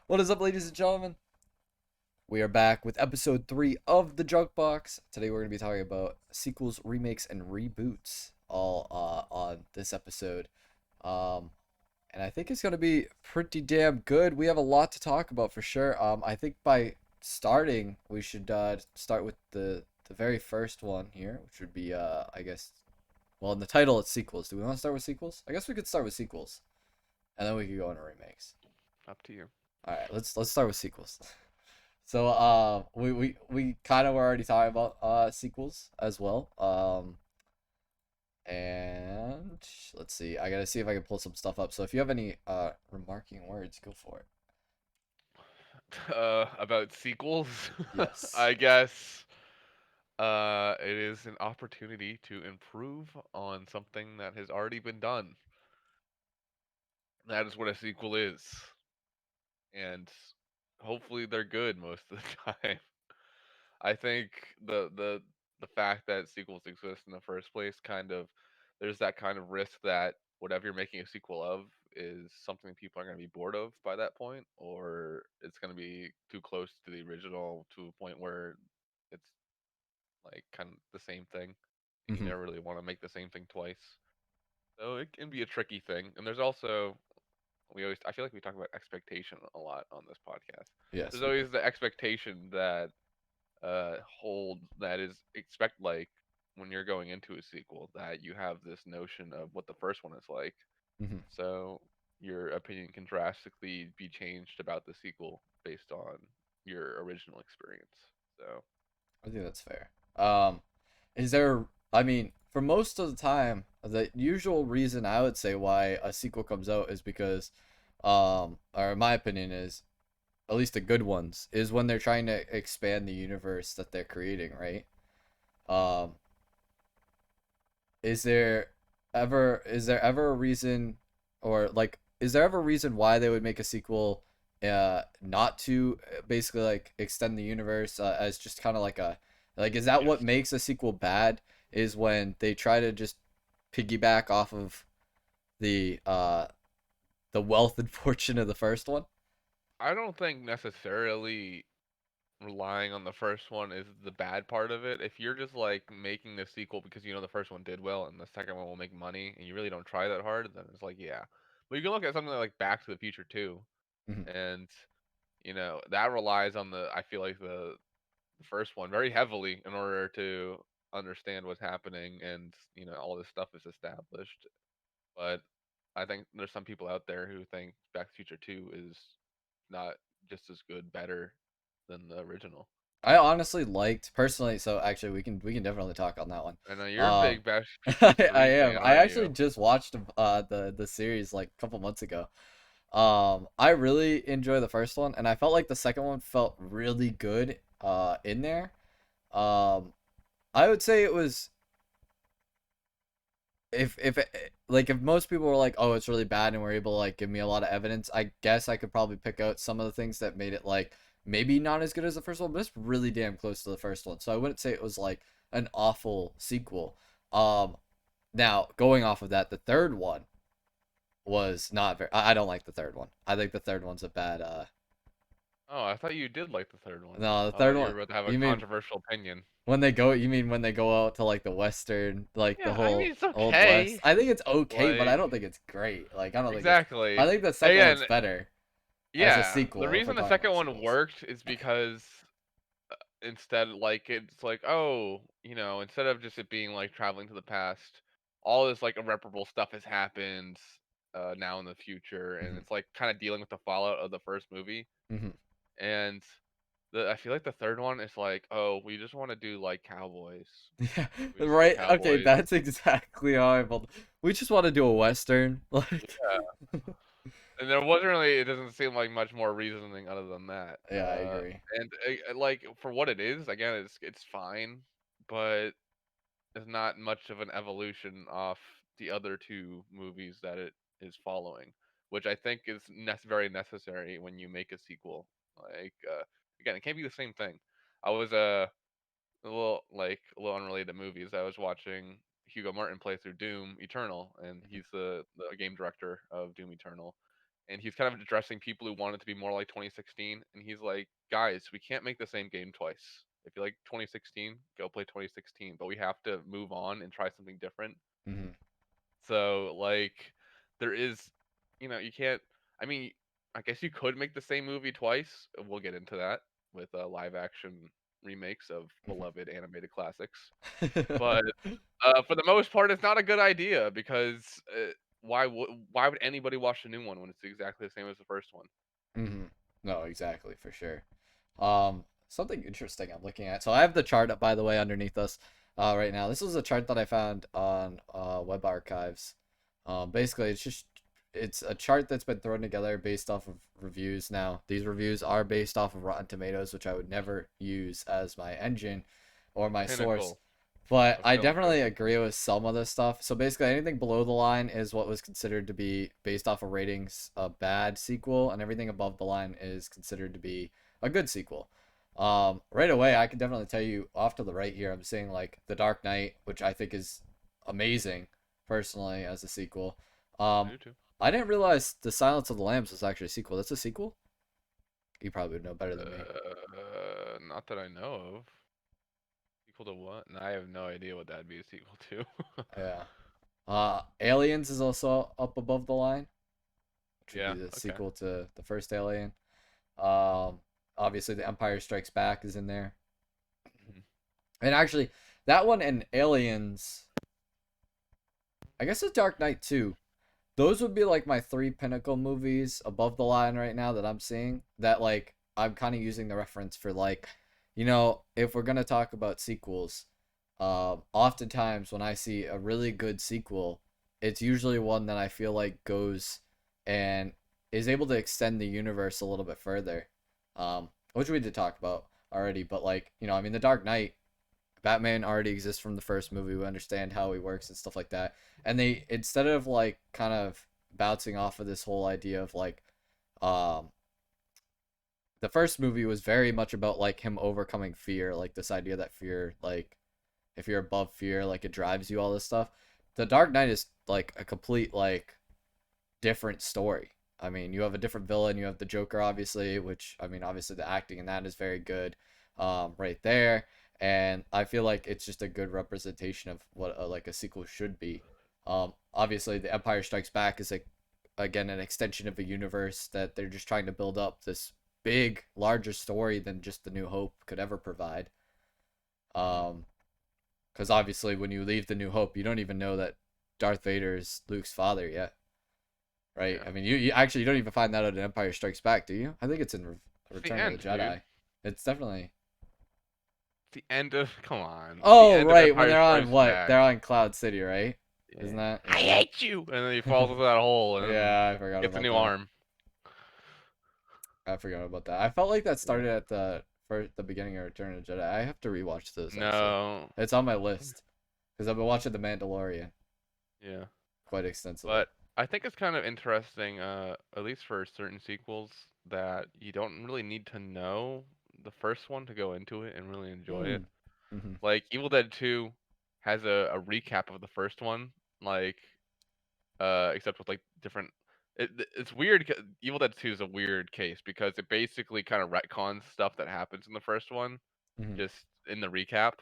What is up, ladies and gentlemen? We are back with episode 3 of the Junk Box. Today we're going to be talking about sequels, remakes, and reboots all on this episode. Um, and I think it's going to be pretty damn good. We have a lot to talk about for sure. I think by starting, we should start with the very first one here, which would be, I guess, well, in the title it's sequels. Do we want to start with sequels? I guess we could start with sequels, and then we could go into remakes. Up to you. All right, let's start with sequels. So we kind of were already talking about sequels as well. And let's see. I gotta see if I can pull some stuff up. So if you have any remarking words, go for it. About sequels, Yes. I guess. It is an opportunity to improve on something that has already been done. That is what a sequel is, and hopefully they're good most of the time. I think the fact that sequels exist in the first place kind of there's that kind of risk that whatever you're making a sequel of is something people are going to be bored of by that point, or it's going to be too close to the original to a point where it's like kind of the same thing, and you Hmm. never really want to make the same thing twice. So it can be a tricky thing, and there's also we always I feel like we talk about expectation a lot on this podcast. Yes, There's we do. always the expectation that hold that is expect like when you're going into a sequel that you have this notion of what the first one is like, Hmm. so your opinion can drastically be changed about the sequel based on your original experience. So I think that's fair. Is there? I mean, for most of the time, the usual reason I would say why a sequel comes out is because, or in my opinion is at least the good ones, is when they're trying to expand the universe that they're creating, right? Um, is there is there ever a reason, or like is there ever a reason why they would make a sequel not to basically like extend the universe as just kind of like a like is that what yes, makes a sequel bad is when they try to just piggyback off of the wealth and fortune of the first one. I don't think necessarily relying on the first one is the bad part of it. If you're just like making the sequel because you know the first one did well and the second one will make money and you really don't try that hard, then it's like yeah. But you can look at something like Back to the Future 2, Hmm. and that relies on the I feel like the first one very heavily in order to understand what's happening, and all this stuff is established. But I think there's some people out there who think Back to the Future 2 is not just as good, better than the original. I honestly liked personally, so actually we can definitely talk on that one. I know you're a um big Back to the Future I 3 am. fan, I aren't actually you? just watched the series like a couple months ago. I really enjoy the first one, and I felt like the second one felt really good. In there. Um, I would say it was if most people were like, oh, it's really bad, and were able to like give me a lot of evidence. I guess I could probably pick out some of the things that made it like maybe not as good as the first one, but it's really damn close to the first one. So I wouldn't say it was like an awful sequel. Um, Now going off of that, the third one was not very. I don't like the third one. I think the third one's a bad. Oh, I thought you did like the third one. No, the I third thought you were one. about to have a You mean controversial opinion. when they go? You mean when they go out to like the western, like the Yeah, I mean whole it's old west? okay. I think it's okay, but I Like don't think it's great. Like I don't think it's. I exactly. think the second one's Again, better as a yeah. The sequel if we're reason the talking second about one sequels. worked is because instead like it's like oh instead of just it being like traveling to the past, all this like irreparable stuff has happened now in the future, and Hmm. it's like kind of dealing with the fallout of the first movie. Hmm. And I feel like the third one is like oh we just want to do like cowboys, Yeah, we just want right. Okay, cowboys. that's exactly how I felt. We just want to do a western, like. Yeah. And there wasn't really it doesn't seem like much more reasoning other than that. Yeah, I agree. And like for what it is, again, it's fine, but it's not much of an evolution off the other two movies that it is following, which I think is very necessary when you make a sequel. Like again, it can't be the same thing. I was a little unrelated to movies. I was watching Hugo Martin play through Doom Eternal, and Mhm. he's the game director of Doom Eternal, and he's kind of addressing people who want it to be more like 2016. And he's like, guys, we can't make the same game twice. If you like 2016, go play 2016, but we have to move on and try something different. Hmm. So like, there is, you can't. I mean, I guess you could make the same movie twice. We'll get into that with live action remakes of beloved animated classics. But for the most part, it's not a good idea because why would anybody watch the new one when it's exactly the same as the first one? Hmm. No, exactly, for sure. Something interesting I'm looking at. So I have the chart up, by the way, underneath us, right now. This is a chart that I found on Web Archives. Basically, it's a chart that's been thrown together based off of reviews. Now, these reviews are based off of Rotten Tomatoes, which I would never use as my engine or my source. Pinnacle But of I film definitely criticism. agree with some of this stuff. So basically, anything below the line is what was considered to be, based off of ratings, a bad sequel, and everything above the line is considered to be a good sequel. Right away, I can definitely tell you off to the right here. I'm seeing like The Dark Knight, which I think is amazing, personally, as a sequel. I Um, do too. I didn't realize The Silence of the Lambs was actually a sequel. That's a sequel. You probably would know better than me. Not that I know of. Sequel to what? And I have no idea what that'd be a sequel to. Yeah. Aliens is also up above the line, which would be Yeah. the Okay. sequel to the first Alien. Um, Obviously, The Empire Strikes Back is in there, Mhm. and actually, that one and Aliens. I guess The Dark Knight too. Those would be like my three pinnacle movies above the line right now that I'm seeing. That like I'm kind of using the reference for, like, if we're gonna talk about sequels, oftentimes when I see a really good sequel, it's usually one that I feel like goes and is able to extend the universe a little bit further, which we did talk about already. But like, I mean, The Dark Knight, Batman already exists from the first movie. We understand how he works and stuff like that. And they, instead of like kind of bouncing off of this whole idea of like, um the first movie was very much about like him overcoming fear, like this idea that fear, like if you're above fear, like it drives you, all this stuff. The Dark Knight is like a complete like different story. I mean, you have a different villain. You have the Joker, obviously, which, I mean, obviously the acting in that is very good, right there. And I feel like it's just a good representation of what like a sequel should be. Obviously, The Empire Strikes Back is like, again, an extension of a universe that they're just trying to build up this big, larger story than just The New Hope could ever provide. Mhm. Um, because obviously, when you leave The New Hope, you don't even know that Darth Vader is Luke's father yet, right? Yeah. I mean, you actually, you don't even find that out in Empire Strikes Back, do you? I think it's in It's the Return of the end, dude. Jedi. It's definitely. It's the end of. Come on. It's the Oh, end of right, when Empire they're on Strikes what? Back. They're on Cloud City, right? Isn't Yeah. that? I Yeah. hate you, and then he falls into that hole, and then Yeah, I forgot gets a about new that. arm. I forgot about that. I felt like that Yeah. started at the beginning of Return of the Jedi. I have to rewatch those actually. No. It's on my list because I've been watching The Mandalorian Yeah. quite extensively. But I think it's kind of interesting, at least for certain sequels, that you don't really need to know the first one to go into it and really enjoy it. Mm. Mm-hmm. Like Evil Dead 2 has a recap of the first one, like except with like different. It's weird. Evil Dead 2 is a weird case because it basically kind of retcons stuff that happens in the first one, Mm-hmm. just in the recap.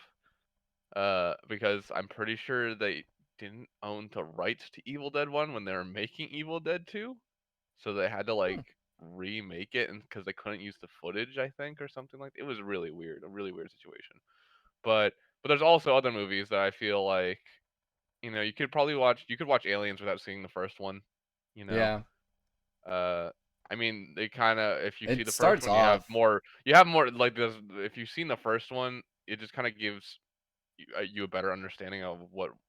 Because I'm pretty sure they didn't own the rights to Evil Dead 1 when they were making Evil Dead 2, so they had to Hmm. like remake it, and because they couldn't use the footage, I think, or something like that. It was really weird, a really weird situation. But there's also other movies that I feel like, you could watch Aliens without seeing the first one, you know. Yeah. Uh I mean, they kind of, if you see It the first starts one, off. you have more like this. If you've seen the first one, it just kind of gives you a better understanding of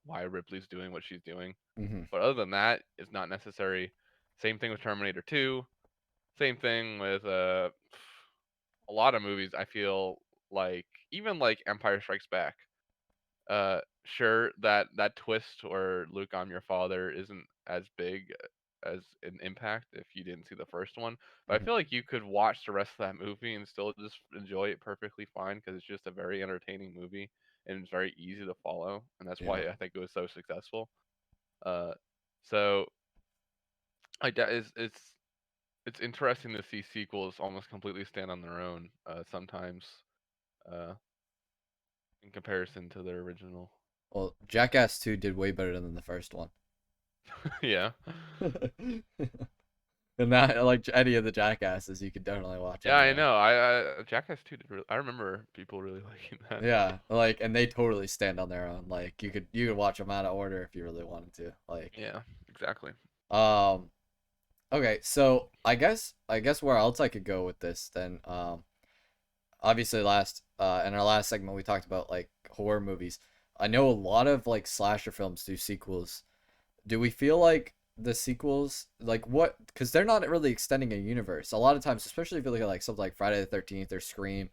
why Ripley's doing what she's doing. Mm-hmm. But other than that, it's not necessary. Same thing with Terminator 2. Same thing with a lot of movies. I feel like even like Empire Strikes Back. Sure, that twist where Luke, I'm your father isn't as big as an impact if you didn't see the first one. But I Mm-hmm. feel like you could watch the rest of that movie and still just enjoy it perfectly fine because it's just a very entertaining movie and it's very easy to follow, and that's Yeah. why I think it was so successful. Uh, so like that is it's. it's interesting to see sequels almost completely stand on their own sometimes uh, in comparison to their original. Well, Jackass 2 did way better than the first one. Yeah. And not like any of the Jackasses, you could definitely watch Yeah, on I your own. know. Jackass 2 did I remember people really liking that. Yeah, like, and they totally stand on their own. Like, you could watch them out of order if you really wanted to. Like, Yeah, exactly. um, okay, so I guess where else I could go with this then, obviously last in our last segment we talked about like horror movies. I know a lot of like slasher films do sequels. Do we feel like the sequels like what, because they're not really extending a universe a lot of times, especially if you look at like something like Friday the 13th or Scream.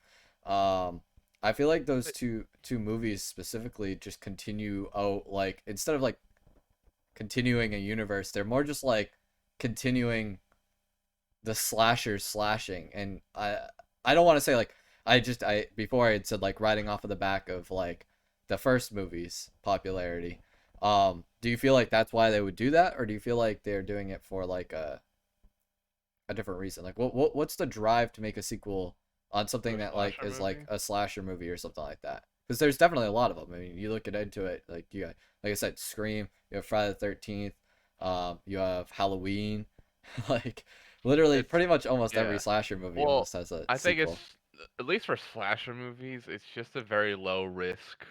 I feel like those But two movies specifically just continue out, like instead of like continuing a universe, they're more just like continuing the slashers slashing. And I don't want to say like, I before I had said like riding off of the back of like the first movie's popularity. Do you feel like that's why they would do that, or do you feel like they're doing it for like a different reason? Like what's the drive to make a sequel on for something a that like slasher is like movie? a slasher movie or something like that? Because there's definitely a lot of them. I mean, you look at into it, like you got, like I said, Scream. You have Friday the 13th. You have Halloween. Like literally, It's pretty much almost every yeah. slasher movie Well, almost has a I think it's sequel. at least for slasher movies, it's just a very low risk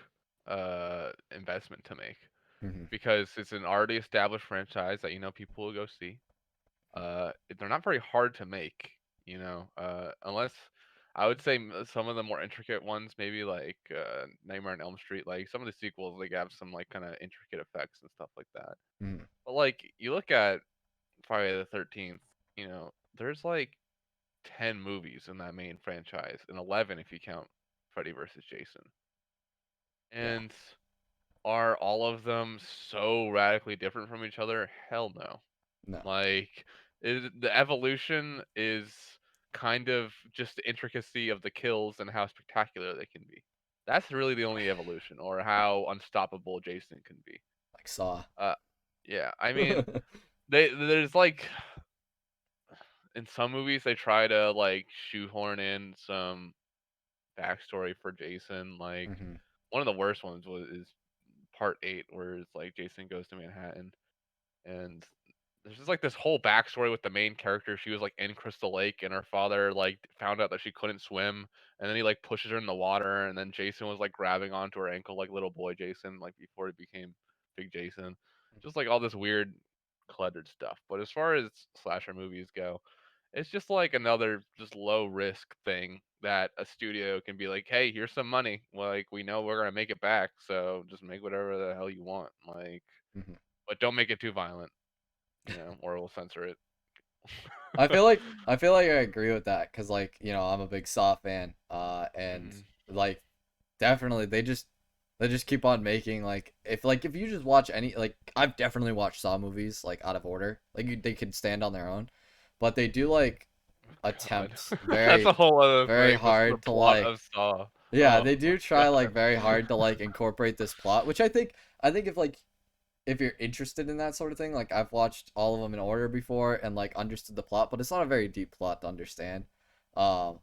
investment to make Hmm. because it's an already established franchise that people will go see. They're not very hard to make, unless I would say some of the more intricate ones, maybe like Nightmare on Elm Street, like some of the sequels, they have some like kind of intricate effects and stuff like that. Hmm. But like you look at Friday the 13th, there's like 10 movies in that main franchise, and 11 if you count Freddy versus Jason. Yeah. And are all of them so radically different from each other? Hell no. No. Like, the evolution is kind of just the intricacy of the kills and how spectacular they can be. That's really the only evolution, or how unstoppable Jason can be. Like Saw. Uh, yeah, I mean, there's like in some movies they try to like shoehorn in some backstory for Jason. Like Hmm. one of the worst ones is part 8, where it's like Jason goes to Manhattan, and there's just like this whole backstory with the main character. She was like in Crystal Lake, and her father like found out that she couldn't swim, and then he like pushes her in the water, and then Jason was like grabbing onto her ankle like little boy Jason, like before he became big Jason. Just like all this weird cluttered stuff. But as far as slasher movies go, it's just like another just low risk thing that a studio can be like, hey, here's some money. Like we know we're gonna make it back, so just make whatever the hell you want. Like, Hmm. but don't make it too violent, or we'll censor it. I feel like I agree with that because like I'm a big Saw fan, and Hmm. like definitely they just keep on making like if you just watch any, like I've definitely watched Saw movies like out of order, like they can stand on their own, but they do like God, attempt that's a very whole other very thing. The hard to plot like, of Saw. yeah, Oh they my do try god. like very hard to like incorporate this plot, which I think if you're interested in that sort of thing, like I've watched all of them in order before and like understood the plot, but it's not a very deep plot to understand. Um,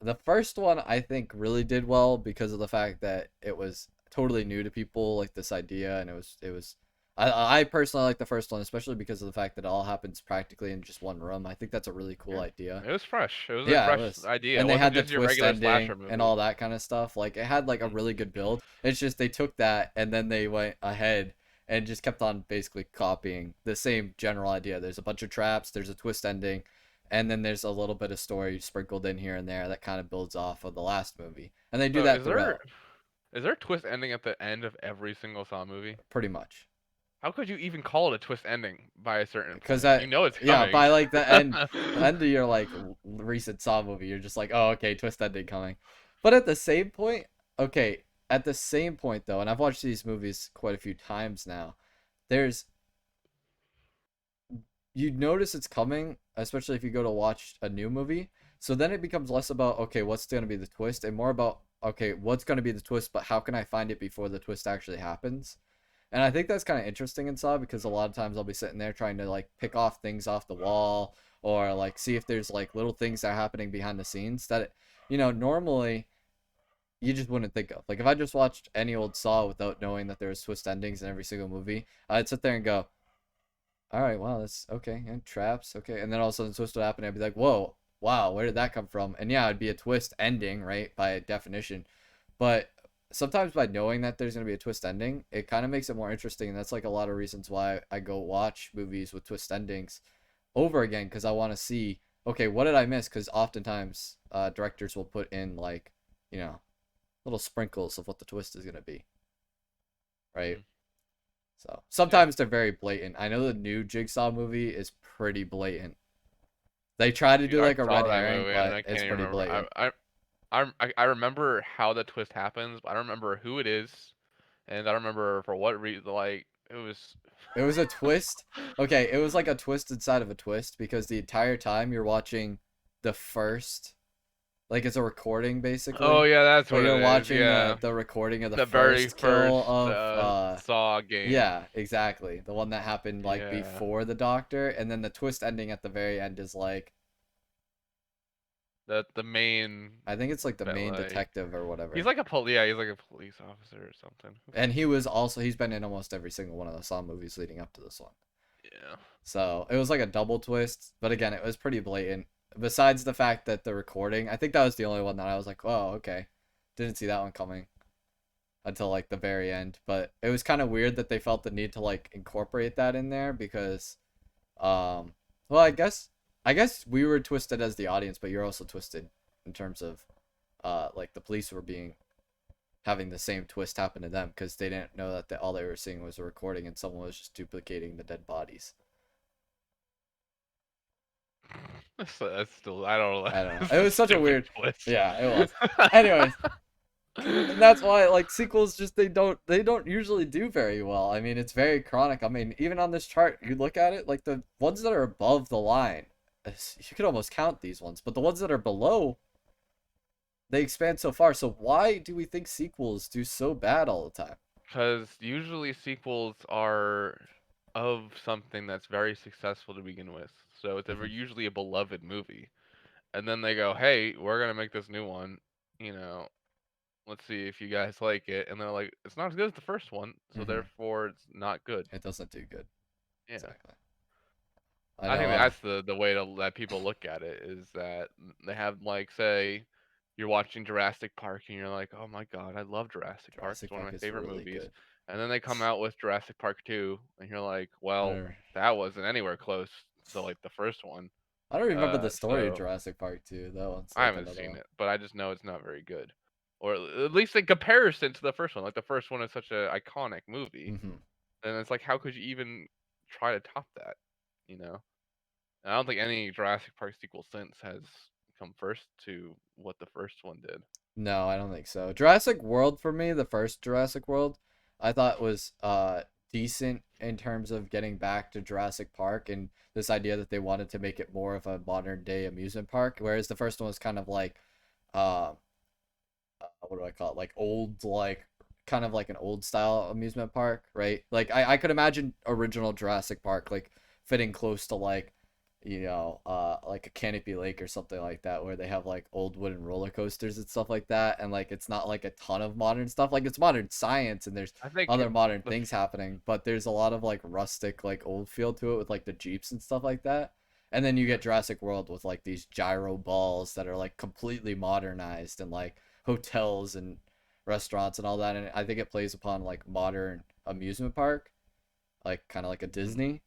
the first one I think really did well because of the fact that it was totally new to people, like this idea, and it was. I personally like the first one, especially because of the fact that it all happens practically in just one room. I think that's a really cool Yeah, idea. it was fresh. It was a Yeah, it fresh was. idea. It And they wasn't had the just your twist regular ending slasher and movie. all that kind of stuff. Like it had like a really good build. It's just they took that and then they went ahead and just kept on basically copying the same general idea. There's a bunch of traps, there's a twist ending, and then there's a little bit of story sprinkled in here and there that kind of builds off of the last movie. And they do So that throughout, is there a twist ending at the end of every single Saw movie? pretty much. How could you even call it a twist ending by a certain Because point? You that, know it's yeah, coming. by like the end of your like recent Saw movie, you're just like, oh, okay, twist ending coming. But at the same point, okay, at the same point though, and I've watched these movies quite a few times now, there's you notice it's coming, especially if you go to watch a new movie. So then it becomes less about okay, what's gonna be the twist, and more about okay, what's gonna be the twist, but how can I find it before the twist actually happens? And I think that's kind of interesting in Saw because a lot of times I'll be sitting there trying to like pick off things off the wall or like see if there's like little things that are happening behind the scenes that normally you just wouldn't think of. Like if I just watched any old Saw without knowing that there was twist endings in every single movie, I'd sit there and go, "All right, wow, that's okay." And traps, okay. And then all of a sudden, a twist would happen. I'd be like, "Whoa, wow, where did that come from?" And yeah, it'd be a twist ending, right, by definition. But sometimes by knowing that there's gonna be a twist ending, it kind of makes it more interesting. And that's like a lot of reasons why I go watch movies with twist endings over again because I want to see, okay, what did I miss? Because oftentimes, directors will put in like, you know, little sprinkles of what the twist is gonna be, right? Mm. So Yeah. sometimes they're very blatant. I know the new Jigsaw movie is pretty blatant. They try to Dude, do I like a saw red that herring, movie and but I it's can't even pretty remember. blatant. I remember how the twist happens, but I don't remember who it is, and I don't remember for what reason. Like it was. It was a twist. Okay, it was like a twist inside of a twist because the entire time you're watching the first, like it's a recording Oh basically. yeah, that's Like what you're it is. watching Yeah, the recording of the the very first kill first of Saw game. yeah, exactly. The one that happened like Yeah, before the doctor, and then the twist ending at the very end is like the main, I think it's like the but main like detective or he's whatever. like a yeah, he's like a police officer or something. Who And fucking knows? he's been in almost every single one of the Saw movies leading up to this one. Yeah. So it was like a double twist, but again, it was pretty blatant. Besides the fact that the recording, I think that was the only one that I was like, oh, okay. Didn't see that one coming until like the very end. But it was kind of weird that they felt the need to like incorporate that in there because um well, I guess we were twisted as the audience, but you're also twisted in terms of like the police were being having the same twist happen to them because they didn't know that all they were seeing was a recording and someone was just duplicating the dead bodies. That's still I don't know. I don't know. It It's a was such a stupid weird. twist. Yeah, it was. Anyways, and that's why like sequels just they don't usually do very well. I mean, it's very chronic. I mean, even on this chart, you look at it like the ones that are above the line, you could almost count these ones, but the ones that are below, they expand so far. So why do we think sequels do so bad all the time? Because usually sequels are of something that's very successful to begin with. So it's Hmm. usually a beloved movie. And then they go, hey, we're going to make this new one. You know, let's see if you guys like it. And they're like, it's not as good as the first one. So Hmm. therefore, it's not good. It doesn't do good. Yeah. Exactly. I I know. think that's the way to let people look at it is that they have like say you're watching Jurassic Park and you're like, "Oh my God, I love Jurassic Park. Jurassic It's one of Park my is favorite really movies." good. And then they come out with Jurassic Park 2 and you're like, I "Well, don't. that wasn't anywhere close to like the first one." I don't remember the story of So Jurassic Park 2. That one's I like haven't another seen one. it, but I just know it's not very good. Or at least in comparison to the first one. Like the first one is such a iconic movie. Hmm. And it's like how could you even try to top that, you know? And I don't think any Jurassic Park sequel since has come first to what the first one did. No, I don't think so. Jurassic World for me, the first Jurassic World, I thought was decent in terms of getting back to Jurassic Park and this idea that they wanted to make it more of a modern day amusement park, whereas the first one was kind of like uh, what do I call it? Like old, like kind of like an old style amusement park, right? Like I could imagine original Jurassic Park like fitting close to like like a Canopy Lake or something like that where they have like old wooden roller coasters and stuff like that and like it's not like a ton of modern stuff. Like it's modern science and there's I think other modern the things happening, but there's a lot of like rustic like old feel to it with like the Jeeps and stuff like that. And then you yeah. get Jurassic World with like these gyro balls that are like completely modernized and like hotels and restaurants and all that. And I think it plays upon like modern amusement park, like kind of like a Mhm. Disney.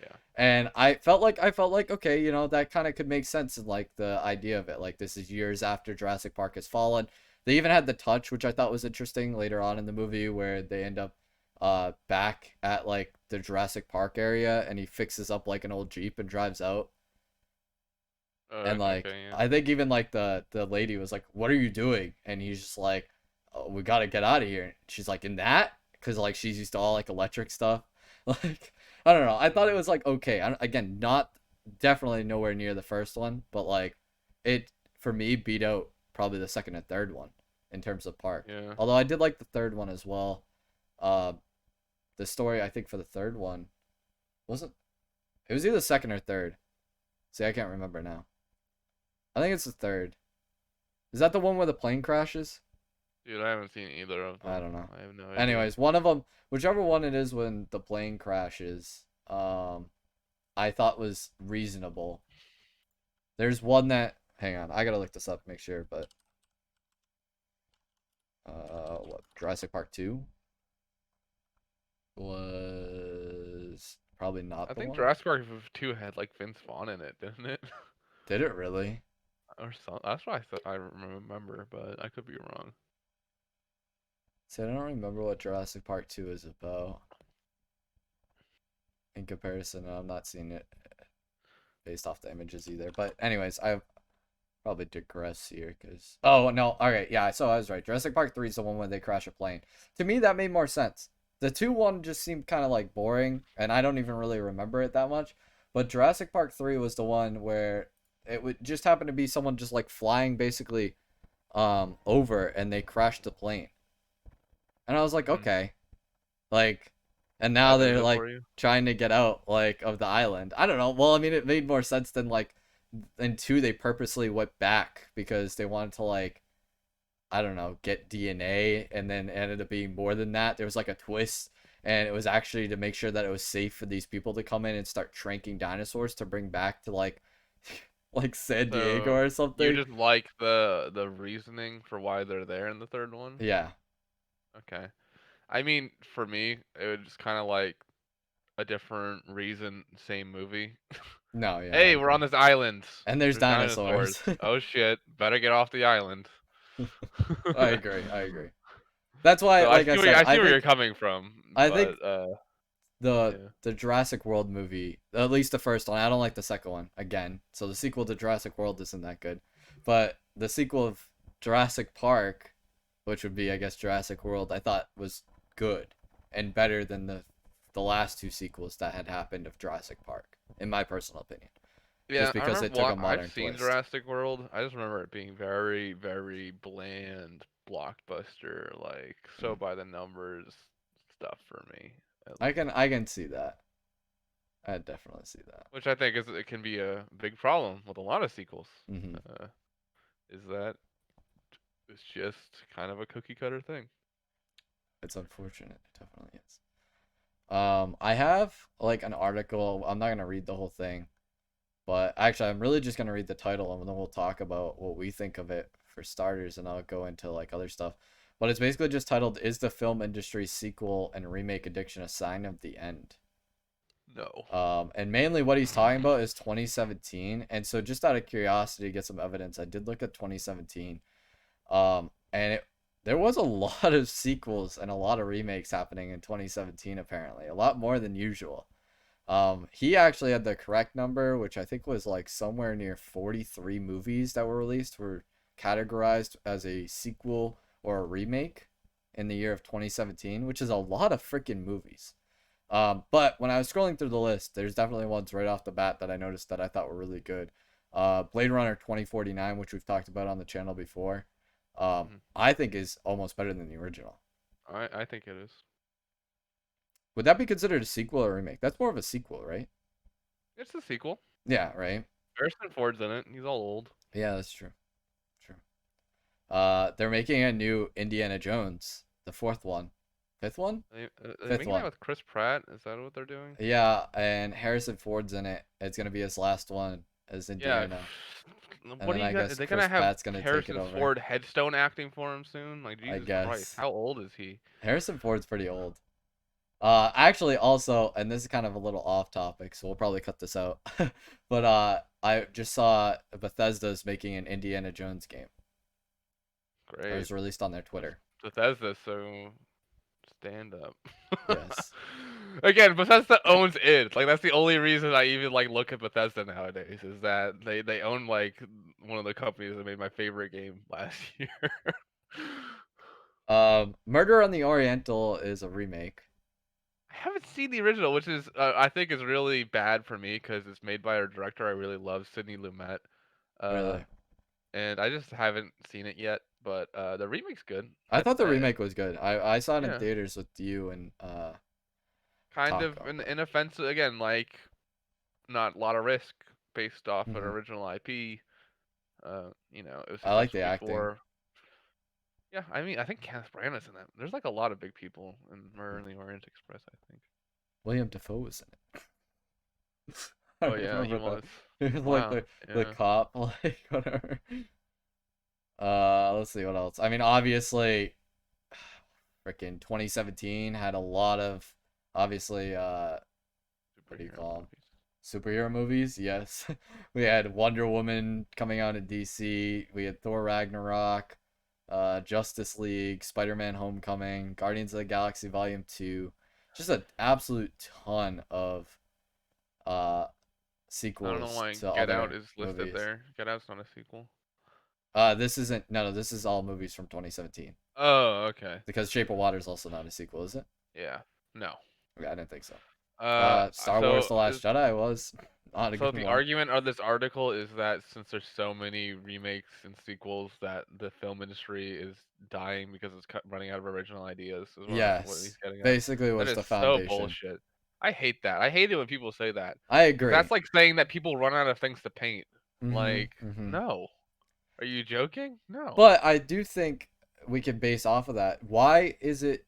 Yeah. And I felt like okay, that kind of could make sense in like the idea of it. Like this is years after Jurassic Park has fallen. They even had the touch, which I thought was interesting later on in the movie, where they end up back at like the Jurassic Park area, and he fixes up like an old Jeep and drives out. And like Okay. Yeah. I think even like the lady was like, "What are you doing?" And he's just like, "Oh, we gotta get out of here." And she's like, "In that?" Because like she's used to all like electric stuff. Like I don't know. I thought it Mhm. was like okay. Again, not definitely nowhere near the first one, but like it for me beat out probably the second and third one in terms of park. Yeah. Although I did like the third one as well. Uh, the story I think for the third one wasn't. It was either second or third. See, I can't remember now. I think it's the third. Is that the one where the plane crashes? Dude, I haven't seen either of I them. don't know. I have no idea. Anyways, one of them, whichever one it is when the plane crashes, I thought was reasonable. There's one that, hang on, I gotta look this up, make sure, but what Jurassic Park 2 was probably not I the think one. Jurassic Park 2 had like Vince Vaughn in it, didn't it? Did it really? Or something. That's what I thought I remember, but I could be wrong. See, I don't remember what Jurassic Park 2 is about in comparison. I'm not seeing it based off the images either. But anyways, I probably digress here because no, all right, yeah, so I was right. Jurassic Park 3 is the one where they crash a plane. To me, that made more sense. The 2 1 just seemed kind of like boring, and I don't even really remember it that much. But Jurassic Park 3 was the one where it would just happen to be someone just like flying basically over, and they crashed the plane. And I was like, Hmm. okay, like, and now That did they're it like for you? trying to get out like of the island. I don't know. Well, I mean, it made more sense than like in 2 they purposely went back because they wanted to like, I don't know, get DNA, and then it ended up being more than that. There was like a twist, and it was actually to make sure that it was safe for these people to come in and start tranking dinosaurs to bring back to like like San Diego So or you something. just like the reasoning for why they're there in the third one? Yeah. Okay. I mean, for me, it was just kind of like a different reason, same movie. No, yeah, I Hey, we're agree. on this island. And there's There's dinosaurs. dinosaurs. Oh shit, better get off the island. I agree. I agree. That's why, So like I said, I see where you're coming from, I think but the yeah. the Jurassic World movie, at least the first one, I don't like the second one again. So the sequel to Jurassic World isn't that good. But the sequel of Jurassic Park, which would be I guess Jurassic World, I thought was good and better than the last 2 sequels that had happened of Jurassic Park, in my personal opinion. Yeah, Just I because it remember. took Well, a I've modern seen twist. Jurassic World. I just remember it being very, very bland, blockbuster, like so Mm. by the numbers stuff for me, at I least. can I can see that. I definitely see that. Which I think is it can be a big problem with a lot of sequels. Hmm. Uh, is that it's just kind of a cookie cutter thing. It's unfortunate. It definitely is. I have like an article. I'm not gonna read the whole thing, but actually, I'm really just gonna read the title, and then we'll talk about what we think of it for starters, and I'll go into like other stuff. But it's basically just titled, "Is the film industry's sequel and remake addiction a sign of the end?" No. And mainly what he's talking about is 2017. And so, just out of curiosity, to get some evidence, I did look at 2017. And there was a lot of sequels and a lot of remakes happening in 2017. Apparently, a lot more than usual. He actually had the correct number, which I think was like somewhere near 43 movies that were released were categorized as a sequel or a remake in the year of 2017, which is a lot of freaking movies. But when I was scrolling through the list, there's definitely ones right off the bat that I noticed that I thought were really good. Blade Runner 2049, which we've talked about on the channel before, Mhm. I think is almost better than the original. I think it is. Would that be considered a sequel or a remake? That's more of a sequel, right? It's a sequel. Yeah, right. Harrison Ford's in it. He's all old. Yeah, that's true. True. They're making a new Indiana Jones, the fourth one, fifth one, Are they fifth making that one. with Chris Pratt? Is that what they're doing? Yeah, and Harrison Ford's in it. It's gonna be his last one as Yeah. Indiana, and What then are you I gonna? Are guess they Chris gonna have Pratt's gonna take it Harrison over. Ford headstone acting for him soon? Like I Jesus Christ, guess how old is he? Harrison Ford's pretty old. Actually, also, and this is kind of a little off topic, so we'll probably cut this out. But I just saw Bethesda's making an Indiana Jones game. It Great. was released on their Twitter. Bethesda, so stand up. Yes. Again, Bethesda owns it. Like that's the only reason I even like look at Bethesda nowadays is that they own like one of the companies that made my favorite game last year. Murder on the Oriental is a remake. I haven't seen the original, which is I think is really bad for me because it's made by a director I really love, Sidney Lumet. Uh, Really. and I just haven't seen it yet. But the remake's good. I thought the I remake was good. I saw it in yeah. theaters with you and kind talk of about an that. inoffensive again, like not a lot of risk based off an Hmm. original IP. It was I like successful the acting. before. Yeah, I mean, I think Kenneth Branagh's in that. There's like a lot of big people in Murder in the Orient Express. I think. William Defoe was in it. Oh I yeah, he remember that. was. He was like Wow. the Yeah. cop, like whatever. Let's see what else. I mean, obviously, freaking 2017 had a lot of obviously what do you Superhero call them? movies. Superhero movies. Yes, we had Wonder Woman coming out in DC. We had Thor Ragnarok, Justice League, Spider-Man: Homecoming, Guardians of the Galaxy Volume 2. Just an absolute ton of uh I don't know sequels why to Get Out other is listed movies. there. Get Out's not a sequel. This isn't no, this is all movies from 2017 Oh, okay. because Shape of Water is also not a sequel, is it? Yeah. No. Yeah, I didn't think so. Uh, Star Wars: so The Last Jedi was not a so good the one. argument of this article is that since there's so many remakes and sequels, that the film industry is dying because it's running out of original ideas. Is what he's Yes, getting at. basically That was is the so foundation. bullshit. I hate that. I hate it when people say that I because agree. that's like saying that people run out of things to paint. Mm-hmm. Like, Mm-hmm. no. Are you joking? No. But I do think we can base off of that. Why is it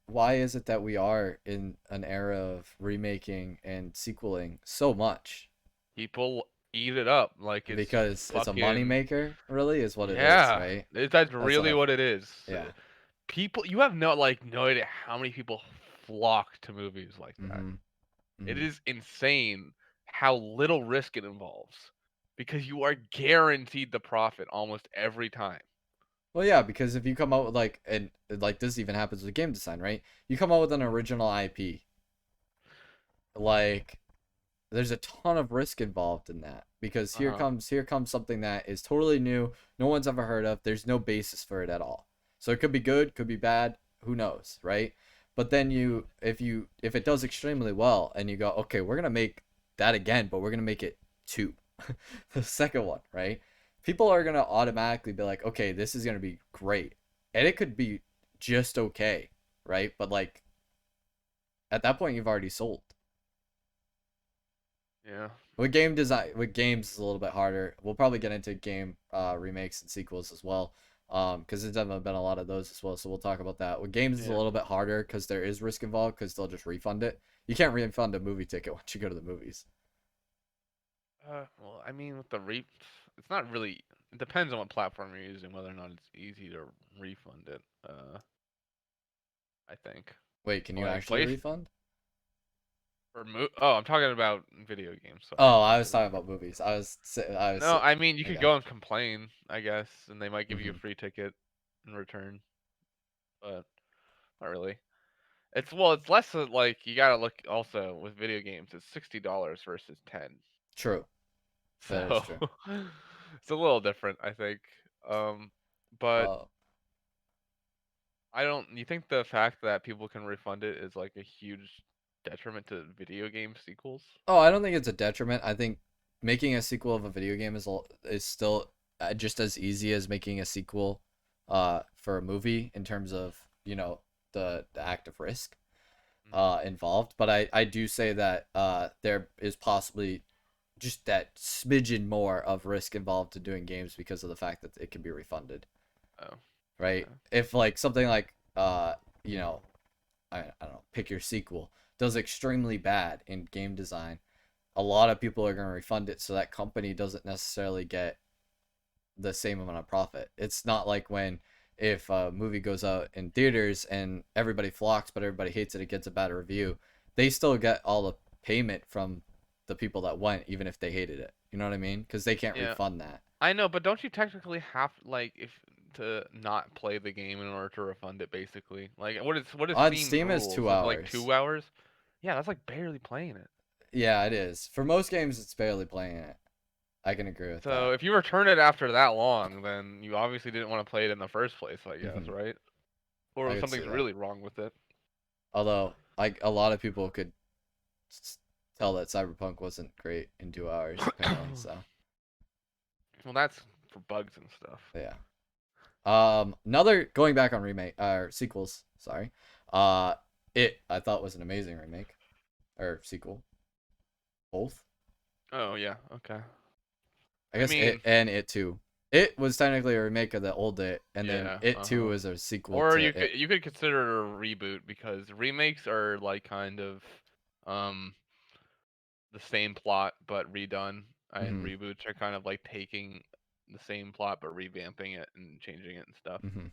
that we are in an era of remaking and sequeling so much? People eat it up like it's Because it's a money fucking maker, really, is what it is, yeah. right? That's That's what really I what it is. yeah. People, you have no idea how many people flock to movies like that. Mm-hmm. It Mm-hmm. is insane how little risk it involves because you are guaranteed the profit almost every time. Well, yeah, because if you come out with like this even happens with game design, right? You come out with an original IP, like there's a ton of risk involved in that because Uh huh. here comes something that is totally new, no one's ever heard of. There's no basis for it at all. So it could be good, could be bad, who knows, right? But then if it does extremely well and you go, okay, we're gonna make that again, but we're gonna make it two, the second one, right? People are gonna automatically be like, okay, this is gonna be great, and it could be just okay, right? But like at that point, you've already sold. Yeah. With games is a little bit harder. We'll probably get into game remakes and sequels as well, because there's definitely been a lot of those as well. So we'll talk about that. With games is a Yeah. little bit harder because there is risk involved because they'll just refund it. You can't refund a movie ticket once you go to the movies. Well, I mean, with the it's not really. It depends on what platform you're using, whether or not it's easy to refund it. I think. Wait, can you Like actually place refund? Oh, I'm talking about video games. Sorry, Oh, I not was the talking refund. about movies. I was. No, I mean you could Okay. go and complain, I guess, and they might give you a Hmm. free ticket in return, but not really. It's less like you gotta look also with video games. It's $60 versus 10, True. That is so true. it's a little different, I think. Um, but Uh, I don't. You think the fact that people can refund it is like a huge detriment to video game sequels? Oh, I don't think it's a detriment. I think making a sequel of a video game is still just as easy as making a sequel for a movie in terms of, the act of risk Hmm. involved. But I do say that there is possibly just that smidgen more of risk involved in doing games because of the fact that it can be refunded, Oh, right? okay. If like something like you know, I don't know, pick your sequel does extremely bad in game design, a lot of people are going to refund it, so that company doesn't necessarily get the same amount of profit. It's not like when if a movie goes out in theaters and everybody flocks but everybody hates it, it gets a bad review, they still get all the payment from the people that went even if they hated it. You know what I mean? Because they can't Yeah, refund that. I know, but don't you technically have like if to not play the game in order to refund it? Basically, like what is On Steam's Steam is rules? two Is it like hours 2 hours? Yeah, that's like barely playing it. Yeah, it is. For most games, it's barely playing it. I can agree with So that. if you return it after that long, then you obviously didn't want to play it in the first place, I guess, Hmm. right? Or I could see something's that. really wrong with it. Although, a lot of people could tell that Cyberpunk wasn't great in 2 hours, apparently. So, Well, that's for bugs and stuff. yeah. Another going back on remake or sequels. Sorry. Uh, I thought was an amazing remake. or sequel, both. Oh yeah, okay. I I guess it mean, and it too. It was technically a remake of the old It, and then yeah, it too uh-huh. was a sequel Or to It. you could consider it a reboot because remakes are like kind of um the same plot but redone, and Mm-hmm. reboots are kind of like taking the same plot but revamping it and changing it and stuff. Mm-hmm.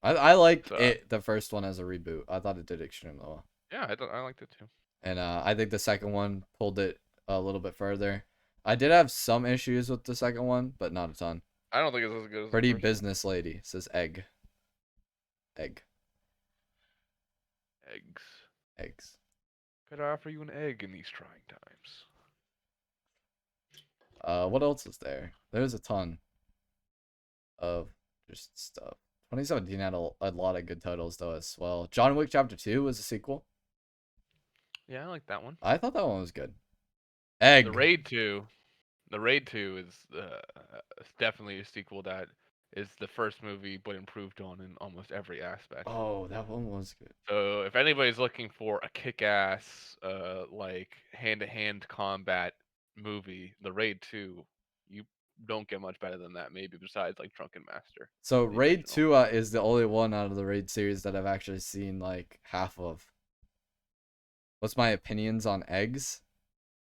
I like So it, the first one, as a reboot. I thought it did extremely well. yeah, I liked it too. And I think the second one pulled it a little bit further. I did have some issues with the second one, but not a ton. I don't think it's as good as the Pretty first one. business lady says egg. Egg. Eggs. Eggs. Could I offer you an egg in these trying times? What else is there? There's a ton of just stuff. 2017 had a lot of good titles though as well. John Wick Chapter 2 was a sequel. Yeah, I like that one. I thought that one was good. The Egg. Raid 2, the Raid 2 is definitely a sequel that is the first movie but improved on in almost every aspect. Oh, that one was good. So if anybody's looking for a kick-ass like hand-to-hand combat movie, the Raid 2, you don't get much better than that maybe besides like Drunken Master, So the Raid original. 2 is the only one out of the Raid series that I've actually seen like half of. What's my opinions on eggs?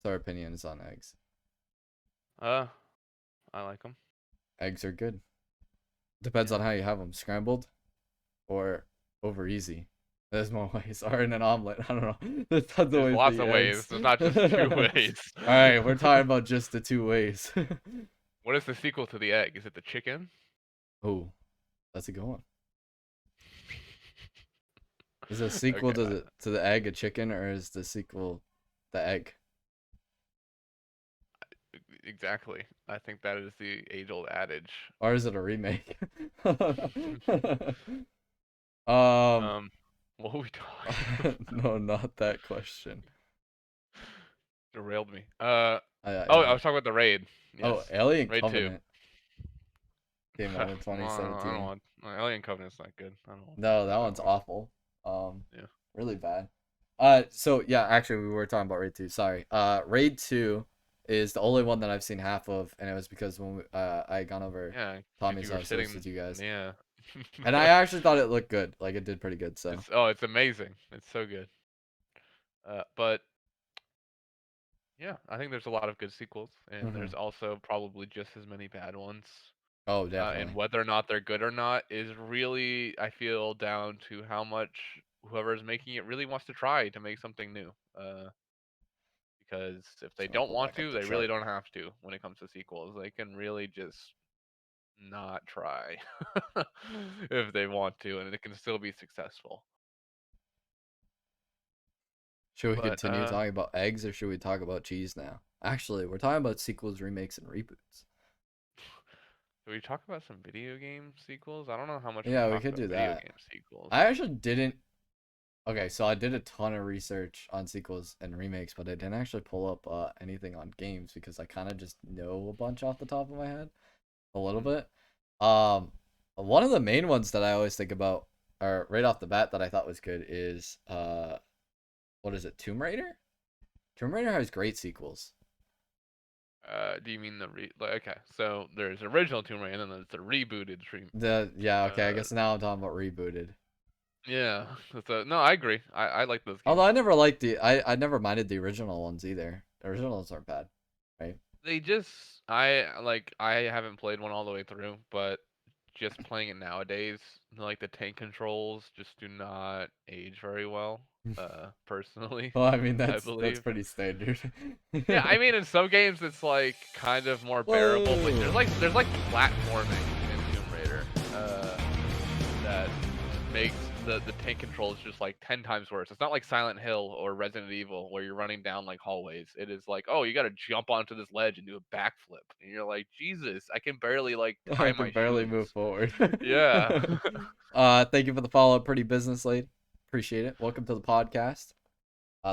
What's our opinions on eggs? Uh, I like them. Eggs are good. Depends Yeah. on how you have them. Scrambled or over easy. There's more ways. Or in an omelet. I don't know. There's tons of There's ways to lots eat of ways. eggs. There's not just two ways. Alright, we're talking about just the two ways. What is the sequel to the egg? Is it the chicken? Oh, that's a good one. Is a sequel Okay, to the egg a chicken, or is the sequel the egg? exactly. I think that is the age-old adage. Or is it a remake? um um, what are we talking about? no, not that question. Derailed me. Oh, I Yeah. was talking about the raid. Yes, Oh, Alien Raid 2. Covenant came out in I don't 2017. want. Alien Covenant's not good. I don't want No, that that one's one. awful. Um, Yeah. really bad. So yeah, actually, we were talking about Raid 2. Sorry. Raid 2 is the only one that I've seen half of, and it was because when I had gone over Yeah, because Tommy's you were house, it was sitting. with you guys, Yeah. and I actually thought it looked good. Like it did pretty good. So. It's amazing. It's so good. But yeah, I think there's a lot of good sequels, and Hmm. there's also probably just as many bad ones. Oh, And definitely. whether or not they're good or not is really, I feel, down to how much whoever's making it really wants to try to make something new. Because if Just they gonna don't pull want back up to, the they really chart. don't have to when it comes to sequels. They can really just not try if they want to, and it can still be successful. Should we But continue talking about eggs, or should we talk about cheese now? Actually, we're talking about sequels, remakes, and reboots. should we talk about some video game sequels? I don't know how much we've Yeah, we talked could about do video that. game sequels. I actually didn't. Okay, so I did a ton of research on sequels and remakes, but I didn't actually pull up anything on games because I kind of just know a bunch off the top of my head, a little Hmm. bit. Um, One of the main ones that I always think about, or right off the bat that I thought was good, is what is it, Tomb Raider? Tomb Raider has great sequels. Do you mean like, okay, so there's original Tomb Raider and then there's the rebooted stream. Yeah, okay, I Uh, guess now I'm talking about rebooted. yeah. So no, I agree. I like those Although games. I never liked I never minded the original ones either. The originals aren't bad, right? They just I haven't played one all the way through, but just playing it nowadays, like the tank controls just do not age very well. Personally, Well, I mean I that's believe. pretty standard. Yeah, I mean in some games it's like kind of more bearable, but Whoa! there's like platforming in Tomb Raider that makes the tank controls just like 10 times worse. It's not like Silent Hill or Resident Evil where you're running down like hallways. It is like, oh, you got to jump onto this ledge and do a backflip, and you're like, Jesus, I can barely like I tie can my barely move shoes. forward. Yeah. Thank you for the follow, pretty business lady. Appreciate it. Welcome to the podcast.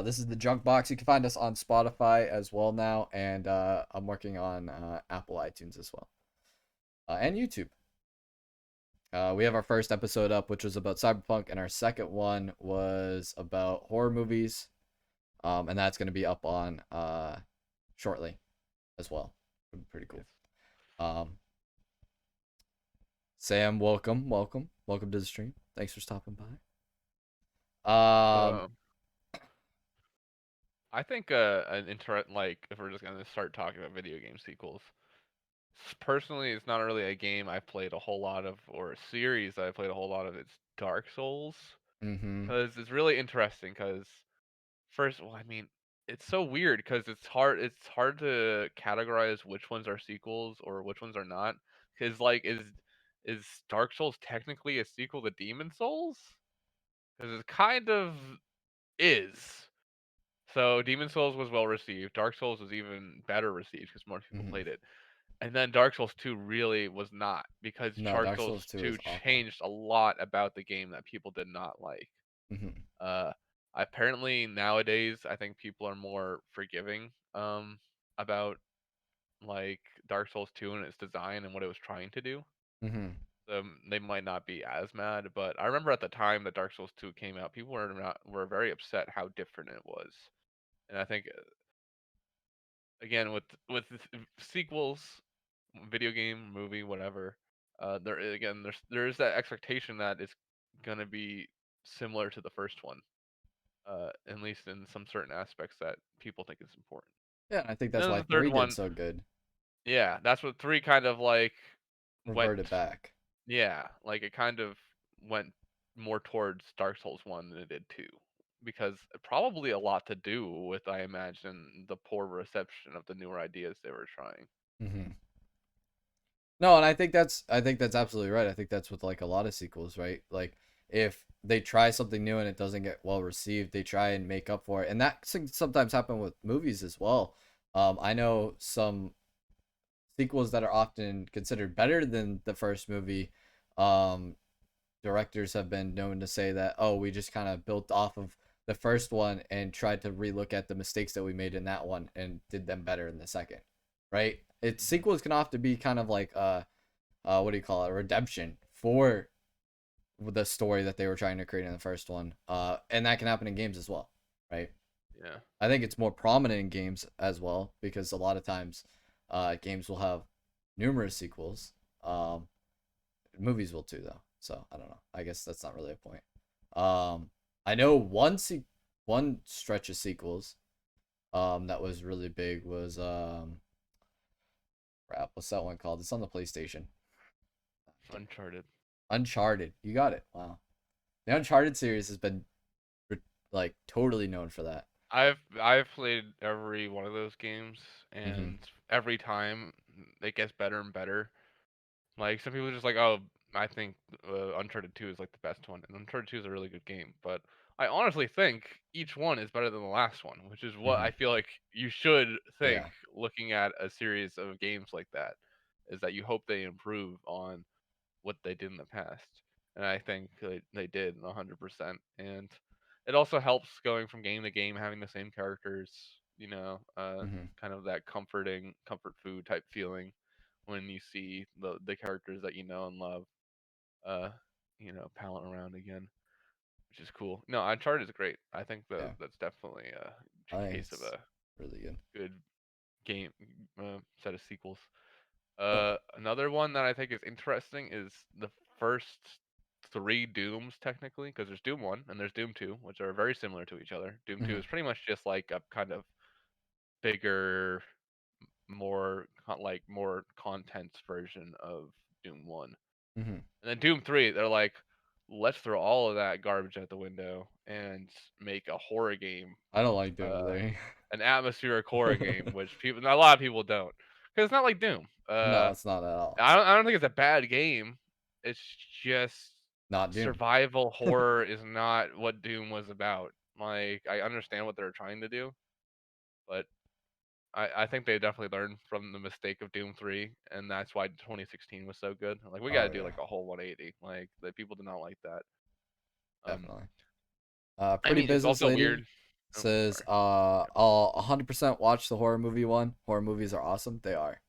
This is the Junk Box. You can find us on Spotify as well now, and I'm working on Apple iTunes as well, and YouTube. We have our first episode up, which was about Cyberpunk, and our second one was about horror movies. and that's going to be up on shortly as well. It'll be pretty Yes. cool. Um, Sam, welcome to the stream. Thanks for stopping by. Um, I think an like if we're just gonna start talking about video game sequels. Personally, it's not really a game I've played a whole lot of, or a series that I played a whole lot of. It's Dark Souls, Mm-hmm. because it's really interesting. Because first, well, I mean, it's so weird because it's hard. It's hard to categorize which ones are sequels or which ones are not. Because like, is Dark Souls technically a sequel to Demon Souls? Because it kind of is. So Demon Souls was well received. Dark Souls was even better received because more people Mm-hmm. played it. And then Dark Souls 2 really was not, because No, Dark Dark Souls Souls 2 2 is awful. changed a lot about the game that people did not like. Mm-hmm. Uh, Apparently nowadays I think people are more forgiving about like Dark Souls 2 and its design and what it was trying to do. Mm-hmm. They might not be as mad, but I remember at the time that Dark Souls 2 came out, people were very upset how different it was. And I think again with sequels, video game, movie, whatever, there's that expectation that it's gonna be similar to the first one, at least in some certain aspects that people think is important. Yeah, I think And that's then why the third 3 did one, so good. yeah, that's what three kind of like went. Reverted back. Yeah, like it kind of went more towards Dark Souls 1 than it did 2. Because probably a lot to do with, I imagine, the poor reception of the newer ideas they were trying. Mm-hmm. No, and I think that's absolutely right. I think that's with like a lot of sequels, right? Like if they try something new and it doesn't get well received, they try and make up for it, and that sometimes happen with movies as well. I know some sequels that are often considered better than the first movie. Um, Directors have been known to say that, oh, we just kind of built off of the first one and tried to relook at the mistakes that we made in that one and did them better in the second, right? It's Hmm. sequels can often be kind of like what do you call it, redemption for the story that they were trying to create in the first one, and that can happen in games as well, right? Yeah. I think it's more prominent in games as well because a lot of times games will have numerous sequels. Movies will too, though, so I don't know, I guess that's not really a point. I know one stretch of sequels that was really big was crap, what's that one called? It's on the PlayStation. Uncharted. Uncharted, you got it. Wow. The Uncharted series has been like totally known for that. I've played every one of those games, Mm-hmm. and every time it gets better and better. Like some people are just like, oh, I think Uncharted 2 is like the best one, and Uncharted 2 is a really good game. But I honestly think each one is better than the last one, which is what Mm-hmm. I feel like you should think Yeah. looking at a series of games like that. Is that you hope they improve on what they did in the past, and I think they did 100%. And it also helps going from game to game having the same characters. Mm-hmm. Kind of that comforting comfort food type feeling when you see the characters that you know and love, uh, palling around again, which is cool. No, Uncharted is great. I think Yeah. that's definitely a I think case of it's a really good. good game set of sequels. Oh. Another one that I think is interesting is the first three Dooms, technically, because there's Doom 1 and there's Doom 2, which are very similar to each other. Doom 2 Mm-hmm. is pretty much just like a kind of bigger, more content version of Doom 1. Mm-hmm. And then Doom 3, they're like, let's throw all of that garbage out the window and make a horror game, I don't like Doom uh, 3. an atmospheric horror game, which a lot of people don't, because it's not like Doom. No, it's not at all. I don't think it's a bad game. It's just Not Doom. survival horror is not what Doom was about. Like I understand what they're trying to do, but I think they definitely learned from the mistake of Doom 3, and that's why 2016 was so good. Like we got to Oh do yeah, like a whole 180. Like the people did not like that. Um, definitely. I Pretty mean it's Business also Lady weird. Oh, says, sorry. I'll 100% watch the horror movie one. Horror movies are awesome. They are.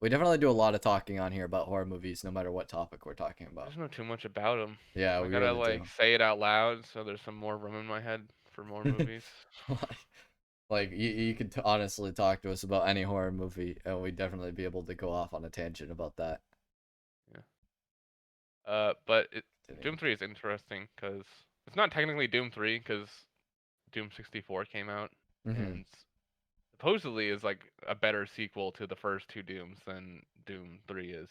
We definitely do a lot of talking on here about horror movies, no matter what topic we're talking I about. just know too much about them. Yeah, I we gotta really like do. say it out loud so there's some more room in my head for more movies. Like you could honestly talk to us about any horror movie, and we'd definitely be able to go off on a tangent about that. Yeah. But Continue. Doom 3 is interesting because it's not technically Doom 3 because Doom 64 came out Mm-hmm. and supposedly is like a better sequel to the first two Dooms than Doom 3 is,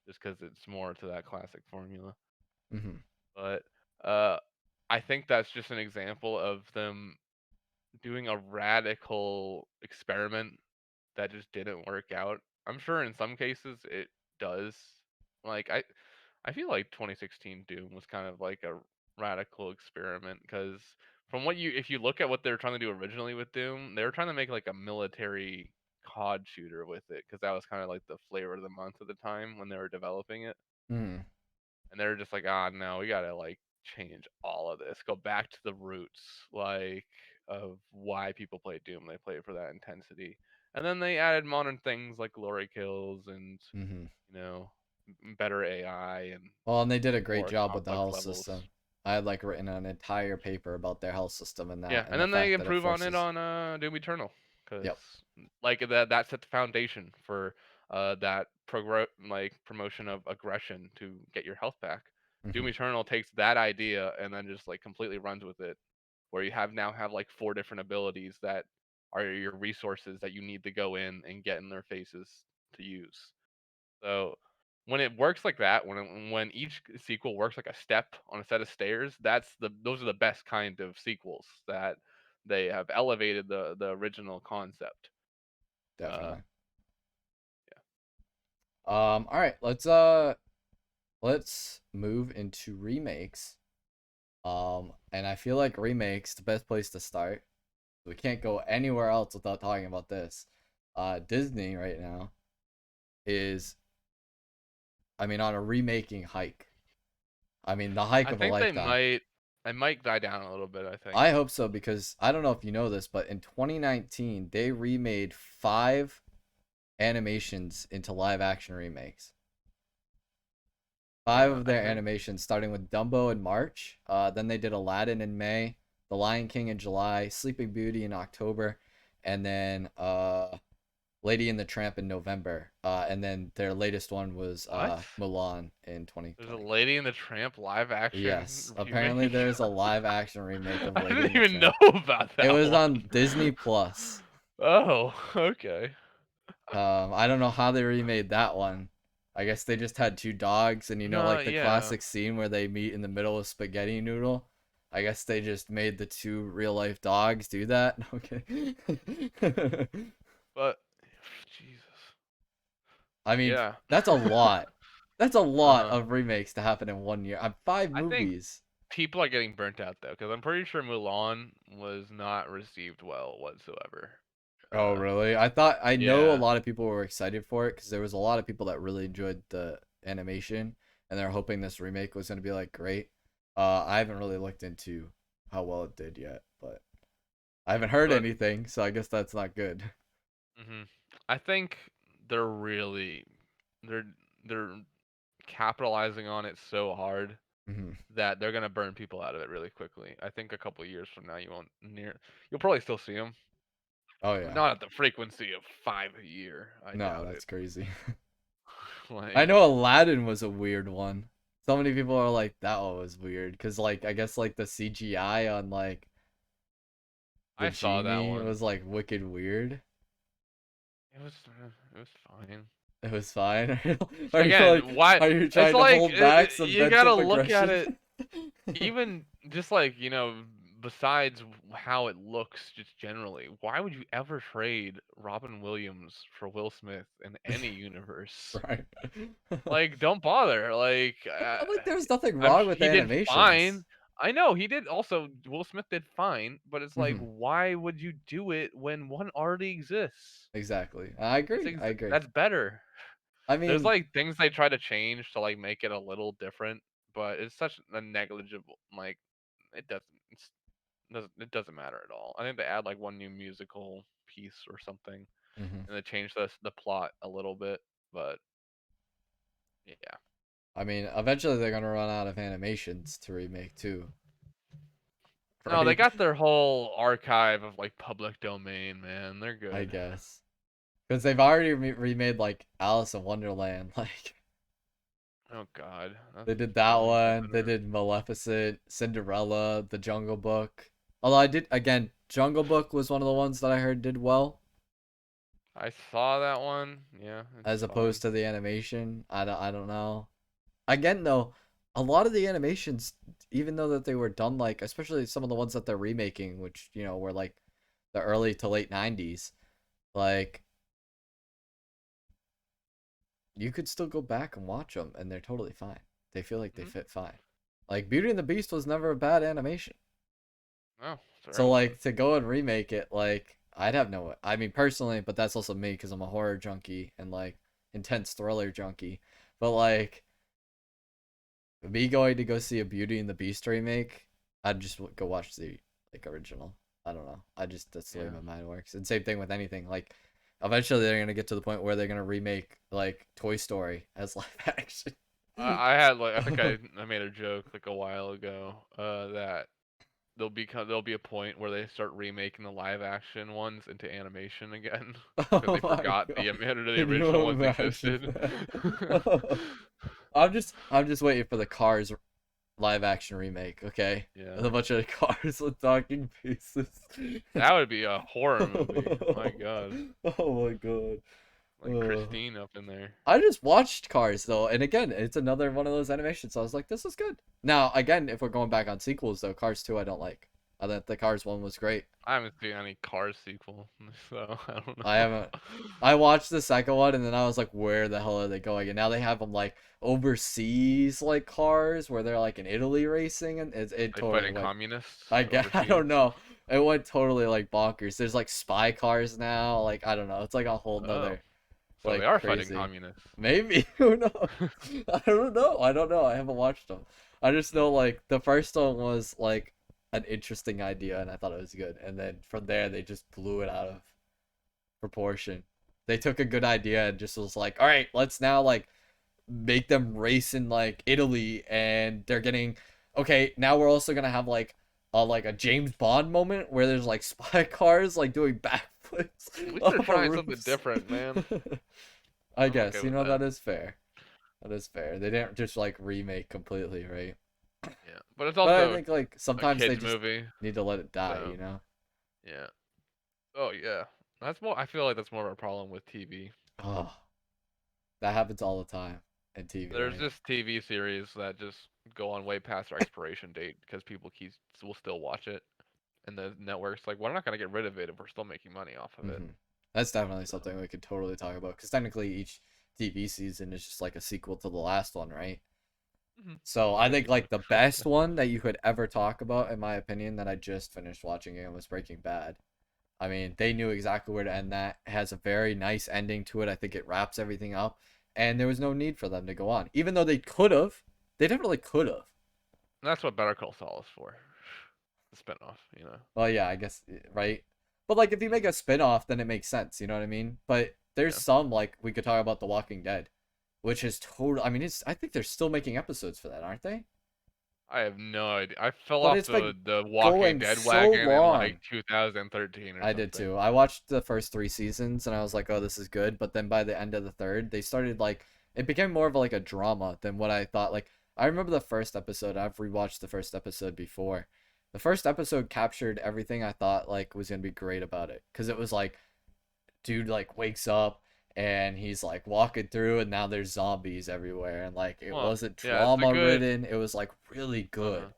just because it's more to that classic formula. Mm-hmm. But uh, I think that's just an example of them doing a radical experiment that just didn't work out. I'm sure in some cases it does. Like I feel like 2016 Doom was kind of like a radical experiment because from what you if you look at what they were trying to do originally with Doom, they were trying to make like a military COD shooter with it because that was kind of like the flavor of the month at the time when they were developing it. Mm-hmm. And they were just like, ah, no, we gotta like change all of this, go back to the roots, like of why people play Doom. They play it for that intensity, and then they added modern things like glory kills and Mm-hmm. you know better AI and Well, and they did a great more job with the complex health levels. system. I had like written an entire paper about their health system and Yeah, that, and and the then they fact that it improve on it forces. on Doom Eternal, because Yep. like that set the foundation for that promotion of aggression to get your health back. Mm-hmm. Doom Eternal takes that idea and then just like completely runs with it, where you have like four different abilities that are your resources that you need to go in and get in their faces to use. So when it works like that, when each sequel works like a step on a set of stairs, those are the best kind of sequels that they have elevated the original concept. Uh, Definitely. yeah, All right. Let's move into remakes. And I feel like remakes the best place to start. We can't go anywhere else without talking about this. Disney right now is, I mean, on a remaking hike. I mean, the hike I of a think lifetime. I might die down a little bit. I think I hope so because I don't know if you know this, but in 2019 they remade 5 animations into live action remakes. Five yeah, of I their think animations, starting with Dumbo in March. Then they did Aladdin in May, The Lion King in July, Sleeping Beauty in October, and then Lady and the Tramp in November. And then their latest one was what? Mulan in There's a 2020. Lady and the Tramp live action Yes, apparently remake. there's a live action remake of I Lady didn't and the even know Tramp. about It that was one. on Disney Plus. Oh, okay. I don't know how they remade that one. I guess they just had two dogs, and No, like the yeah, classic scene where they meet in the middle of spaghetti noodle. I guess they just made the two real life dogs do that. Okay. but Jesus, I mean, yeah. that's a lot. That's a Uh lot huh. of remakes to happen in one year. I'm 5 movies. I think people are getting burnt out though, because I'm pretty sure Mulan was not received well whatsoever. Oh, Uh, really? I know a yeah, lot of people were excited for it because there was a lot of people that really enjoyed the animation and they're hoping this remake was going to be like great. I haven't really looked into how well it did yet, but I haven't heard but anything, so I guess that's not good. hmm I think they're really they're they're capitalizing on it so hard Hmm. that they're gonna burn people out of it really quickly. I think a couple years from now you'll probably still see them, Oh but yeah. not at the frequency of five a year. I No, doubt that's it. crazy. I Like know Aladdin was a weird one. So many people are like that one was weird cuz like I guess like the CGI on like the I saw that genie one. was like wicked weird. It was fine. It was fine. Are you like, Again, why? are you It's trying to like hold back some you pent gotta up look at aggression? it. Even just like besides how it looks, just generally, why would you ever trade Robin Williams for Will Smith in any universe? Right. Like, don't bother. Like, I'm like, there's nothing wrong with he did animations. fine. I know he did. Also, Will Smith did fine, but it's like, Hmm. why would you do it when one already exists? Exactly. I agree. I agree. That's better. I There's mean, like things they try to change to like make it a little different, but it's such a negligible like it doesn't matter at all. I think they add like one new musical piece or something, mhm. and they change the plot a little bit, but yeah. I mean, eventually they're gonna run out of animations to remake too. No, they right? got their whole archive of like public domain, man. They're I good. guess because they've already remade like Alice in Wonderland. Like Oh God, they that's did that really one. They considerate. did Maleficent, Cinderella, The Jungle Book. Although I did again, Jungle Book was one of the ones that I heard did well I saw that one. Yeah, it's as opposed fine. to the animation. I don't know. Again though, a lot of the animations, even though that they were done like, especially some of the ones that they're remaking, which were like the early to late '90s, like you could still go back and watch them, and they're totally fine. They feel like they Hmm. fit fine. Like Beauty and the Beast was never a bad animation. No, sorry, So wasn't. like to go and remake it, like I'd have no. I mean personally, but that's also me because I'm a horror junkie and like intense thriller junkie. But like me going to go see a Beauty and the Beast remake, I'd just go watch the like original. I don't know. I just that's the way Yeah. my mind works. And same thing with anything. Like eventually they're gonna get to the point where they're gonna remake like Toy Story as live action. I had like I think I made a joke like a while ago that there'll be a point where they start remaking the live action ones into animation again because Oh they my forgot god! the Can you original ones imagine existed. that? I'm just waiting for the Cars live action remake. Okay, Yeah, with a bunch of cars with talking pieces. that would be a horror movie. My God, Oh my god. like Uh, Christine up in there. I just watched Cars though, and again, it's another one of those animations. So I was like, this is good. Now, again, if we're going back on sequels though, Cars 2 I don't like. I thought the Cars 1 was great. I haven't seen any Cars sequel, so I don't I know. haven't. I watched the second one and then I was like, where the hell are they going? And now they have them like overseas like cars where they're like in Italy racing, and it They totally fighting went. communists I guess I overseas. don't know. It went totally like bonkers. There's like spy cars now. Like I don't know. It's like a whole Oh, nother so they like are fighting crazy. communists. Maybe who knows? I don't know. I don't know. I haven't watched them. I just know like the first one was like an interesting idea and I thought it was good, and then from there they just blew it out of proportion. They took a good idea and just was like, all right, let's now like make them race in like Italy, and they're getting okay. Now we're also gonna have like a James Bond moment where there's like spy cars like doing At backflips least they're off of trying something roofs. different, man. I I'm okay guess with that. that is fair. That is fair. They didn't just like remake completely, right? Yeah, but it's But I also think like a sometimes they kids just movie, need to let it die, so you know? yeah. Oh yeah, that's more. I feel like that's more of a problem with TV. Oh, that happens all the time in TV, There's right? just TV series that just go on way past their expiration date because people will still watch it, and the network's like, we're not gonna get rid of it if we're still making money off of it. Hmm. That's definitely So, something we could totally talk about because technically each TV season is just like a sequel to the last one, right? So I think like the best one that you could ever talk about, in my opinion, that I just finished watching it was Breaking Bad. I mean, they knew exactly where to end that. It has a very nice ending to it. I think it wraps everything up, and there was no need for them to go on, even though they could have. They definitely could have. that's what Better Call Saul is for, the spinoff. You know. Well, yeah, I guess right. But like, if you make Hmm. a spin-off, then it makes sense. You know what I mean? But there's Yeah. some like we could talk about The Walking Dead, which is total. I mean, it's. I think they're still making episodes for that, aren't they? I have no idea. I fell But off it's been the Walking going Dead so wagon in like long. 2013 or I did something. too. I watched the first three seasons and I was like, oh, this is good. But then by the end of the third, they started like it became more of like a drama than what I thought. Like I remember the first episode. I've rewatched the first episode before. The first episode captured everything I thought like was gonna be great about it, because it was like dude like wakes up and he's like walking through and now there's zombies everywhere, and like it Well, wasn't yeah, it's a trauma good. ridden. It was like really Uh-huh. good.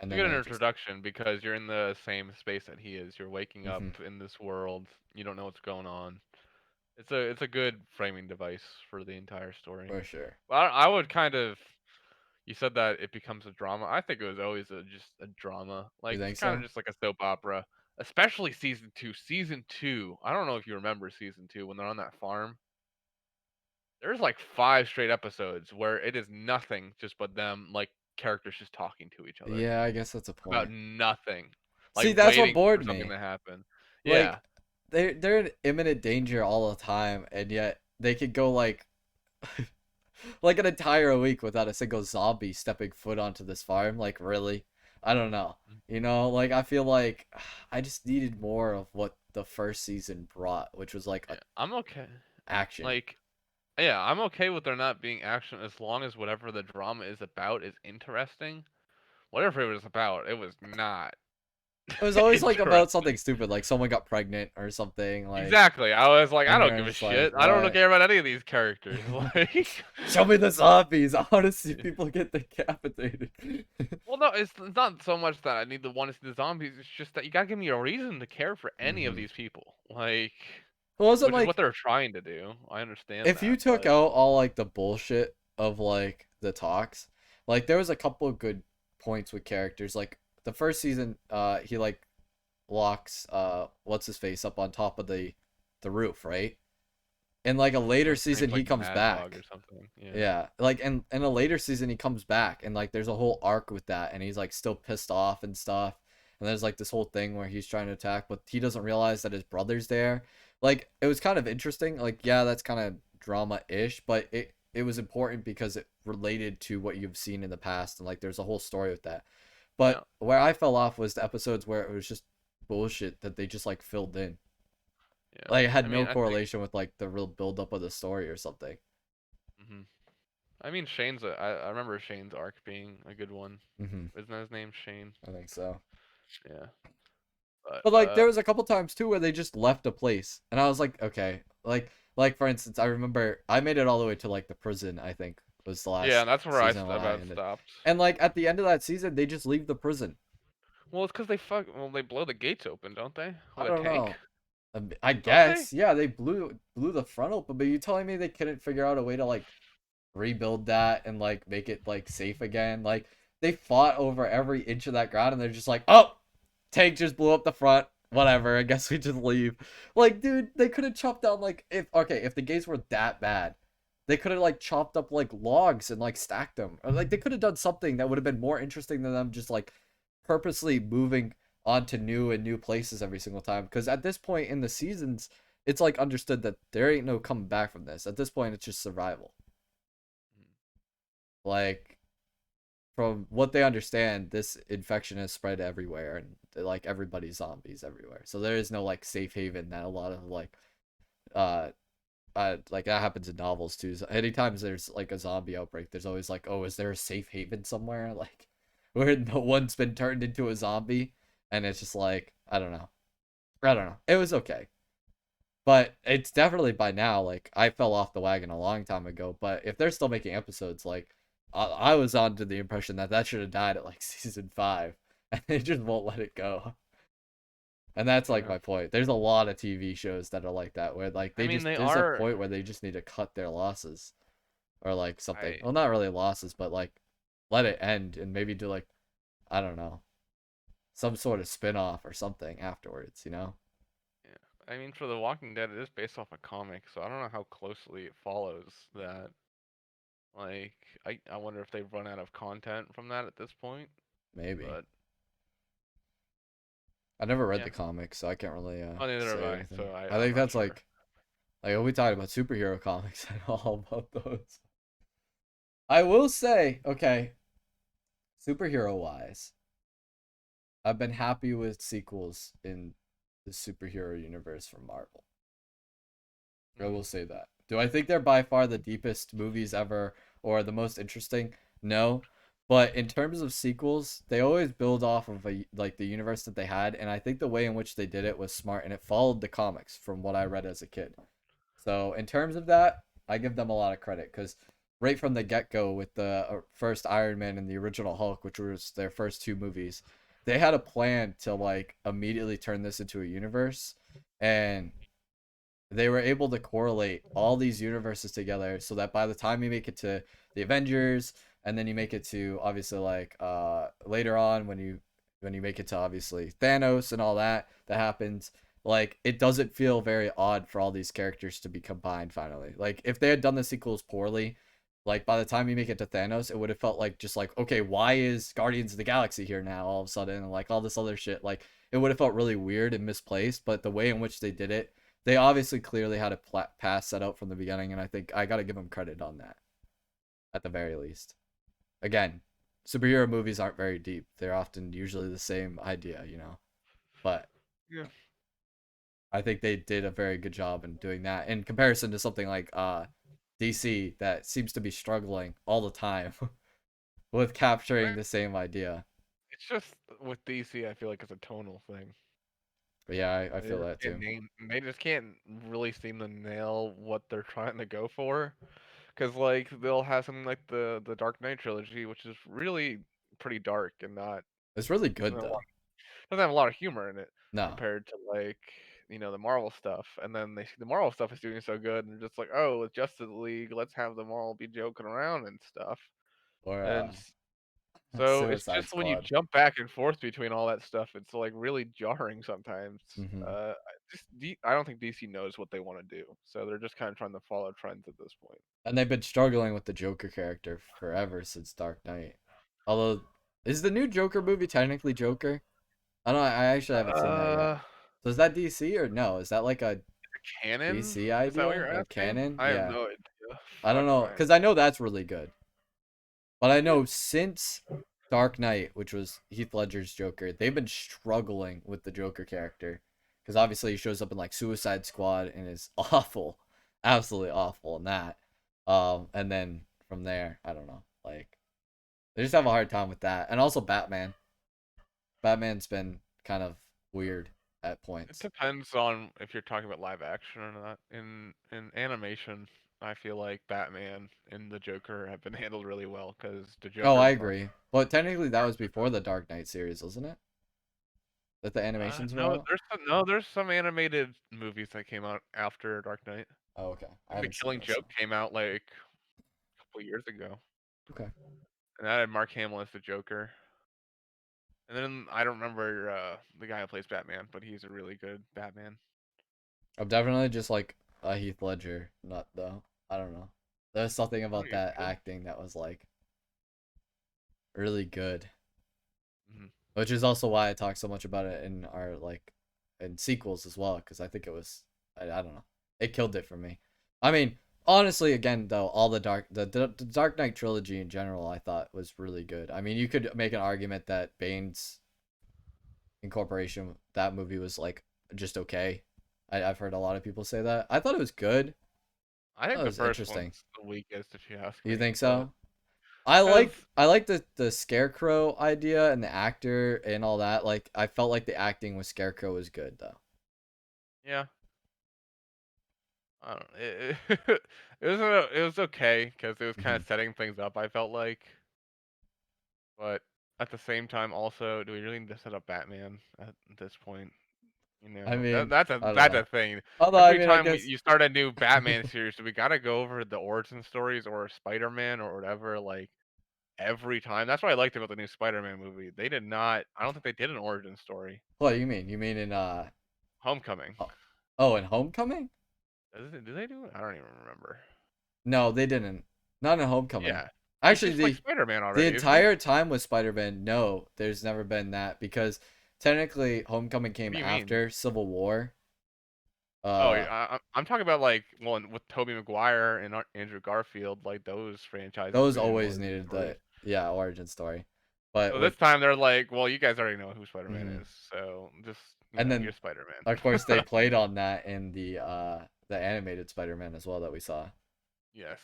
And It's a then good they just introduction because you're in the same space that he is. You're waking up hmm in this world. You don't know what's going on. It's a good framing device for the entire story. for sure. But I would kind of. You said that it becomes a drama. I think it was always just a drama. You Like it's think kind of so? just like a soap opera. Especially season two. Season two. I don't know if you remember season two when they're on that farm. There's like five straight episodes where it is nothing just but them like characters just talking to each other Yeah, I guess that's a about point. nothing, like See, that's what waiting for bored something me. to happen. Like Yeah. they're in imminent danger all the time, and yet they could go like like an entire week without a single zombie stepping foot onto this farm. Like really? I don't know. You know, like I feel like I just needed more of what the first season brought, which was like a Yeah, I'm okay. action. Like, yeah, I'm okay with there not being action as long as whatever the drama is about is interesting. Whatever it was about, it was not It was always like about interesting. something stupid, like someone got pregnant or something, like, Exactly. I was like, I and don't you're give a just like, shit. I don't what? care about any of these characters. Like, Show me the zombies. I want to see people get decapitated. well, no, it's not so much that I need to want to see the zombies. It's just that you gotta give me a reason to care for any of hmm these people. Like, It wasn't which is what like they're trying to do. I understand if you that, took but out all like the bullshit of like the talks, like there was a couple of good points with characters. Like the first season, he like locks what's his face up on top of the roof, right? In like a later his season, name's he like comes Mad Dog or back. something. Yeah. Yeah, like in a later season he comes back and like there's a whole arc with that and he's like still pissed off and stuff. And there's like this whole thing where he's trying to attack but he doesn't realize that his brother's there. Like it was kind of interesting. Like yeah, that's kind of drama-ish, but it was important because it related to what you've seen in the past and like there's a whole story with that. Yeah. But where I fell off was the episodes where it was just bullshit that they just like filled in. Yeah. Like it I had no mean, I think. correlation with like the real build up of the story or something. hmm I mean, Shane's. I remember Shane's arc being a good one. Mhm. Isn't that his name, Shane? I think so. Yeah. But But like there was a couple times too where they just left a place, and I was like, okay, like for instance, I remember I made it all the way to like the prison. I think was the yeah, last that's where season when I about ended, stopped. and like at the end of that season, they just leave the prison. Well, it's because they blow the gates open, don't they? I With a don't tank, know. I don't they? guess yeah, they blew the front open, but you telling me they couldn't figure out a way to like rebuild that and like make it like safe again? Like they fought over every inch of that ground, and they're just like, oh, tank just blew up the front. Whatever, I guess we just leave. Like, dude, they could have chopped down like if the gates were that bad, they could have like chopped up like logs and like stacked them. Or like they could have done something that would have been more interesting than them just like purposely moving on to new places every single time. Because at this point in the seasons, it's like understood that there ain't no coming back from this. At this point, it's just survival. Like from what they understand, this infection has spread everywhere, and like everybody's zombies everywhere. So there is no like safe haven that a lot of uh like that happens in novels too. So anytime there's like a zombie outbreak, there's always like, oh, is there a safe haven somewhere like where no one's been turned into a zombie? And it's just like I don't know. It was okay. But it's definitely by now, like, I fell off the wagon a long time ago. But if they're still making episodes, like, I was under the impression that that should have died at, like, season 5. And they just won't let it go. And that's, like, Yeah. my point. There's a lot of TV shows that are like that, where, like, I mean, they there's a are. point where they just need to cut their losses. Or, like, something. I Well, not really losses, but, like, let it end and maybe do, like, I don't know, some sort of spin off or something afterwards, you know? Yeah. I mean, for The Walking Dead, it is based off a comic, so I don't know how closely it follows that. Like, I wonder if they've run out of content from that at this point. Maybe. But I never read yeah. the comics, so I can't really Oh, neither have say I. anything. So I I'm think not that's sure. like when we talk about superhero comics, I know all about those. I will say, okay, superhero wise, I've been happy with sequels in the superhero universe from Marvel. I Mm. will say that. Do I think they're by far the deepest movies ever or the most interesting? No. But in terms of sequels, they always build off of like the universe that they had, and I think the way in which they did it was smart and it followed the comics from what I read as a kid. So in terms of that, I give them a lot of credit because right from the get go with the first Iron Man and the original Hulk, which was their first two movies, they had a plan to like immediately turn this into a universe, and they were able to correlate all these universes together so that by the time you make it to the Avengers and then you make it to obviously like later on when you make it to obviously Thanos and all that happens, like it doesn't feel very odd for all these characters to be combined finally. Like if they had done the sequels poorly, like by the time you make it to Thanos, it would have felt like just like, okay, why is Guardians of the Galaxy here now all of a sudden and like all this other shit. Like it would have felt really weird and misplaced, but the way in which they did it, they obviously clearly had a pass set out from the beginning, and I think I got to give them credit on that at the very least. Again, superhero movies aren't very deep. They're often usually the same idea, you know. But Yeah. I think they did a very good job in doing that in comparison to something like DC that seems to be struggling all the time with capturing the same idea. It's just with DC, I feel like it's a tonal thing. But yeah, I feel that too. They just can't really seem to nail what they're trying to go for. Because like they'll have something like the Dark Knight trilogy, which is really pretty dark and not It's really doesn't good have a lot, though. doesn't have a lot of humor in it No. compared to like the Marvel stuff. And then they see the Marvel stuff is doing so good, and they're just like, oh, with Justice League, let's have them all be joking around and stuff. Or And so it's Suicide just when you Squad. jump back and forth between all that stuff, it's like really jarring sometimes. Hmm. I don't think DC knows what they want to do, so they're just kind of trying to follow trends at this point. And they've been struggling with the Joker character forever since Dark Knight. Although, is the new Joker movie technically Joker? I don't. I actually haven't seen that yet. Uh, So is that DC or no? Is that like a Canon? DC Is that what idea you're or asking? canon? I have Yeah. no idea. I don't Fuck know, mine. because I know that's really good. But I Yeah. know since Dark Knight, which was Heath Ledger's Joker, they've been struggling with the Joker character. Because obviously he shows up in like Suicide Squad and is awful. Absolutely awful in that. And then from there, I don't know. Like they just have a hard time with that. And also Batman. Batman's been kind of weird at It points. depends on if you're talking about live action or not. In animation, I feel like Batman and the Joker have been handled really well because the Oh, Joker I is not. agree. But technically that was before the Dark Knight series, wasn't it? That the animations were No, out? there's some animated movies that came out after Dark Knight. Oh, okay. I I think The haven't seen Killing those. So. Joke came out like a couple years ago, Okay. and that had Mark Hamill as the Joker. And then I don't remember the guy who plays Batman, but he's a really good Batman. I'm definitely just like a Heath Ledger nut though. I don't know. There's something Oh, about he's that good. acting that was like really good. Hmm. Which is also why I talk so much about it in our like in sequels as well, because I think it was I don't know. It killed it for me. I mean, honestly, again though, all the Dark Knight trilogy in general I thought was really good. I mean, you could make an argument that Bane's Incorporation, that movie was like just okay. I've heard a lot of people say that. I thought it was good. I That think the was first interesting. one's the weakest, if you ask You me. think But so? I because like I like the Scarecrow idea and the actor and all that. Like I felt like the acting with Scarecrow was good though. yeah, I don't. It was okay because it was kind Hmm. of setting things up. I felt like, but at the same time, also, do we really need to set up Batman at this point? I mean, That's I don't that's know. a thing. Although I Every mean, I time guess you start a new Batman series, we gotta go over the origin stories or Spider-Man or whatever. Like every time. That's what I liked about the new Spider-Man movie. They did not. I don't think they did an origin story. what do you mean? You mean in Homecoming. oh, oh, in Homecoming? Did they do it? I don't even remember. No, they didn't. Not in Homecoming. Yeah, he's Actually, just like the Spider-Man the already, isn't he? entire time with Spider-Man, no, there's never been that because technically Homecoming What came do you mean? after Civil War. Oh, Uh, I'm talking about like one with Tobey Maguire and Andrew Garfield. Like those franchises those needed always origin needed stories. the yeah origin story, but So with this time they're like, well, you guys already know who Spider-Man mhm. is, so just And then here's Spider-Man. of course they played on that in the animated Spider-Man as well that we saw. Yes,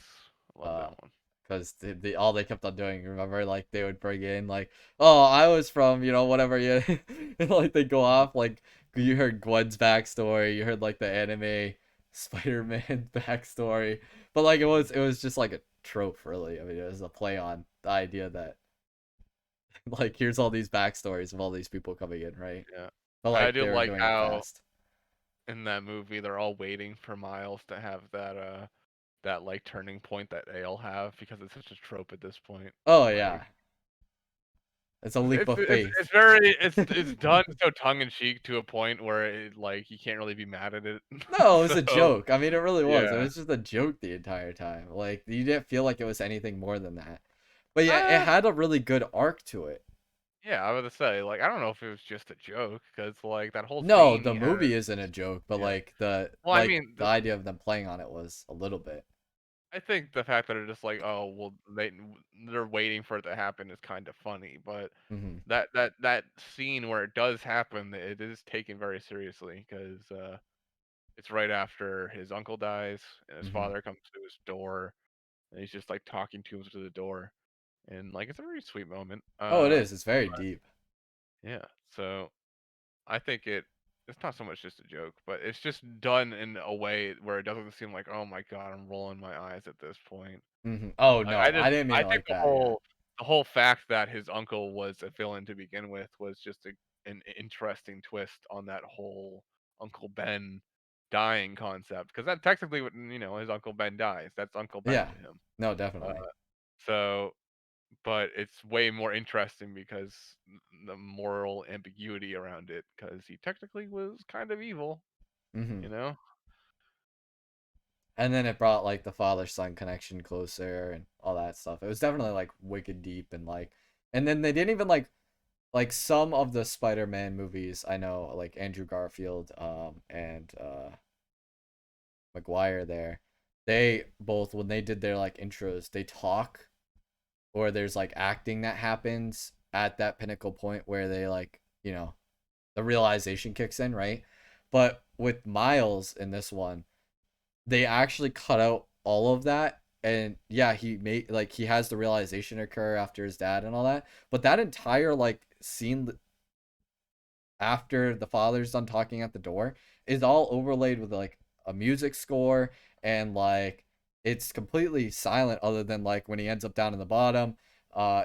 I love Uh, that one. because the all they kept on doing, remember, like they would bring in like, oh, I was from whatever you, and like they go Mhm. off like you heard Gwen's backstory, you heard like the anime Spider-Man backstory, but like it was just like a trope really. I mean, it was a play on the idea that like here's all these backstories of all these people coming in, right? Yeah, But I like do they were like doing it how fast. in that movie they're all waiting for Miles to have that like turning point that they all have because it's such a trope at this point. Oh Like yeah, it's a leap of it's faith. very it's done so tongue in cheek to a point where like you can't really be mad at it. No, it was So a joke. I mean, it really was. It yeah, was just a joke the entire time. Like you didn't feel like it was anything more than that. But yeah, it uh, had a really good arc to it. yeah. I was gonna say like I don't know if it was just a joke because like that whole No, scene the he had. movie isn't a joke, but Yeah. like the Well, I like mean, the idea of them playing on it was a little bit. I think the fact that they're just like, oh well, they're waiting for it to happen is kind of funny, but Hmm. that scene where it does happen, it is taken very seriously because it's right after his uncle dies and his Hmm. father comes to his door and he's just like talking to him through the door, and like it's a very sweet moment. Oh, it is. It's very But deep. yeah, so I think it's not so much just a joke, but it's just done in a way where it doesn't seem like, oh my god, I'm rolling my eyes at this point. Hmm. Oh Like, no, I didn't mean I it think like that. Yeah. the whole fact that his uncle was a villain to begin with was just an interesting twist on that whole Uncle Ben dying concept, because that technically would, his Uncle Ben dies. That's Uncle Ben Yeah. to him. No, Uh, definitely. so, but it's way more interesting because the moral ambiguity around it, because he technically was kind of evil, Hmm. you know? And then it brought like the father son connection closer and all that stuff. It was definitely like wicked deep and like, and then they didn't even like some of the Spider-Man movies I know, like Andrew Garfield, and McGuire there, they both when they did their like intros, they talk or there's like acting that happens at that pinnacle point where they like, the realization kicks in, right? But with Miles in this one, they actually cut out all of that. And yeah, he has the realization occur after his dad and all that. But that entire like scene after the father's done talking at the door is all overlaid with like a music score, and like it's completely silent other than like when he ends up down in the bottom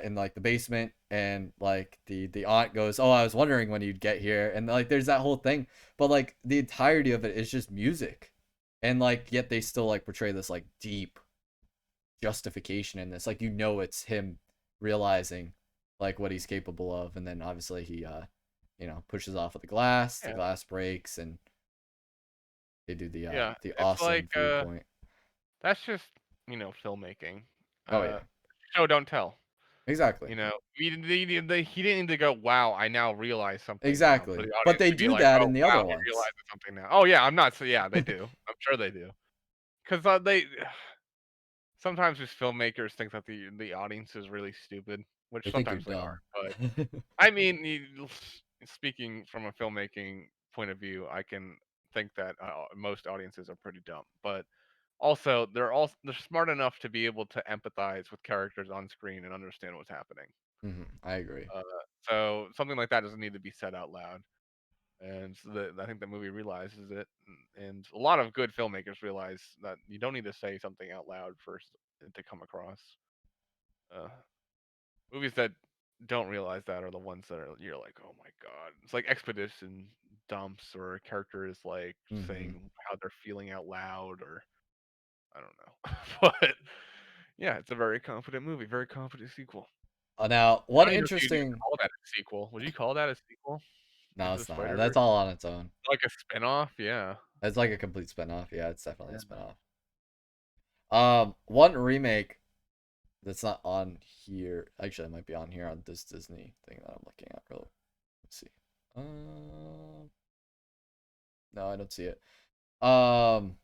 in like the basement, and like the aunt goes, "Oh, I was wondering when you'd get here," and like there's that whole thing, but like the entirety of it is just music, and like yet they still like portray this like deep justification in this, like it's him realizing like what he's capable of, and then obviously he pushes off of the Yeah, glass breaks, and they do yeah. the It's like awesome viewpoint. that's just filmmaking. Oh Uh, yeah, Show don't tell. exactly, He didn't need to go, wow, I now realize something now, for exactly, the but audience they to be do like, that oh in the wow, other he ones. realizes something now. Oh yeah, I'm not. So yeah, they do. I'm sure they do. Because they sometimes just filmmakers think that the audience is really stupid, which They think you're sometimes they are. dumb. But I mean, speaking from a filmmaking point of view, I can think that most audiences are pretty dumb. But also, they're smart enough to be able to empathize with characters on screen and understand what's happening. I agree. Uh, so something like that doesn't need to be said out loud. And so I think the movie realizes it, and a lot of good filmmakers realize that you don't need to say something out loud first to come across. Uh, Movies that don't realize that are the ones that are you're like, oh my god, it's like expedition dumps, or a character is like Hmm. saying how they're feeling out loud, or I don't know, but yeah, it's a very confident movie, very confident sequel. Now I one don't even know if you'd even interesting. call that a sequel. Would you call that a sequel? No, Into the it's not. Spider That's Verse? all on its own. Like a spinoff? Yeah. It's like a complete spinoff. Yeah, it's definitely a Yeah. spinoff. One remake that's not on here. Actually, it might be on here on this Disney thing that I'm looking at. Really, let's see. No, I don't see it. Um,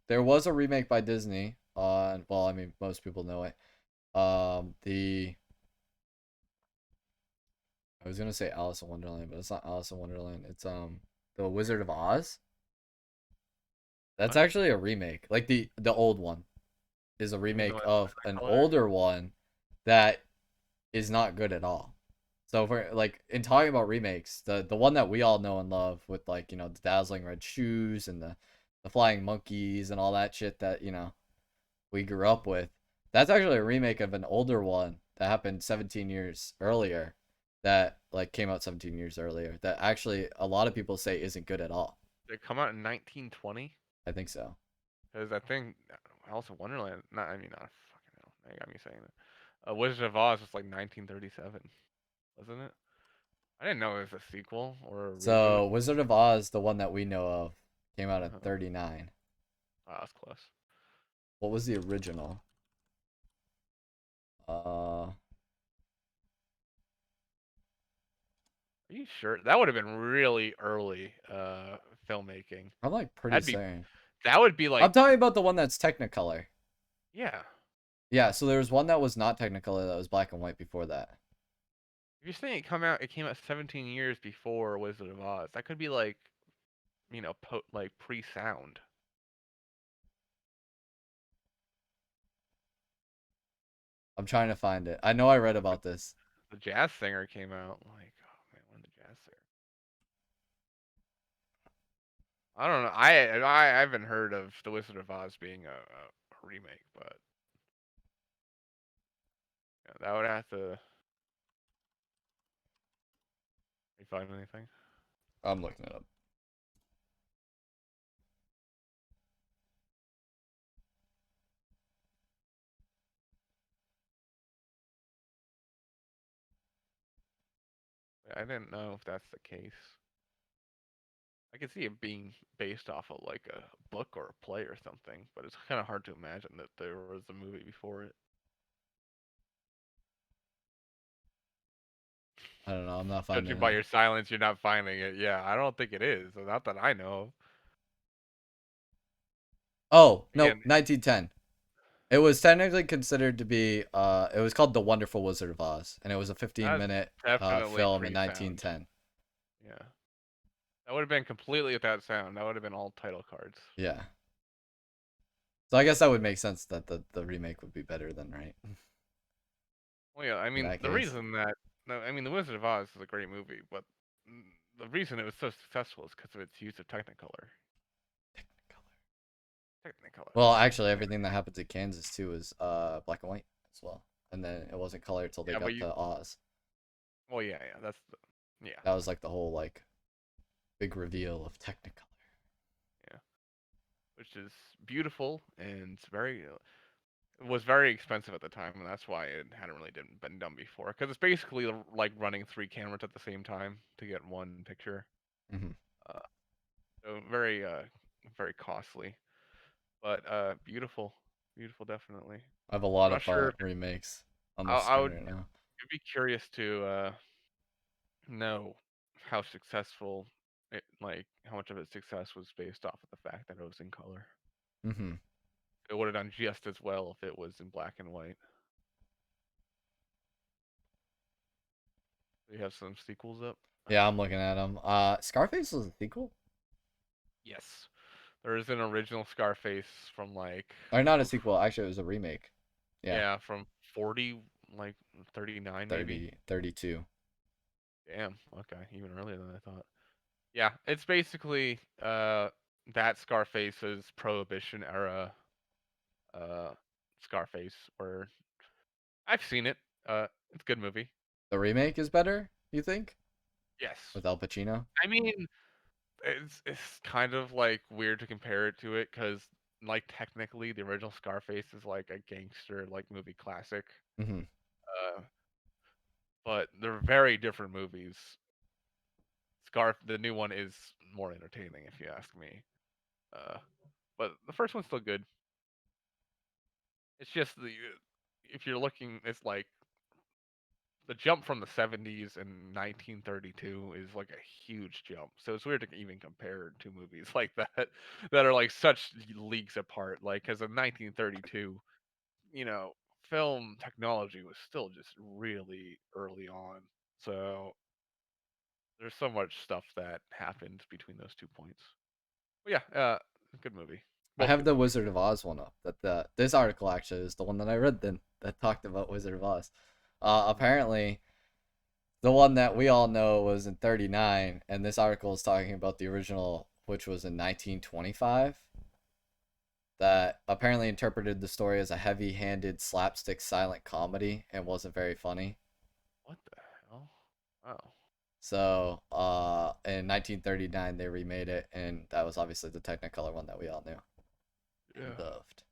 there was a remake by Disney on. Well, I mean, most people know it. The I was gonna say Alice in Wonderland, but it's not Alice in Wonderland. It's the Wizard of Oz. That's What? actually a remake. Like the old one is a Even though remake it's of Living an color? older one that is not good at all. So for like in talking about remakes, the one that we all know and love with like, the dazzling red shoes and the flying monkeys and all that shit that, we grew up with. That's actually a remake of an older one that happened 17 years earlier, that like came out 17 years earlier, that actually a lot of people say isn't good at all. Did it come out in 1920? I think so. Because I think Alice in Wonderland. Not, I mean, not fucking hell. Now you got me saying it. Wizard of Oz was like 1937, wasn't it? I didn't know it was a sequel or a reboot. So Wizard of Oz, the one that we know of, came out in Uh-huh. 39. Oh, that's close. What was the original? Uh, Are you sure? That would have been really early filmmaking. I'm like pretty That'd be certain. that would be like I'm talking about the one that's Technicolor. Yeah. Yeah, so there was one that was not Technicolor that was black and white before that. If you're saying it came out 17 years before Wizard of Oz. That could be like, like pre-sound. I'm trying to find it. I know I read about this. The Jazz Singer came out like, oh man, when did Jazz Singer? I don't know. I haven't heard of The Wizard of Oz being a remake, but yeah, that would have to. You find anything? I'm looking it up. I didn't know if that's the case. I could see it being based off of like a book or a play or something, but it's kind of hard to imagine that there was a movie before it. I don't know. I'm not Judging finding by it. your silence, you're not finding it. Yeah, I don't think it is. Not that I know of. Oh, no, Again, 1910. It was technically considered to be it was called The Wonderful Wizard of Oz, and it was a 15 that's minute definitely film in pre-sound. 1910. Yeah, that would have been completely without sound. That would have been all title cards. Yeah. So I guess that would make sense that the remake would be better than, right? Well, yeah, I In mean, that case. The Wizard of Oz is a great movie, but the reason it was so successful is because of its use of Technicolor. Technicolor. Well, actually Yeah, everything that happens in Kansas too is black and white as well. And then it wasn't color until they yeah, but got you. to Oz. Well, yeah, yeah, That was like the whole like big reveal of Technicolor. yeah, which is beautiful and very it was very expensive at the time, and that's why it hadn't really been done before. Because it's basically like running three cameras at the same time to get one picture. Mm-hmm. Uh, so very costly, but beautiful, beautiful, definitely. I have a I'm lot not of sure. remakes on the I screen would right now. I'd be curious to know how successful like how much of its success was based off of the fact that it was in color. Mm-hmm. It would have done just as well if it was in black and white. We have some sequels up. Yeah, I'm looking at them. Scarface was a sequel, Yes, there is an original Scarface from like, or not a oof, sequel? Actually, it was a remake. Yeah, yeah, from 40, like 39 maybe. 32. Damn, okay, even earlier than I thought. Yeah, it's basically that Scarface's Prohibition era uh Scarface, where I've seen it. It's a good movie. The remake is better, you think, Yes. with Al Pacino? I mean, it's kind of like weird to compare it to it because like technically the original Scarface is like a gangster like movie classic. Mm-hmm. Uh, but they're very different movies. The new one is more entertaining if you ask me. Uh, but the first one's still good. It's just if you're looking, it's like the jump from the 70s and 1932 is like a huge jump. So it's weird to even compare two movies like that that are like such leagues apart. Like, because in 1932, you know, film technology was still just really early on. So there's so much stuff that happened between those 2 points. But yeah, good movie. I Both have good the movies. Wizard of Oz one up. This article actually is the one that I read then that talked about Wizard of Oz. Mhm. Apparently, the one that we all know was in 39, and this article is talking about the original, which was in 1925. That apparently interpreted the story as a heavy-handed slapstick silent comedy and wasn't very funny. What the hell? Oh, So, in 1939 they remade it, and that was obviously the Technicolor one that we all knew and yeah. loved.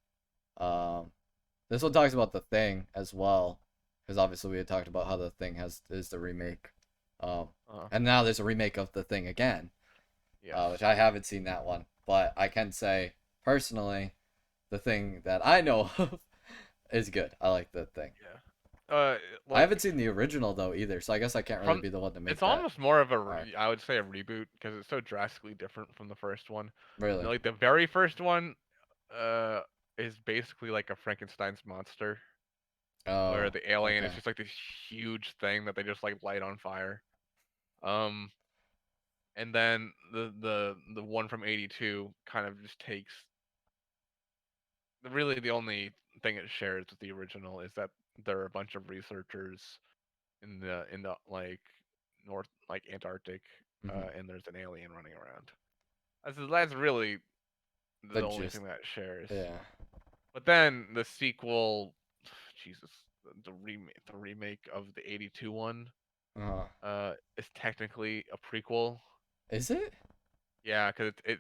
Um, this one talks about the Thing as well, because obviously we had talked about how the Thing is the remake. Um, Uh, and now there's a remake of the Thing again, yes. which I haven't seen that one, but I can say personally, the Thing that I know of is good. I like the Thing. Yeah. I haven't Like seen the original though either, so I guess I can't really from be the one to make it's that almost more of mark. I would say a reboot because it's so drastically different from the first one. Really? Like the very first one, uh, is basically like a Frankenstein's monster, where Oh, the alien is okay. just like this huge thing that they just like light on fire. Um, and then the one from '82 kind of just takes really the only thing it shares with the original is that there are a bunch of researchers in the like North like Antarctic, Hmm. and there's an alien running around. That's really The the only gist. thing that shares. Yeah. But then the sequel, Jesus, the remake of the '82 one, Uh, is technically a prequel. is it? Yeah, because it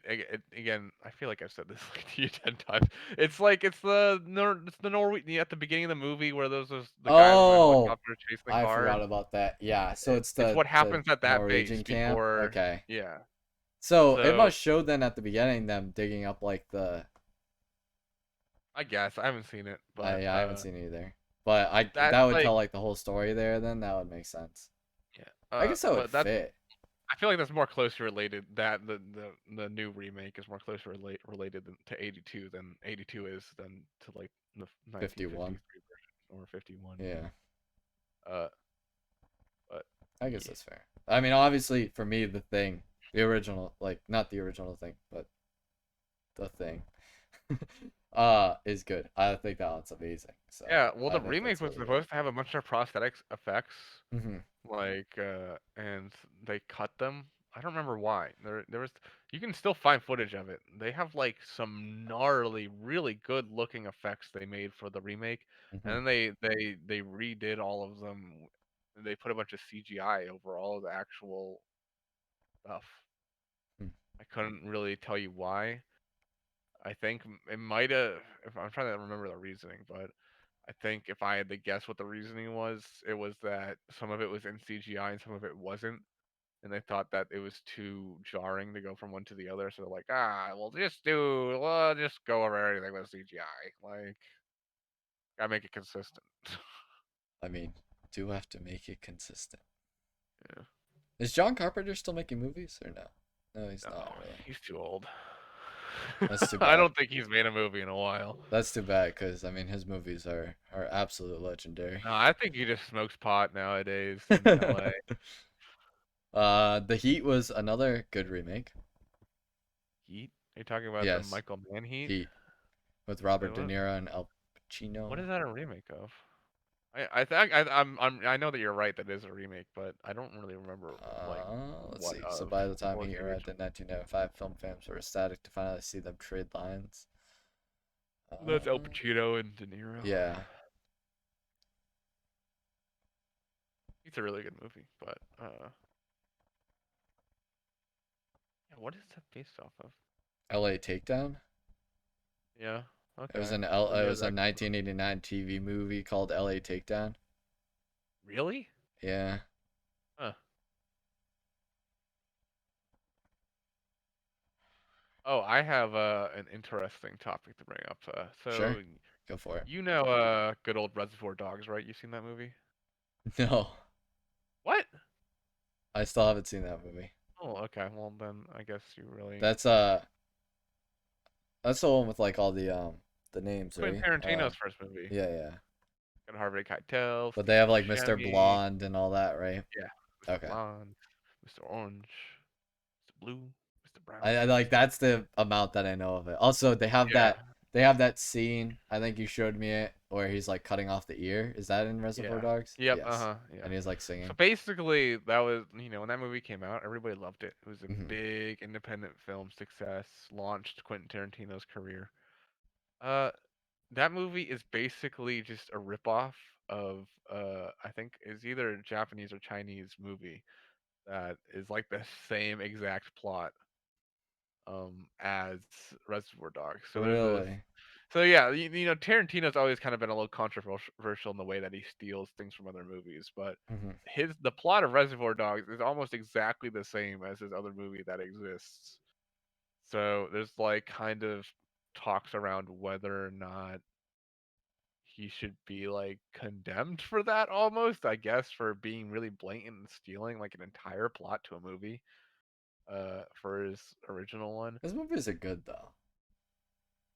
again. I feel like I've said this like to you 10 times. It's like it's the Norway at the beginning of the movie where those the guys in the Oh, helicopter chasing the I car. forgot about that. Yeah, so it's It's the what the happens at that base Norwegian camp. before. Okay. Yeah. So it So must show then at the beginning them digging up like the. I guess I haven't seen it, but I haven't seen it either, but I that's that would like tell like the whole story there. Then that would make sense. yeah. I guess that would But that's fit. I feel like that's more closely related. That the new remake is more closely related to '82 than '82 is than to like the 51. 1953 version or 51. Yeah, Uh, but I guess yeah, that's fair. I mean, obviously for me, the thing, the original, like not the original thing, but the thing, is good. I think that one's amazing. So yeah. Well, I the think remake that's was really good. supposed to have a bunch of prosthetics effects, Hmm. like and they cut them. I don't remember why. There was you can still find footage of it. They have like some gnarly, really good looking effects they made for the remake, and Hmm. then they redid all of them. They put a bunch of CGI over all of the actual stuff. I couldn't really tell you why. I think it might have. If I'm trying to remember the reasoning, but I think if I had to guess what the reasoning was, it was that some of it was in CGI and some of it wasn't, and they thought that it was too jarring to go from one to the other. So they're like, we'll just go over everything with CGI. Like, gotta make it consistent. I mean, do have to make it consistent. Yeah. Is John Carpenter still making movies or no? No, he's No, not really. he's too old. That's too I bad. don't think he's made a movie in a while. That's too bad because I mean his movies are absolute legendary. No, I think he just smokes pot nowadays in LA. The Heat was another good remake. Heat? Are you talking about the Yes, Michael Mann Heat? Heat with Wait, Robert De Niro and Al what Pacino. is that a remake of? I think I know that you're right that it is a remake, but I don't really remember like Let's what see. So of. by the time What was Heat the arrived in original? 1995, film fans were ecstatic to finally see them trade lines. That's Al Uh, Pacino and De Niro. yeah, It's a really good movie, but yeah, what is that based off of? L.A. Takedown. Yeah, It was okay. an So It yeah, was a that could be. 1989 TV movie called L.A. Takedown. Really? Yeah. Huh. Oh, I have an interesting topic to bring up. Sure. Go for it. You know good old Reservoir Dogs, right? You've seen that movie? No, What? I still haven't seen that movie. Oh, okay. Well, then I guess you really That's that's the one with like all the names, Quentin right? Tarantino's first movie. Yeah, yeah. Got Harvey Keitel, But they Steve have like Mr. Buscemi. Blonde and all that, right? Yeah, Mr. Okay. Blonde, Mr. Orange, Mr. Blue, Mr. I Brown. like that's the amount that I know of it. Also, Yeah, they have that scene, I think you showed me it, where he's like cutting off the ear. Is that in Reservoir yeah, Dogs? yep, Yes. yeah. And he's like So singing. basically, that was when that movie came out, everybody loved it. It was a Hmm. big independent film success, launched Quentin Tarantino's career. Uh, that movie is basically just a ripoff of I think is either a Japanese or Chinese movie that is like the same exact plot as Reservoir Dogs. So there's this. Really? So yeah, Tarantino's always kind of been a little controversial in the way that he steals things from other movies, but Hmm. the plot of Reservoir Dogs is almost exactly the same as his other movie that exists. So there's like kind of talks around whether or not he should be like condemned for that almost, I guess, for being really blatant and stealing like an entire plot to a movie for his original one. Those movies are good though.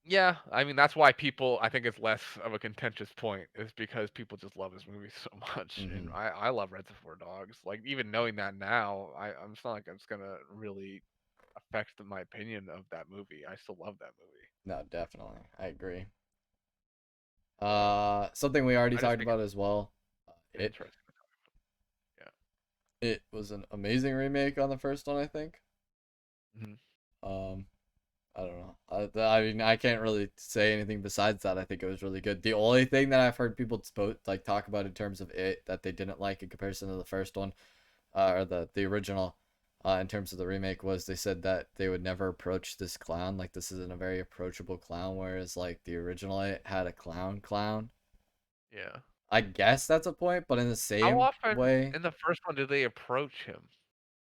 Yeah, I mean, that's why people I think it's less of a contentious point is because people just love this movie so much, and Hmm. I love Reservoir Dogs. Like, even knowing that now, I'm it's not like it's gonna really affect my opinion of that movie. I still love that movie. No, definitely, I agree. So, Something we already I just talked think about as well. it's It interesting. Yeah. it was an amazing remake on the first one, I think. Mhm. Um, I don't know. I mean, I can't really say anything besides that. I think it was really good. The only thing that I've heard people like talk about in terms of it that they didn't like in comparison to the first one, or the original, in terms of the remake, was they said that they would never approach this clown. Like this isn't a very approachable clown, whereas like the original it had a clown. Yeah. I guess that's a point, but in the How same often way, in the first one do they approach him?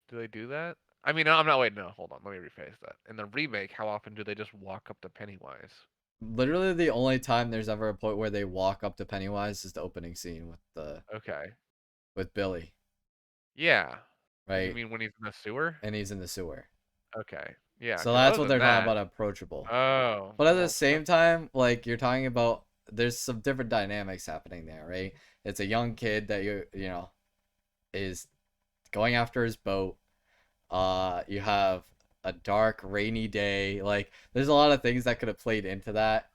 Do they do that? I mean, I'm not wait, no, hold on. Let me rephrase that. In the remake, how often do they just walk up to Pennywise? literally the only time there's ever a point where they walk up to Pennywise is the opening scene Okay. with Billy, Yeah. You right? mean when he's in the sewer? And he's in the sewer. Okay. Yeah, So because that's other what than they're talking that about approachable. oh, But at the well, same time, like you're talking about there's some different dynamics happening there, right? It's a young kid that you know is going after his boat. You have a dark, rainy day. Like there's a lot of things that could have played into that.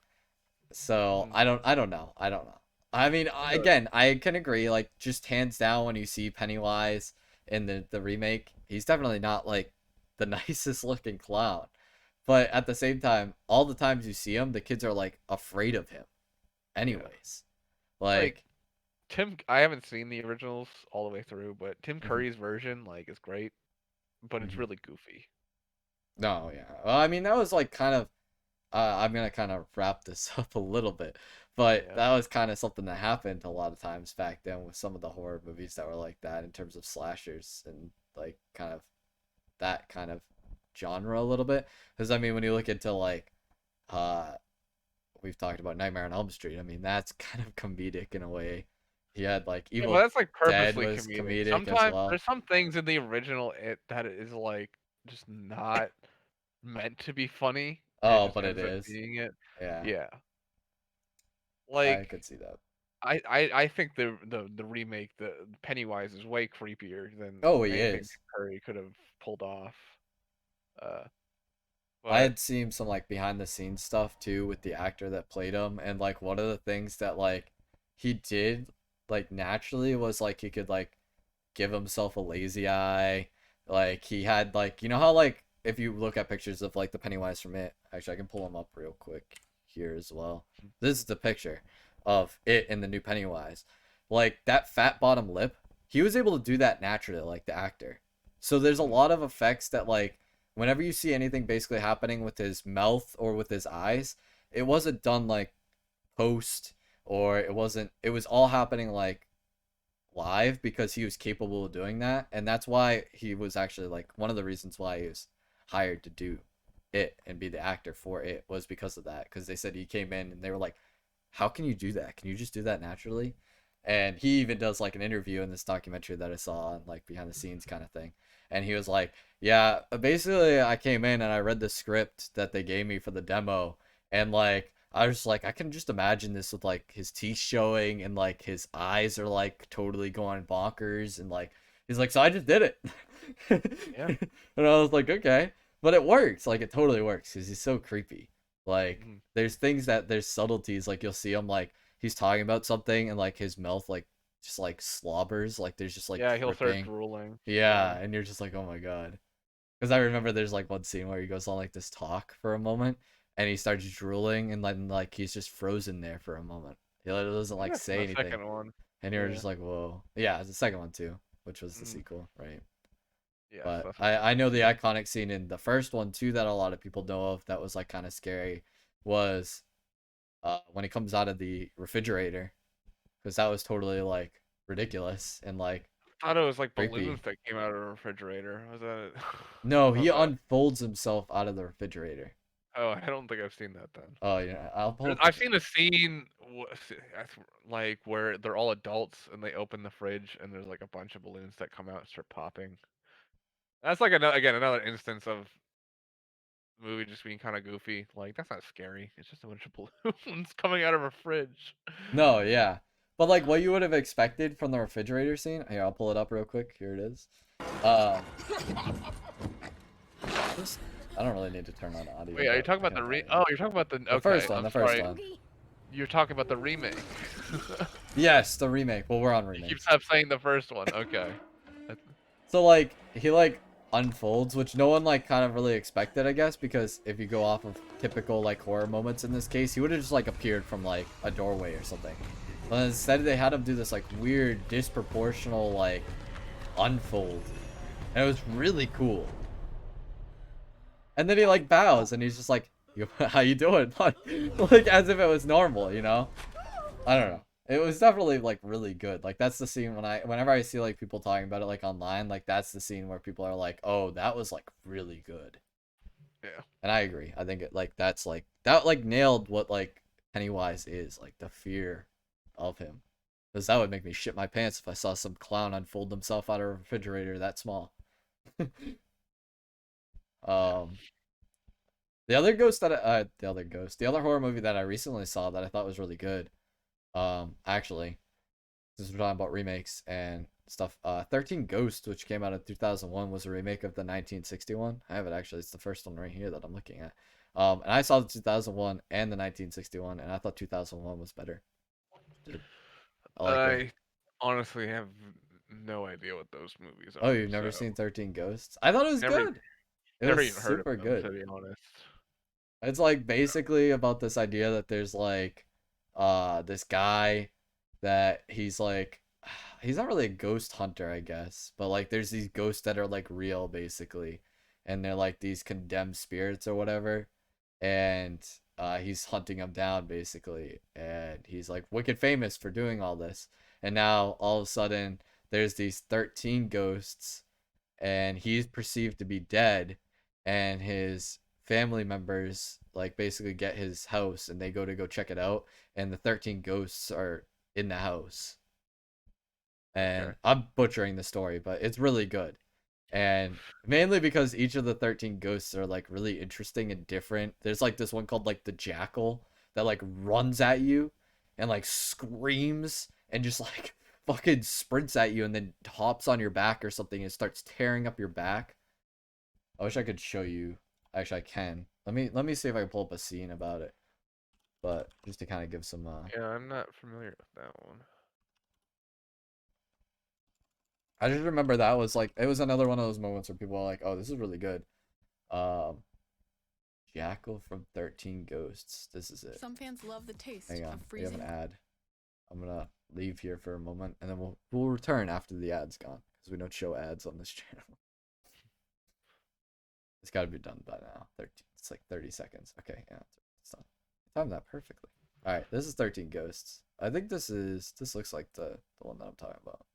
So mhm, I don't know. I mean, the again, I can agree. Like just hands down, when you see Pennywise in the remake, he's definitely not like the nicest looking clown. But at the same time, all the times you see him, the kids are like afraid of him. yeah. Anyways, Like, like, I haven't seen the originals all the way through, but Tim mhm, Curry's version, like, is great, but it's mhm. really goofy. No, yeah. Well, I mean, that was like kind of. I'm gonna kind of wrap this up a little bit, but Yeah. that was kind of something that happened a lot of times back then with some of the horror movies that were like that in terms of slashers and like kind of that kind of genre a little bit. Because I mean, when you look into like, uh, we've talked about Nightmare on Elm Street. I mean, that's kind of comedic in a way. He had like Yeah, well, Evil that's, like, Dead purposely was comedic. comedic as Sometimes well. there's some things in the original It that is, like, just not meant to be funny, and it Oh, just but it ends up is. being it. Yeah, Yeah. I Like, could see that. I think the remake, the Pennywise is way creepier than Oh, he anything is. Tim Curry could have pulled off. Uh, I but had seen some like behind the scenes stuff too with the actor that played him, and like one of the things that like he did like naturally was like he could like give himself a lazy eye. Like he had like you know how like if you look at pictures of like the Pennywise from it, actually I can pull them up real quick here as well. This is the picture of it in the new Pennywise. Like that fat bottom lip, he was able to do that naturally, like the actor. So there's a mhm, lot of effects that like whenever you see anything basically happening with his mouth or with his eyes, it wasn't done like post or it was all happening like live because he was capable of doing that, and that's why he was actually like one of the reasons why he was hired to do it and be the actor for it was because of that, because they said he came in and they were like, how can you do that, can you just do that naturally? And he even does like an interview in this documentary that I saw on like behind the scenes kind of thing, and he was like, yeah, basically I came in and I read the script that they gave me for the demo, and like I was like, I can just imagine this with like his teeth showing and like his eyes are like totally going bonkers, and like he's like, so I just did it. yeah, And I was like, okay, but it works, like it totally works because he's so creepy. Like mhm. there's subtleties, like you'll see him like he's talking about something and like his mouth like just like slobbers, like there's just like Yeah, he'll start dripping. drooling. Yeah, Yeah. and you're just like, oh my god. Because I remember there's like one scene where he goes on like this talk for a moment and he starts drooling and then like he's just frozen there for a moment. He doesn't I think like that's in say the anything. second one. And you're Yeah. just like, whoa. Yeah, it's the second one too, which was the Mhm. sequel, right? Yes, But that's what I know the yeah. iconic scene in the first one too that a lot of people know of that was like kind of scary was when he comes out of the refrigerator, because that was totally like ridiculous and like I thought it was, like, balloons creepy. that came out of the refrigerator. Was that it? I No, he thought that unfolds himself out of the refrigerator. oh, I don't think I've seen that then. Oh yeah, I'll pull up the I've seen a scene like, where they're all adults and they open the fridge and there's, like, a bunch of balloons that come out and start popping. That's, like, another instance of movie just being kind of goofy. Like that's not scary. It's just a bunch of balloons coming out of a fridge. No, yeah. But like what you would have expected from the refrigerator scene. Here, I'll pull it up real quick. Here it is. Um, just, I don't really need to turn on audio, Wait, are you but talking I about can the play it. Oh, you're talking about the. The Okay, first one, I'm the first sorry. one. You're talking about the remake. Yes, the remake. Well, we're on You keep remakes. saying the first one. Okay. So like he like unfolds, which no one like kind of really expected, I guess, because if you go off of typical like horror moments in this case, he would have just like appeared from like a doorway or something. But instead they had him do this like weird disproportional like unfold. And it was really cool. And then he like bows and he's just like, how you doing? Like as if it was normal, you know? I don't know. It was definitely like really good. Like that's the scene whenever I see like people talking about it like online, like that's the scene where people are like, "Oh, that was like really good." Yeah. And I agree. I think it like that's like that like nailed what like Pennywise is, like the fear of him. Cuz that would make me shit my pants if I saw some clown unfold himself out of a refrigerator that small. Yeah. um the other horror movie that I recently saw that I thought was really good. Actually, since we're talking about remakes and stuff, 13 Ghosts, which came out in 2001, was a remake of the 1961. I have it actually. It's the first one right here that I'm looking at. And I saw the 2001 and the 1961, and I thought 2001 was better. I like it. I honestly have no idea what those movies Oh, are, you've never so seen 13 Ghosts? I thought it was never good. It never was even heard of super them, good. to be honest. It's like basically about this idea that there's like this guy that he's like he's not really a ghost hunter, I guess, but like there's these ghosts that are like real basically, and they're like these condemned spirits or whatever, and he's hunting them down basically, and he's like wicked famous for doing all this, and now all of a sudden there's these 13 ghosts and he's perceived to be dead, and his family members like basically get his house and they go check it out, and the 13 ghosts are in the house. Okay. And I'm butchering the story, but it's really good. And mainly because each of the 13 ghosts are like really interesting and different. There's like this one called like the Jackal that like runs at you and like screams and just like fucking sprints at you and then hops on your back or something and starts tearing up your back. I wish I could show you. Actually, I can. Let me see if I can pull up a scene about it. But just to kind of give some Yeah, I'm not familiar with that one. I just remember that was like it was another one of those moments where people are like, "Oh, this is really good." Um Jackal from 13 Ghosts. This is it. Some fans love the taste Hang of on. We have an freezing. ad. I'm gonna leave here for a moment and then we'll return after the ad's gone because we don't show ads on this channel. It's got to be done by now. 13. It's like 30 seconds. Okay, yeah, it's done. Timed that perfectly. All right, this is 13 Ghosts. I think this looks like the one that I'm talking about.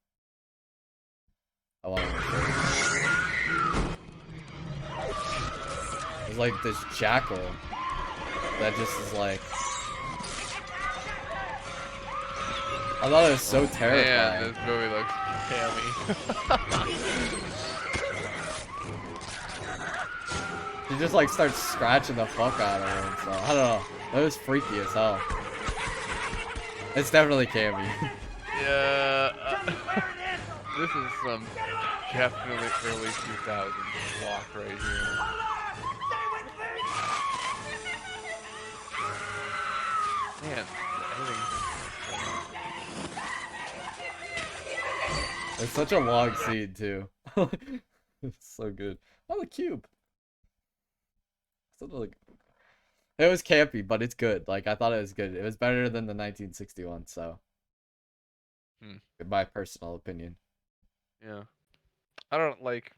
I want to show you. It's like this jackal that just is like. I thought it was so Man, terrifying. this movie looks hammy. He just like starts scratching the fuck out of him. So I don't know. That was freaky as hell. It's definitely Cammy. Yeah. This is some definitely early 2000s walk right here. Man, It's such a long scene too. It's so good. Oh, the cube. Like, it was campy, but it's good. Like I thought it was good. It was better than the 1961. So, in my personal opinion. yeah. I don't like.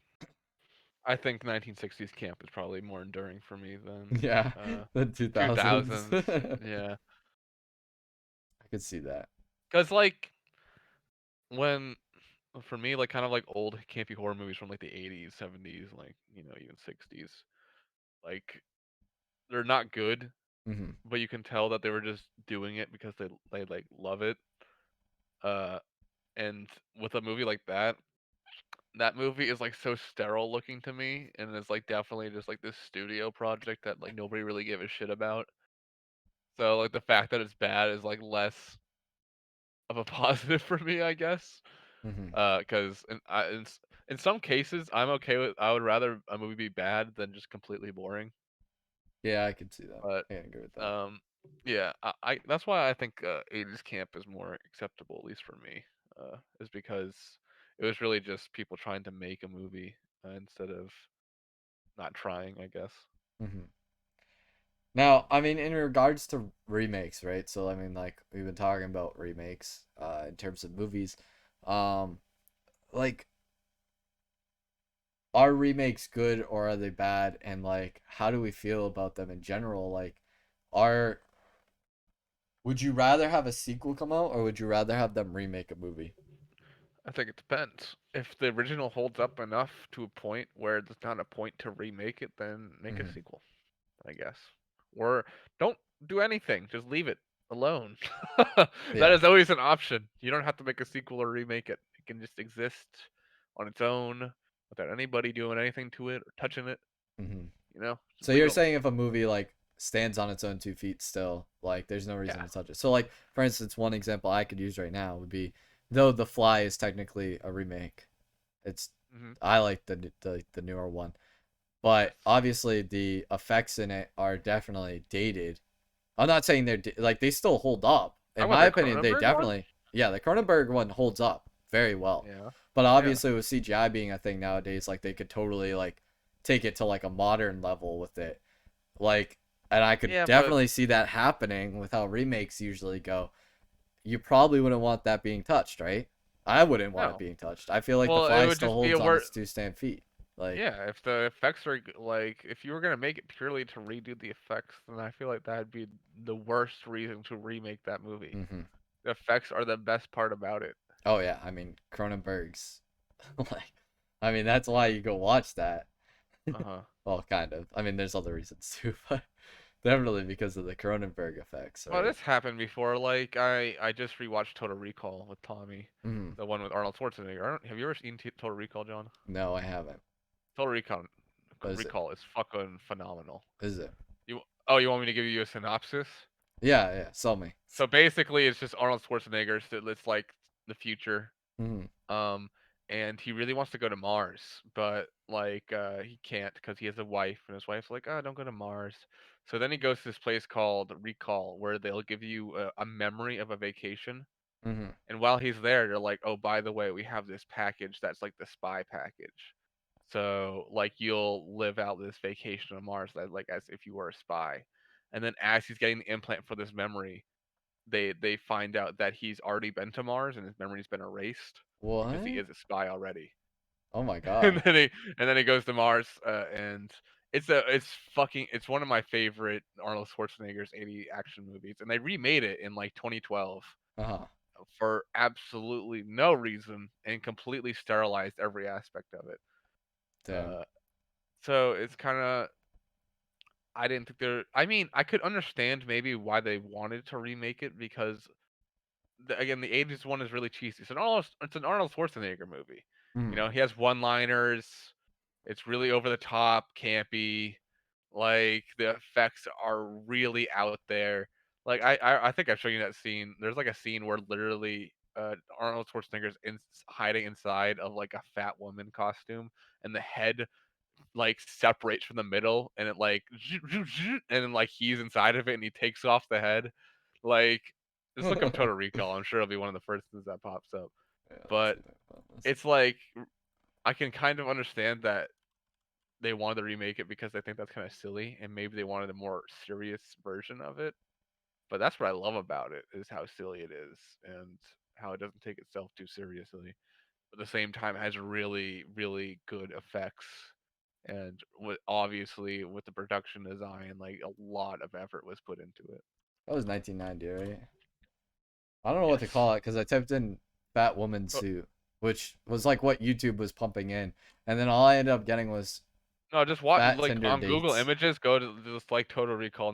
I think 1960s camp is probably more enduring for me than Yeah, the 2000s. 2000s. I Yeah, could see that. because like when for me, like kind of like old campy horror movies from like the 80s, 70s, like even 60s, like they're not good, Hmm. but you can tell that they were just doing it because they like love it. Uh, and with a movie like that, that movie is like so sterile looking to me, and it's like definitely just like this studio project that like nobody really gave a shit about. So like the fact that it's bad is like less of a positive for me, I guess. Hmm. Because in some cases I'm okay with. I would rather a movie be bad than just completely boring. Yeah, I could see that. But I can agree with that. um, yeah, I that's why I think 80s camp is more acceptable, at least for me. Is because it was really just people trying to make a movie instead of not trying, I guess. Hmm. Now, I mean, in regards to remakes, right? So, I mean, like we've been talking about remakes, in terms of movies, um, like are remakes good or are they bad? And like, how do we feel about them in general? Like, are would you rather have a sequel come out or would you rather have them remake a movie? I think it depends. If the original holds up enough to a point where there's not a point to remake it, then make a Hmm. sequel, I guess. Or don't do anything, just leave it alone. That Yeah. is always an option. You don't have to make a sequel or remake it. It can just exist on its own without anybody doing anything to it or touching it. Hmm. Just So leave you're it alone. saying if a movie like stands on its own 2 feet still, like there's no reason Yeah. to touch it. So like for instance, one example I could use right now would be though The Fly is technically a remake. It's Hmm. I like the newer one, Yes. but obviously the effects in it are definitely dated. I'm not saying like they still hold up. In I want my the opinion, they Cronenberg one. definitely yeah, the Cronenberg one holds up very well. Yeah. But Yeah. obviously with CGI being a thing nowadays, like they could totally like take it to like a modern level with it. Like and I could Yeah, but definitely see that happening with how remakes usually go. You probably wouldn't want that being touched, right? I wouldn't want it no. being touched. I feel like The Well, it Fly would still just be a holds on word. its two stand feet. Like, Yeah, if the effects are like, if you were gonna make it purely to redo the effects, then I feel like that'd be the worst reason to remake that movie. hmm. The effects are the best part about it. Oh yeah, I mean Cronenberg's like, I mean that's why you go watch that. Uh huh. Well, kind of. I mean, there's other reasons too, but definitely because of the Cronenberg effects, Well, right? this happened before. Like I just rewatched Total Recall with Tommy, Mm. the one with Arnold Schwarzenegger. Have you ever seen Total Recall, John? No, I haven't. Total Recall What is it? Recall is fucking phenomenal. Is it? You you want me to give you a synopsis? Yeah, yeah. Sell me. So basically, it's just Arnold Schwarzenegger. So it's like the future. Mm. Um, and he really wants to go to Mars, but like he can't because he has a wife, and his wife's like, "Oh, don't go to Mars." So then he goes to this place called Recall, where they'll give you a memory of a vacation. Mm. And while he's there, they're like, "Oh, by the way, we have this package that's like the spy package. So like you'll live out this vacation on Mars, like as if you were a spy." And then as he's getting the implant for this memory, they find out that he's already been to Mars and his memory's been erased because he What? is a spy already. Oh my and god. then he and then he goes to Mars, and it's one of my favorite Arnold Schwarzenegger's 80 action movies, and they remade it in like 2012 Uh huh. for absolutely no reason and completely sterilized every aspect of it. Damn. Uh, so it's kind of I didn't think there. I mean, I could understand maybe why they wanted to remake it because again, the '80s one is really cheesy. It's an Arnold Schwarzenegger movie. You Mm. know, he has one-liners. It's really over the top, campy. Like the effects are really out there. Like I think I've shown you that scene. There's like a scene where literally Arnold Schwarzenegger's hiding inside of like a fat woman costume, and the head like separates from the middle, and it like and then like he's inside of it, and he takes off the head. Like just look up Yeah, Total Recall. I'm sure it'll be one of the first things that pops up. let's But see if I can find this. it's like I can kind of understand that they wanted to remake it because they think that's kind of silly, and maybe they wanted a more serious version of it. But that's what I love about it is how silly it is and how it doesn't take itself too seriously. But at the same time, it has really, really good effects, and with obviously with the production design, like a lot of effort was put into it. That was 1990, right? I don't know what to Yes. call it because I typed in "fat woman Oh, suit," which was like what YouTube was pumping in, and then all I ended up getting was no, just watch fat like Tinder on Google dates. Images. Go to just like Total Recall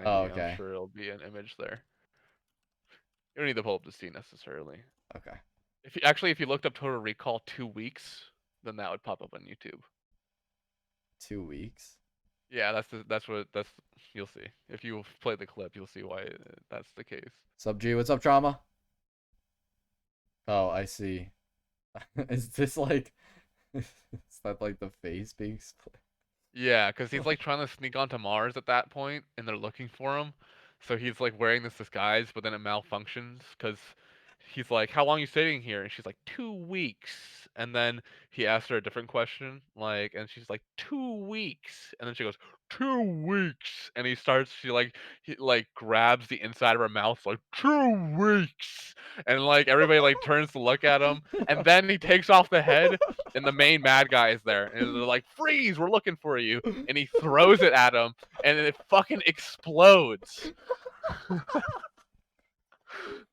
Oh, 1990. I'm okay, sure it'll be an image there. You don't need to pull up the scene necessarily. okay. If you looked up Total Recall 2 weeks, then that would pop up on YouTube. 2 weeks. Yeah, that's you'll see. If you play the clip, you'll see why that's the case. Sub G, what's up, trauma? Oh, I see. Is this like is that like the face being split? Yeah, because he's like trying to sneak onto Mars at that point, and they're looking for him. So he's like wearing this disguise, but then it malfunctions because he's like, "How long you staying here?" And she's like, "2 weeks." And then he asks her a different question, like, and she's like, "2 weeks." And then she goes, "2 weeks." And he like grabs the inside of her mouth, like, "2 weeks." And like everybody like turns to look at him, and then he takes off the head, and the main mad guy is there, and they're like, "Freeze! We're looking for you!" And he throws it at him, and it fucking explodes.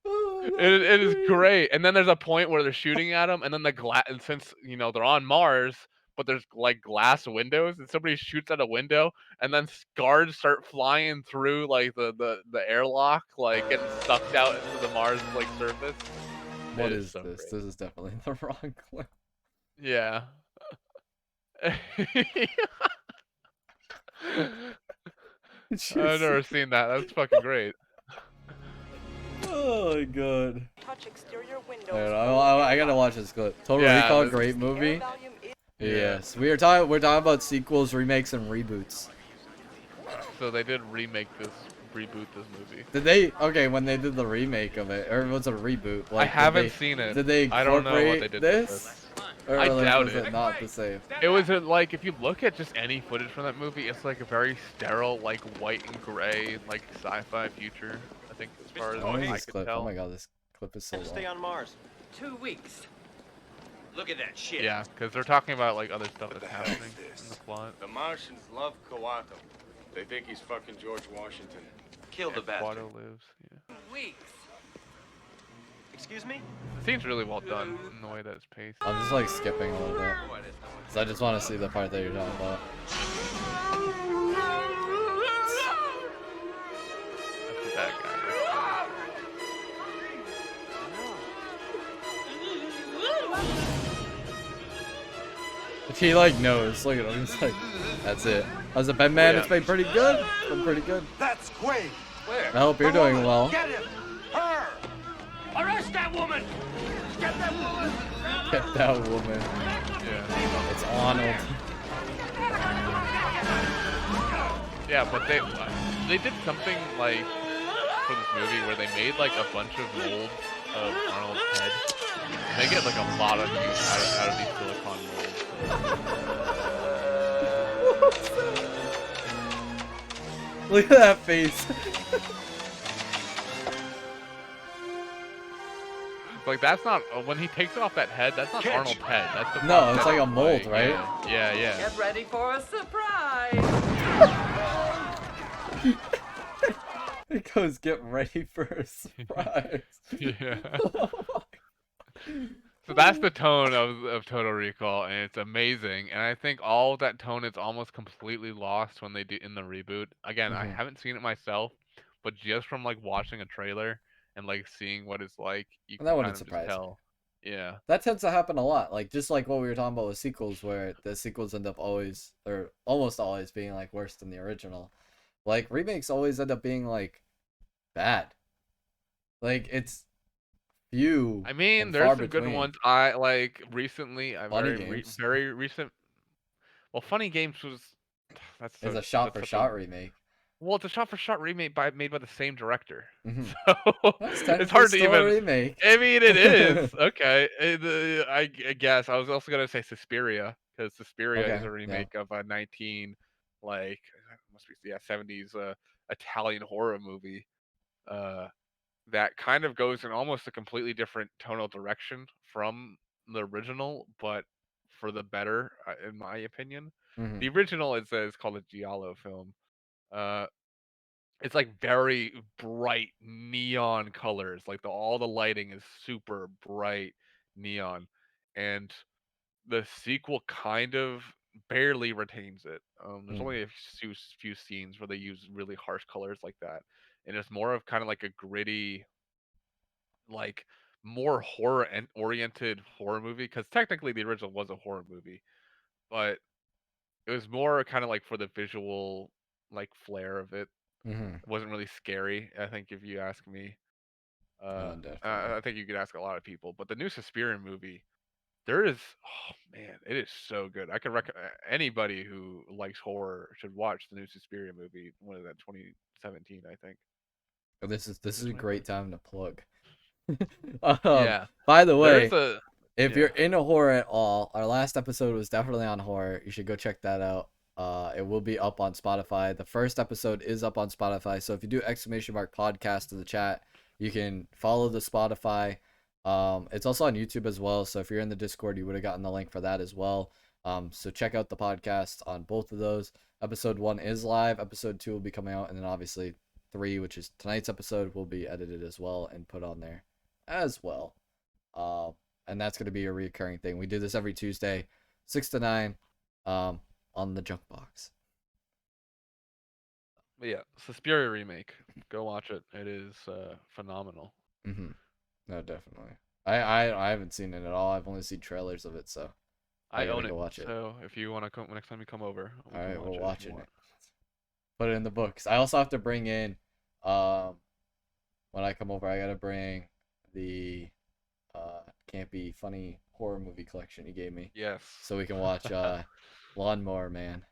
It is great. And then there's a point where they're shooting at him, and then the glass, and since they're on Mars, but there's like glass windows, and somebody shoots at a window, and then guards start flying through like the airlock, like getting sucked out into the Mars like surface. What It is is so this? great. This is definitely the wrong clip. Yeah. I've never seen that. That's fucking great. Oh my god. Touch exterior windows. I gotta watch this clip. Total Yeah, Recall, this, great movie. yeah. Yes, we're talking about sequels, remakes, and reboots. So they did reboot this movie. Did they? Okay, when they did the remake of it, or was it a reboot? I Like, haven't seen it. Did they I don't know what they incorporate did with this? this. Or I like, doubt was it. it not the same? It was like if you look at just any footage from that movie, it's like a very sterile, like white and gray, like sci-fi future. I think as far as Oh, I this could clip. Oh tell. my god, this clip is so Stay long. on Mars. 2 weeks. Look at that shit. Yeah, because they're talking about like other stuff that's happening in the plot. The Martians love Kawato. They think he's fucking George Washington. Kill the bastard. Quado lives. Yeah. Weeks. Excuse me? The scene's really well done in the way that it's paced. I'm just like skipping a little bit. Because I just want to see the part that you're talking about. That's the bad guy. He like knows. Look at him. He's like, that's it. As a Batman, Yeah. it's been pretty good. It's been pretty good. That's Quaid. I hope you're doing well. Get him. Her. Arrest that woman! Get that woman! Get that woman. Yeah. It's Arnold. Yeah, but they did something like for this movie where they made like a bunch of molds of Arnold's head. And they get like a lot of use out of these silicone molds. Look at that face. Like that's not when he takes off that head. That's not Arnold's head. That's the No, it's like a prosthetic, mold, right? Yeah. Get ready for a surprise! It goes, get ready for a surprise. Yeah. So that's the tone of Total Recall, and it's amazing. And I think all of that tone is almost completely lost when they do in the reboot. Again, I Mhm. haven't seen it myself, but just from like watching a trailer and like seeing what it's like, you And can that wouldn't kind of just surprise me. tell. Yeah. That tends to happen a lot. Like, just like what we were talking about with sequels, where the sequels end up always, or almost always, being like worse than the original. Like, remakes always end up being like bad. Like, it's few. I mean, and there's far some between. good ones. I like recently. I Funny very Games. very recent. Well, Funny Games was that's It's so, a shot that's for such shot remake. Well, it's a shot-for-shot remake made by the same director, Mhm. so That's it's technically hard to still a even. remake. I mean, it is okay. I guess I was also gonna say Suspiria because Suspiria is Okay, a yeah. remake of a 19 like must be 70s Italian horror movie that kind of goes in almost a completely different tonal direction from the original, but for the better, in my opinion. Mhm. The original is called a giallo film. Uh, it's like very bright neon colors. Like all the lighting is super bright neon, and the sequel kind of barely retains it. There's Mm. only a few scenes where they use really harsh colors like that, and it's more of kind of like a gritty, like more horror and oriented horror movie, because technically the original was a horror movie, but it was more kind of like for the visual like flair of it. Mm-hmm. It wasn't really scary, I think, if you ask me. Oh, definitely. I think you could ask a lot of people, but the new Suspiria movie, there is, oh man, it is so good. I could recommend anybody who likes horror should watch the new Suspiria movie. What is that, 2017, I think. Oh, this is Is a my great birth- time to plug. Yeah, By the there's way, a if yeah. you're into horror at all, our last episode was definitely on horror. You should go check that out. It will be up on Spotify. The first episode is up on Spotify. So if you do !podcast in the chat, you can follow the Spotify. It's also on YouTube as well. So if you're in the Discord, you would have gotten the link for that as well. So check out the podcast on both of those. Episode 1 is live. Episode 2 will be coming out, and then obviously 3, which is tonight's episode, will be edited as well and put on there as well. And that's going to be a recurring thing. We do this every Tuesday, 6 to 9, on the Junk Box. But yeah, Suspiria remake. Go watch it. It is phenomenal. Mm-hmm. No, definitely. I haven't seen it at all. I've only seen trailers of it, so I I gotta own it. go watch it. So if you want to come next time you come over, we All can right, watch we're it if you watching want. it. Put it in the books. I also have to bring in, when I come over, I gotta bring the Can't Be Funny horror movie collection you gave me, Yes. so we can watch Lawnmower Man.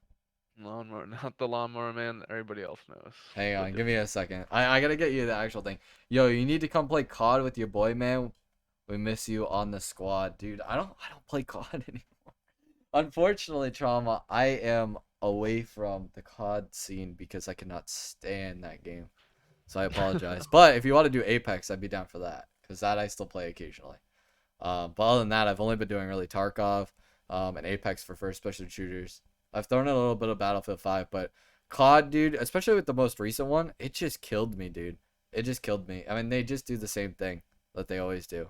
Lawnmower, not the Lawnmower Man that everybody else knows. Hang The on, give me a second. I gotta get you the actual thing. Yo, you need to come play COD with your boy, man. We miss you on the squad, dude. I don't play COD anymore. Unfortunately, Trauma, I am away from the COD scene because I cannot stand that game. So I apologize. But if you want to do Apex, I'd be down for that, because that I still play occasionally. But other than that, I've only been doing really Tarkov, and Apex for first-person shooters. I've thrown in a little bit of Battlefield 5, but COD, dude, especially with the most recent one, it just killed me, dude. It just killed me. I mean, they just do the same thing that they always do.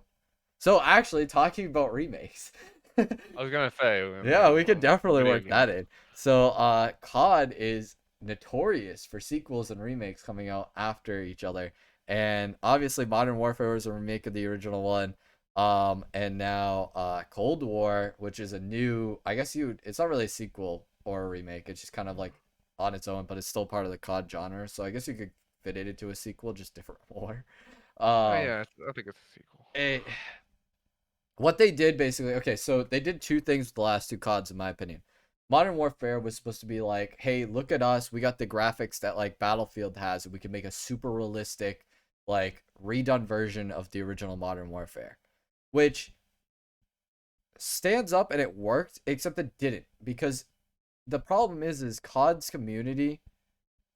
So actually, talking about remakes. I was gonna say. Yeah, we could definitely video work game. that in. So, COD is notorious for sequels and remakes coming out after each other. And obviously, Modern Warfare was a remake of the original one. And now, Cold War, which is a new, I guess it's not really a sequel or a remake. It's just kind of like on its own, but it's still part of the COD genre. So I guess you could fit it into a sequel, just different war. Oh yeah, I think it's a sequel. What they did basically, okay, so they did two things with the last two CODs, in my opinion. Modern Warfare was supposed to be like, hey, look at us, we got the graphics that like Battlefield has, and we can make a super realistic, like redone version of the original Modern Warfare, which stands up and it worked, except it didn't, because the problem is COD's community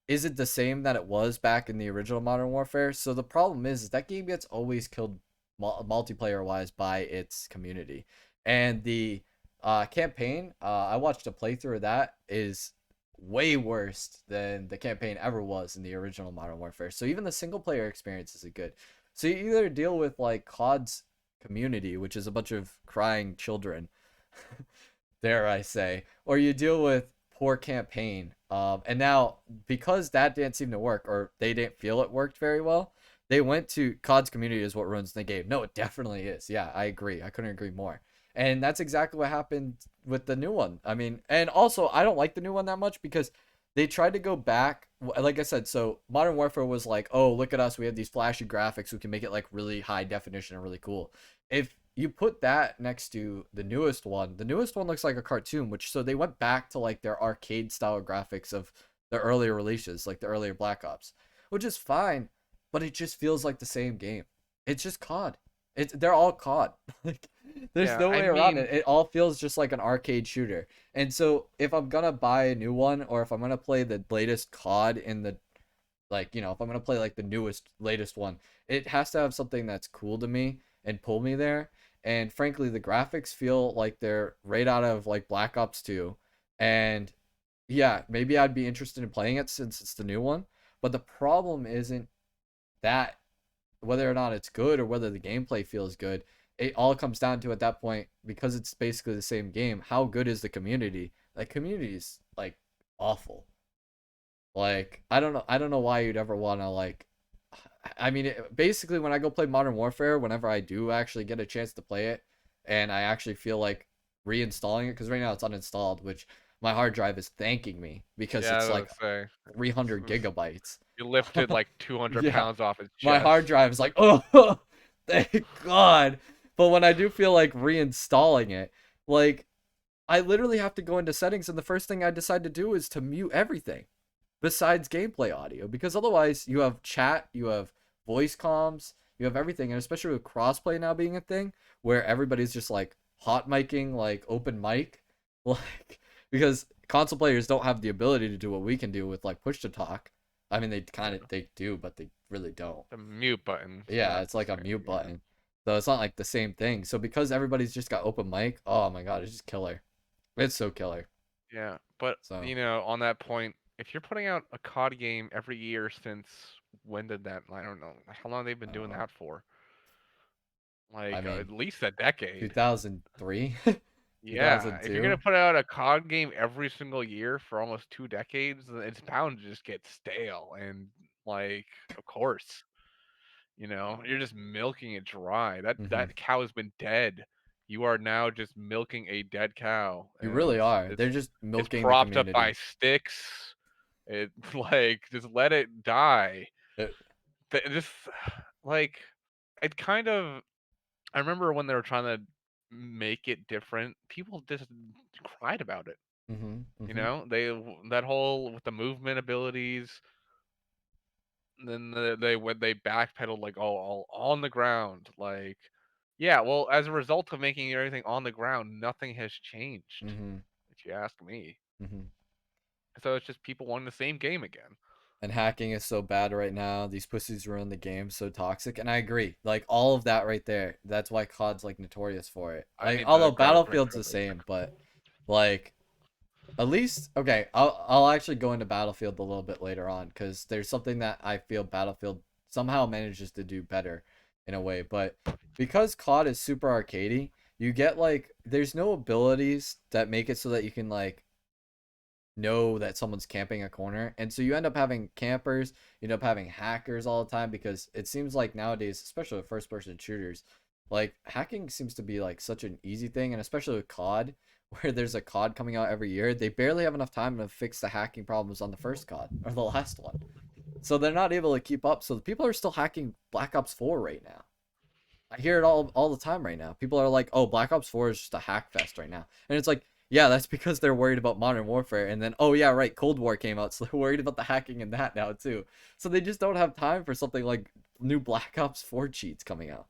isn't the same that it was back in the original Modern Warfare. So the problem is that game gets always killed multiplayer wise by its community, and the campaign, I watched a playthrough of that, is way worse than the campaign ever was in the original Modern Warfare. So even the single player experience isn't good. So you either deal with like COD's community, which is a bunch of crying children, dare I say, or you deal with poor campaign. And now, because that didn't seem to work, or they didn't feel it worked very well, they went to COD's community is what ruins the game. No, it definitely is. Yeah, I agree. I couldn't agree more. And that's exactly what happened with the new one. I mean, and also, I don't like the new one that much because they tried to go back. Like I said, so Modern Warfare was like, oh, look at us. We have these flashy graphics. We can make it like really high definition and really cool. If you put that next to the newest one looks like a cartoon, which, so they went back to like their arcade style graphics of the earlier releases, like the earlier Black Ops, which is fine, but it just feels like the same game. It's just COD. They're all COD. Like, there's Yeah, no I way around mean, it. It all feels just like an arcade shooter. And so if I'm gonna buy a new one, or if I'm gonna play the latest COD in the, like, you know, if I'm gonna play like the newest, latest one, it has to have something that's cool to me and pull me there. And frankly, the graphics feel like they're right out of like Black Ops 2. And yeah, maybe I'd be interested in playing it since it's the new one. But the problem isn't that whether or not it's good or whether the gameplay feels good. It all comes down to, at that point, because it's basically the same game, how good is the community? Like, community is like awful. Like, I don't know why you'd ever want to like I mean, basically, when I go play Modern Warfare, whenever I do actually get a chance to play it, and I actually feel like reinstalling it, because right now it's uninstalled, which my hard drive is thanking me because Yeah, I it's was like gonna say 300 gigabytes. you lifted like 200 Yeah, pounds off his my chest. hard drive is like, oh, thank God. But when I do feel like reinstalling it, like I literally have to go into settings, and the first thing I decide to do is to mute everything besides gameplay audio, because otherwise you have chat, you have voice comms, you have everything, and especially with crossplay now being a thing where everybody's just like hot micing, like open mic, like because console players don't have the ability to do what we can do with like push to talk. I mean, they do, but they really don't. The mute button. Yeah, it's like a mute button. So it's not like the same thing. So because everybody's just got open mic, oh my God, it's just killer. It's so killer. Yeah, but So on that point, if you're putting out a COD game every year since when did that? I don't know. How long they've been doing that for? I Like mean, at least a decade. 2003, Yeah, if you're gonna 2002. put out a COD game every single year for almost 2 decades, then it's bound to just get stale. And like, of course, you're just milking it dry. That Hmm. that cow has been dead. You are now just milking a dead cow, You really and are. it's They're just it's milking the propped up by community. sticks. It like just let it die. It, Just like it kind of. I remember when they were trying to make it different, people just cried about it. hmm hmm They that whole with the movement abilities. Then they backpedaled like all on the ground. Like, yeah, well, as a result of making everything on the ground, nothing has changed. hmm If you ask me. hmm So it's just people wanting the same game again. And hacking is so bad right now. These pussies ruin the game, so toxic. And I agree. Like all of that right there. That's why COD's like notorious for it. I Like need to although grab a drink Battlefield's real the quick. same, but like at least okay, I'll actually go into Battlefield a little bit later on because there's something that I feel Battlefield somehow manages to do better in a way. But because COD is super arcadey, you get like there's no abilities that make it so that you can like know that someone's camping a corner. And so you end up having campers, you end up having hackers all the time because it seems like nowadays, especially with first person shooters, like hacking seems to be like such an easy thing. And especially with COD, where there's a COD coming out every year, they barely have enough time to fix the hacking problems on the first COD or the last one. So they're not able to keep up. So people are still hacking Black Ops 4 right now. I hear it all the time right now. People are like, "Oh, Black Ops 4 is just a hack fest right now," and it's like, yeah, that's because they're worried about Modern Warfare, and then oh yeah, right, Cold War came out, so they're worried about the hacking in that now too. So they just don't have time for something like new Black Ops 4 cheats coming out.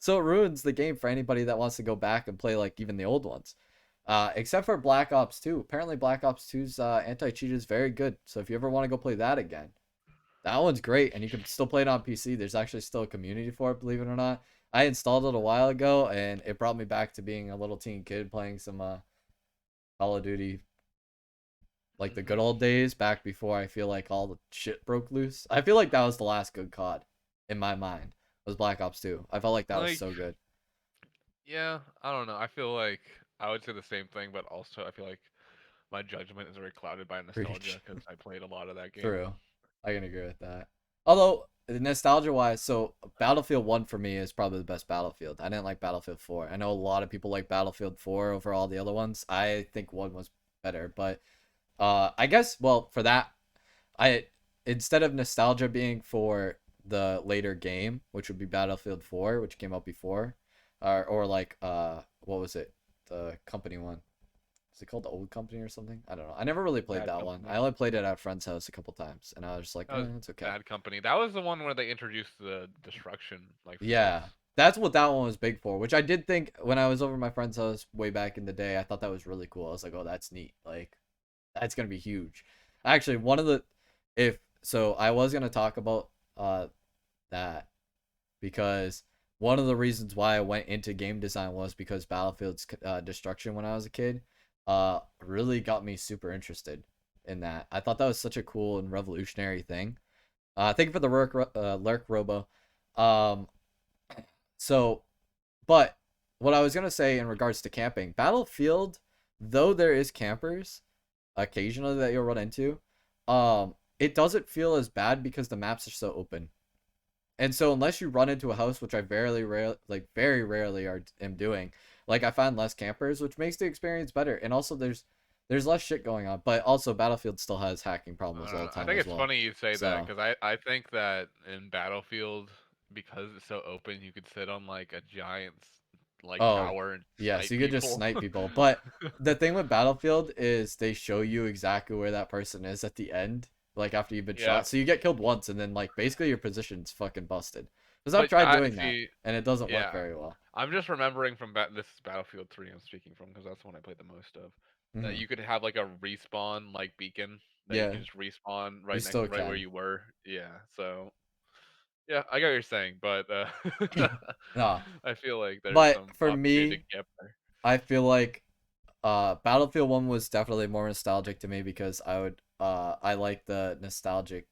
So it ruins the game for anybody that wants to go back and play like even the old ones. Except for Black Ops 2. Apparently Black Ops 2's anti-cheat is very good. So if you ever want to go play that again, that one's great, and you can still play it on PC. There's actually still a community for it, believe it or not. I installed it a while ago, and it brought me back to being a little teen kid playing some Call of Duty, like the good old days, back before I feel like all the shit broke loose. I feel like that was the last good COD, in my mind, was Black Ops 2. I felt like that was Like, so good. yeah, I don't know. I feel like I would say the same thing, but also I feel like my judgment is very clouded by nostalgia Preach. because I played a lot of that game. True. I can agree with that. Although nostalgia wise, so Battlefield 1 for me is probably the best Battlefield. I didn't like Battlefield 4. I know a lot of people like Battlefield 4 over all the other ones. I think 1 was better, but I guess well, for that I instead of nostalgia being for the later game, which would be Battlefield 4, which came out before, or like what was it? The company one. Is it called the Old Company or something? I don't know. I never really played Bad that one. I Company. only played it at a friend's house a couple times, and I was just like, That was it's okay. Bad Company. That was the one where they introduced the destruction like Yeah, physics. that's what that one was big for, which I did think when I was over my friend's house way back in the day. I thought that was really cool. I was like, oh, that's neat. Like, that's gonna be huge. Actually, one of the if so, I was gonna talk about that because one of the reasons why I went into game design was because Battlefield's destruction when I was a kid really got me super interested in that. I thought that was such a cool and revolutionary thing. Thank you for the lurk Robo. Um, so, but what I was gonna say in regards to camping, Battlefield, though there is campers occasionally that you'll run into, it doesn't feel as bad because the maps are so open. And so unless you run into a house, which I very rarely am doing, like I find less campers, which makes the experience better. And also there's less shit going on, but also Battlefield still has hacking problems all the I time think as it's well. funny you say that So, because I think that in Battlefield, because it's so open, you could sit on like a giant like oh, tower and yeah, so snipe you could just people. snipe people. But the thing with Battlefield is they show you exactly where that person is at the end, like after you've been Yeah, shot. So you get killed once and then like basically your position's fucking busted. Because I've but tried I doing that see. and it doesn't work Yeah, very well. I'm just remembering from this is Battlefield 3 I'm speaking from because that's the one I played the most of. That Hmm. you could have like a respawn like beacon that you Yeah, can just respawn you still right where can. you were. Yeah, so yeah, I get what you're saying, but Nah, I feel like there's but some for opportunity me, to get there. I feel like Battlefield 1 was definitely more nostalgic to me because I like the nostalgic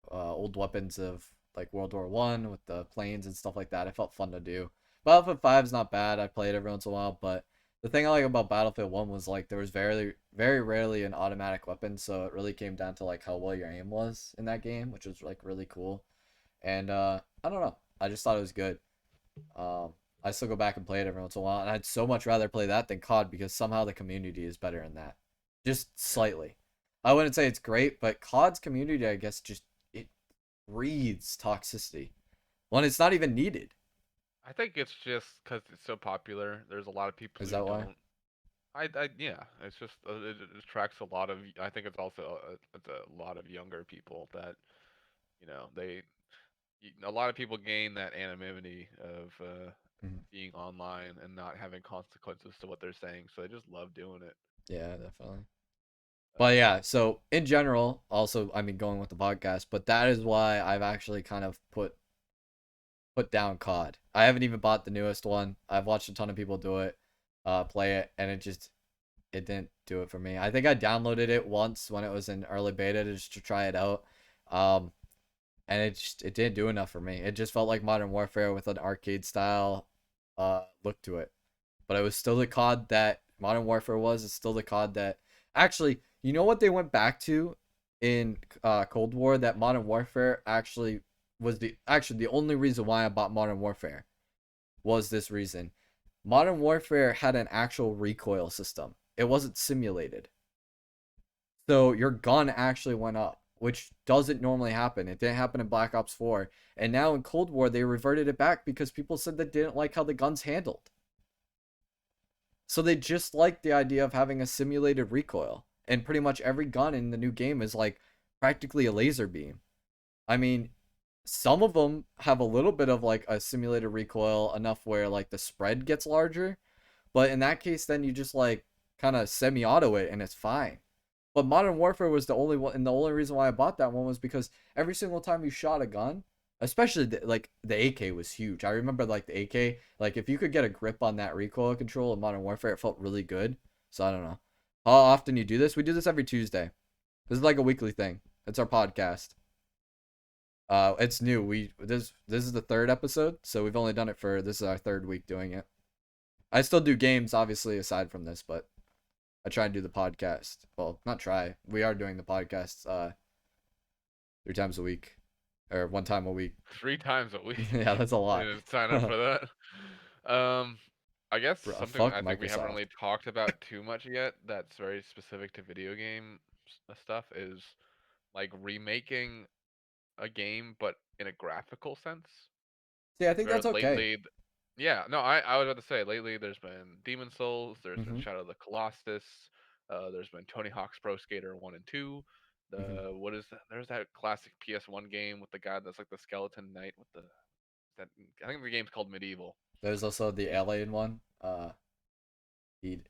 old weapons of like World War One with the planes and stuff like that. It felt fun to do. Battlefield 5 is not bad. I played every once in a while, but the thing I like about Battlefield 1 was like there was very rarely an automatic weapon, so it really came down to like how well your aim was in that game, which was like really cool. And I don't know. I just thought it was good. Um, I still go back and play it every once in a while, and I'd so much rather play that than COD because somehow the community is better in that, just Yeah. slightly. I wouldn't say it's great, but COD's community, I guess, just it breeds toxicity when it's not even needed. I think it's just because it's so popular. There's a lot of people Is who that why? don't. Yeah. It's just it attracts a lot of. I think it's also it's a lot of younger people that they. A lot of people gain that anonymity of Mhm. being online and not having consequences to what they're saying, so they just love doing it. Yeah, definitely. But Um, yeah, so in general, also, I mean, going with the podcast, but that is why I've actually kind of put down COD. I haven't even bought the newest one. I've watched a ton of people do it, play it, and it didn't do it for me. I think I downloaded it once when it was in early beta just to try it out. Um, and it didn't do enough for me. It just felt like Modern Warfare with an arcade style look to it. But it was still the COD that Modern Warfare was. It's still the COD that actually, you know what they went back to in Cold War, that Modern Warfare actually was the only reason why I bought Modern Warfare was this reason. Modern Warfare had an actual recoil system. It wasn't simulated. So your gun actually went up, which doesn't normally happen. It didn't happen in Black Ops 4. And now in Cold War, they reverted it back because people said they didn't like how the guns handled. So they just like the idea of having a simulated recoil. And pretty much every gun in the new game is like practically a laser beam. I mean, some of them have a little bit of like a simulated recoil enough where like the spread gets larger. But in that case, then you just like kind of semi-auto it and it's fine. But Modern Warfare was the only one, and the only reason why I bought that one was because every single time you shot a gun, especially like the AK was huge. I remember like the AK, like if you could get a grip on that recoil control in Modern Warfare, it felt really good. So I don't know how often you do this. We do this every Tuesday. This is like a weekly thing. It's our podcast. It's new. This is the third episode, so we've only done it for this is our third week doing it. I still do games, obviously, aside from this, but I try and do the podcast. Well, not try. We are doing the podcast 3 times a week, or 1 time a week. 3 times a week. Yeah, that's a I lot. didn't sign up for that. I guess Bro, something fuck I think we haven't Microsoft. really talked about too much yet that's very specific to video game stuff is like remaking a game but in a graphical sense. See, I think Where that's okay. lately, yeah, no, I was about to say lately there's been Demon Souls, there's been Mm-hmm. Shadow of the Colossus, there's been Tony Hawk's Pro Skater 1 and 2. Mm-hmm. What is that? There's that classic PS1 game with the guy that's like the skeleton knight with the that I think the game's called Medieval. There's also the He's alien one. Eat,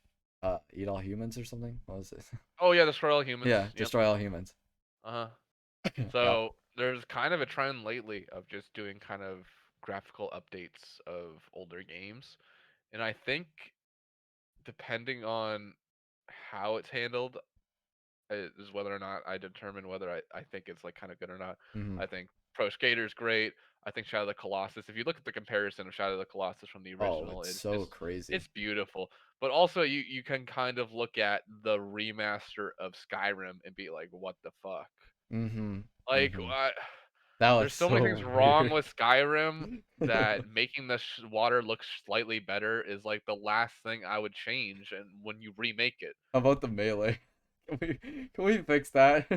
eat all humans or something. What was it? Oh yeah, Destroy All Humans. Yeah, Yep. destroy all humans. Uh-huh. Yeah. So there's kind of a trend lately of just doing kind of graphical updates of older games. And I think depending on how it's handled is whether or not I determine whether I think it's like kind of good or not. Mm-hmm. I think Pro Skater's great. I think Shadow of the Colossus. If you look at the comparison of Shadow of the Colossus from the Oh, original, it's it's so just crazy. it's beautiful. But also you can kind of look at the remaster of Skyrim and be like, what the fuck? Mm-hmm. Like Mm-hmm. That was There's so many things so wrong weird. with Skyrim that making the water look slightly better is like the last thing I would change, and when you remake it How about the melee? Can we fix that?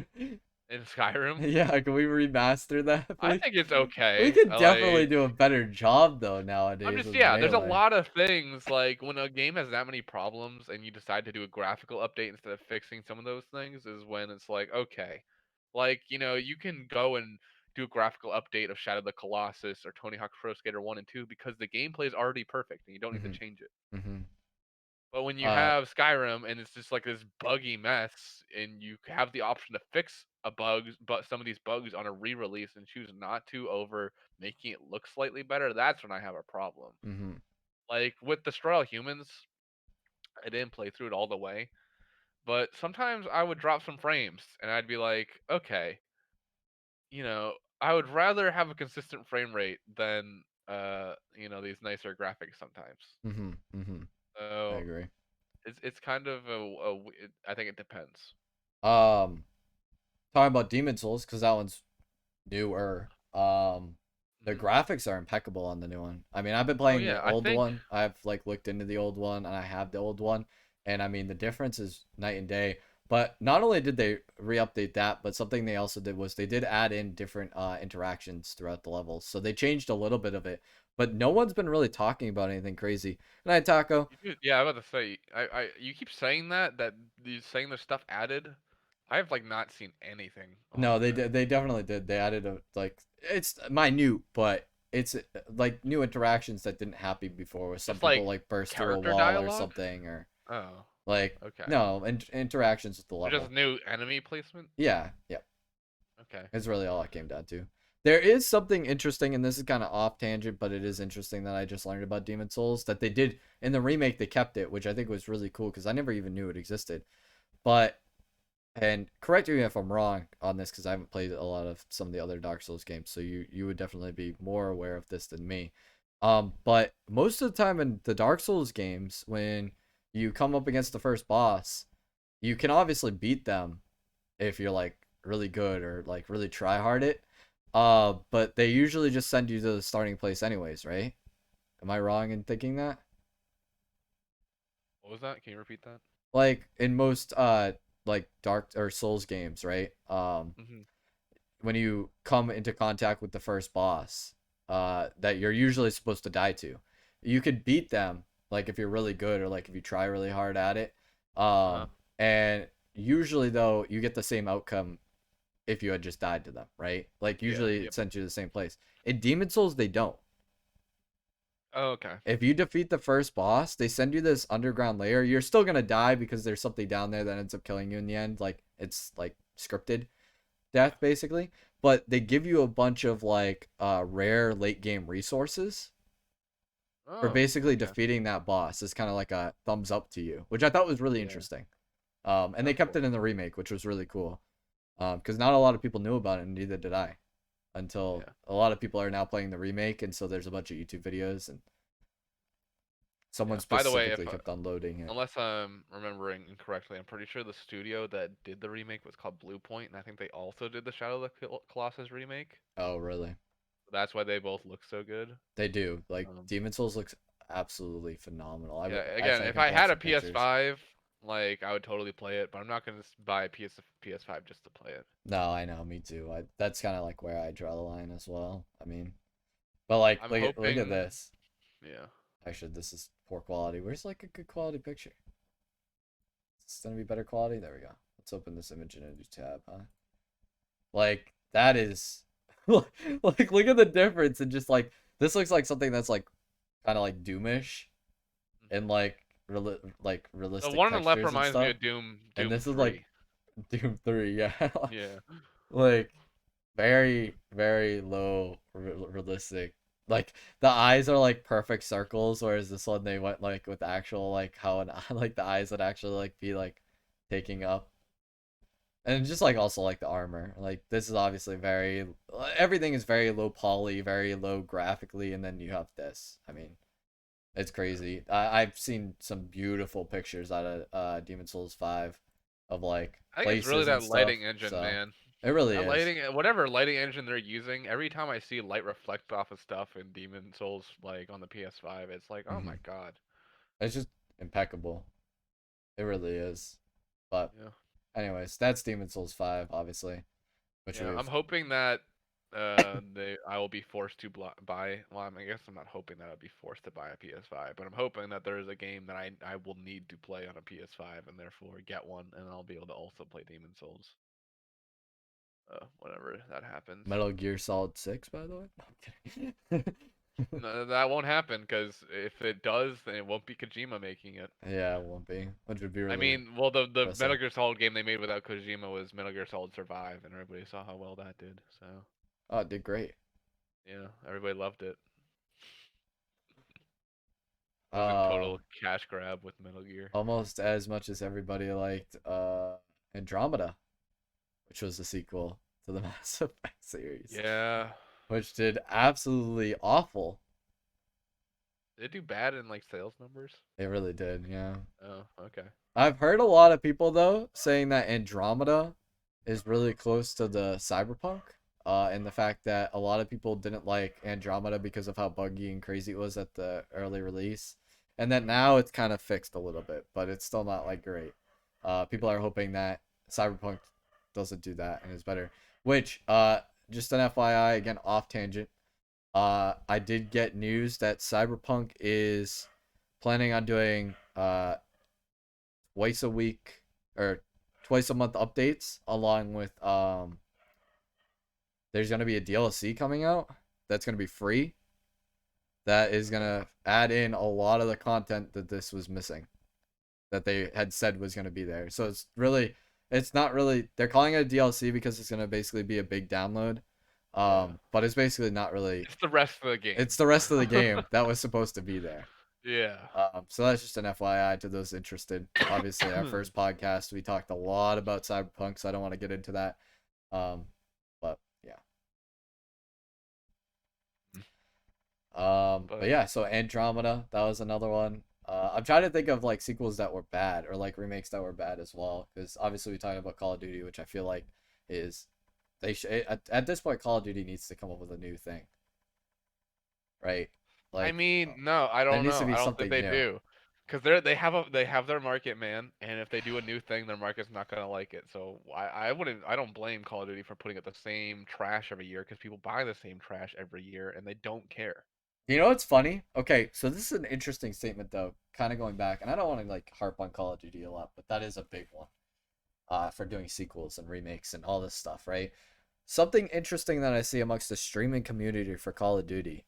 in Skyrim, Yeah, can we remaster that, I please? think it's We okay. could definitely Like, do a better job though I'm nowadays just, with yeah, there's a melee. lot of things like when a game has that many problems and you decide to do a graphical update instead of fixing some of those things is when it's like, okay, like, you can go and do a graphical update of Shadow of the Colossus or Tony Hawk's Pro Skater 1 and 2 because the gameplay is already perfect and you don't need to Mhm. change it. Mhm. But when you Uh. have Skyrim and it's just like this buggy mess and you have the option to fix but some of these bugs on a re-release and choose not to over making it look slightly better, that's when I have a problem. Mhm. Like with Destroy All Humans, I didn't play through it all the way, but sometimes I would drop some frames and I'd be like, okay, you know, I would rather have a consistent frame rate than these nicer graphics sometimes. Mhm. Mhm. I So agree. it's kind of I think it depends. Um, talking about Demon Souls because that one's newer. The Mhm. graphics are impeccable on the new one. I mean, I've been Oh playing yeah, the I old think one. I've like looked into the old one, and I have the old one, and I mean the difference is night and day. But not only did they re-update that, but something they also did was they did add in different interactions throughout the levels. So they changed a little bit of it, but no one's been really talking about anything crazy. Good night, Taco. yeah, I'm about to say you keep saying that you saying there's stuff added. I've like not seen anything No, on they there. did. They definitely did. They added a like it's minute, but it's like new interactions that didn't happen before. Where some Just people like like burst through a character wall or dialogue? something, or Oh, like okay. no interactions with the Or just level. new enemy placement? Yeah, yeah. Okay. It's really all it came down to. There is something interesting, and this is kind of off tangent, but it is interesting that I just learned about Demon Souls that they did in the remake. They kept it, which I think was really cool because I never even knew it existed. But and correct me if I'm wrong on this because I haven't played a lot of some of the other Dark Souls games, so you would definitely be more aware of this than me. But most of the time in the Dark Souls games, when you come up against the first boss, you can obviously beat them if you're like really good or like really try hard it. But they usually just send you to the starting place anyways, right? Am I wrong in thinking that? What was that? Can you repeat that? Like in most like Dark or Souls games, right? Mhm. When you come into contact with the first boss that you're usually supposed to die to. You could beat them like if you're really good or like if you try really hard at it. Uh-huh. And usually though you get the same outcome if you had just died to them, right? Like Yeah, usually yep. it sends you to the same place. In Demon Souls they don't. Oh, okay. If you defeat the first boss, they send you this underground layer. You're still gonna die because there's something down there that ends up killing you in the end. Like it's like scripted Yeah. death basically, but they give you a bunch of like rare late game resources for Oh, basically okay. defeating that boss. It's kind of like a thumbs up to you, which I thought was really Yeah. interesting. And they That's kept cool. it in the remake, which was really cool. Because not a lot of people knew about it, and neither did I, until Yeah. a lot of people are now playing the remake, and so there's a bunch of YouTube videos, and someone Yeah. By the way, if specifically kept on loading it. unless I'm remembering incorrectly, I'm pretty sure the studio that did the remake was called Blue Point, and I think they also did the Shadow of the Colossus remake. Oh, really? That's why they both look so good. They do. Like Um, Demon Souls looks absolutely phenomenal. yeah. I Again, think if I I got had a some pictures. PS5, like I would totally play it, but I'm not gonna buy a PS5 just to play it. No, I know, me too. That's kind of like where I draw the line as well. I mean, but like, I'm look at hoping. this. Yeah. Actually, this is poor quality. Where's like a good quality picture? It's gonna be better quality. There we go. Let's open this image in a new tab, huh? Like that is, like look at the difference and just like this looks like something that's like kind of like Doomish and like like The realistic one on the left textures and reminds me stuff. of Doom And Doom this is like 3. Doom 3, yeah. Yeah. Like very very low realistic. Like the eyes are like perfect circles, whereas this one they went like with actual like how an like the eyes would actually like be like taking up. And just like also like the armor. Like this is obviously very everything is very low poly, very low graphically, and then you have this. I mean, it's crazy. I've seen some beautiful pictures out of Demon Souls 5 of like I think it's really places and that stuff. lighting engine, So man. It really That is. lighting, whatever lighting engine they're using, every time I see light reflect off of stuff in Demon Souls, like on the PS5, it's like, oh my god. It's just impeccable. It really is. But Yeah. anyways, that's Demon Souls 5, obviously, which Yeah, I'm we've hoping that I will be forced to buy. Well, I guess I'm not hoping that I'll be forced to buy a PS5, but I'm hoping that there is a game that I will need to play on a PS5 and therefore get one, and I'll be able to also play Demon Souls. Whenever that happens. Metal Gear Solid 6, by the way. No, I'm kidding. No, that won't happen because if it does, then it won't be Kojima making it. Yeah, it won't be. Which would be really I mean, well, the depressing. Metal Gear Solid game they made without Kojima was Metal Gear Solid Survive, and everybody saw how well that did. So Oh, it did great. yeah, everybody loved it. It was a total cash grab with Metal Gear. Almost as much as everybody liked Andromeda, which was the sequel to the Mass Effect series. Yeah, Which did absolutely awful. did it do bad in like sales numbers? It really did, yeah. Oh, okay. I've heard a lot of people though saying that Andromeda is really close to the Cyberpunk, and the fact that a lot of people didn't like Andromeda because of how buggy and crazy it was at the early release, and that now it's kind of fixed a little bit, but it's still not like great. People are hoping that Cyberpunk doesn't do that and is better. Which, just an FYI, again off tangent. I did get news that Cyberpunk is planning on doing twice a week or twice a month updates, along with there's gonna be a DLC coming out that's gonna be free, that is gonna add in a lot of the content that this was missing, that they had said was gonna be there. So it's not really, they're calling it a DLC because it's gonna basically be a big download. But it's basically not really. It's the rest of the game. It's the rest of the game that was supposed to be there. Yeah. So that's just an FYI to those interested. Obviously, our first podcast, we talked a lot about Cyberpunk, so I don't want to get into that. But yeah. But yeah, so Andromeda, that was another one. I'm trying to think of like sequels that were bad or like remakes that were bad as well, because obviously we talked about Call of Duty, which I feel like is at this point Call of Duty needs to come up with a new thing, right? Like, I mean, no, I don't needs know. to be I don't something think they new. do, because they have their market, man, and if they do a new thing, their market's not gonna like it. So I don't blame Call of Duty for putting out the same trash every year, because people buy the same trash every year and they don't care. You know what's funny? Okay, so this is an interesting statement though, kind of going back, and I don't want to like harp on Call of Duty a lot, but that is a big one. For doing sequels and remakes and all this stuff, right? Something interesting that I see amongst the streaming community for Call of Duty,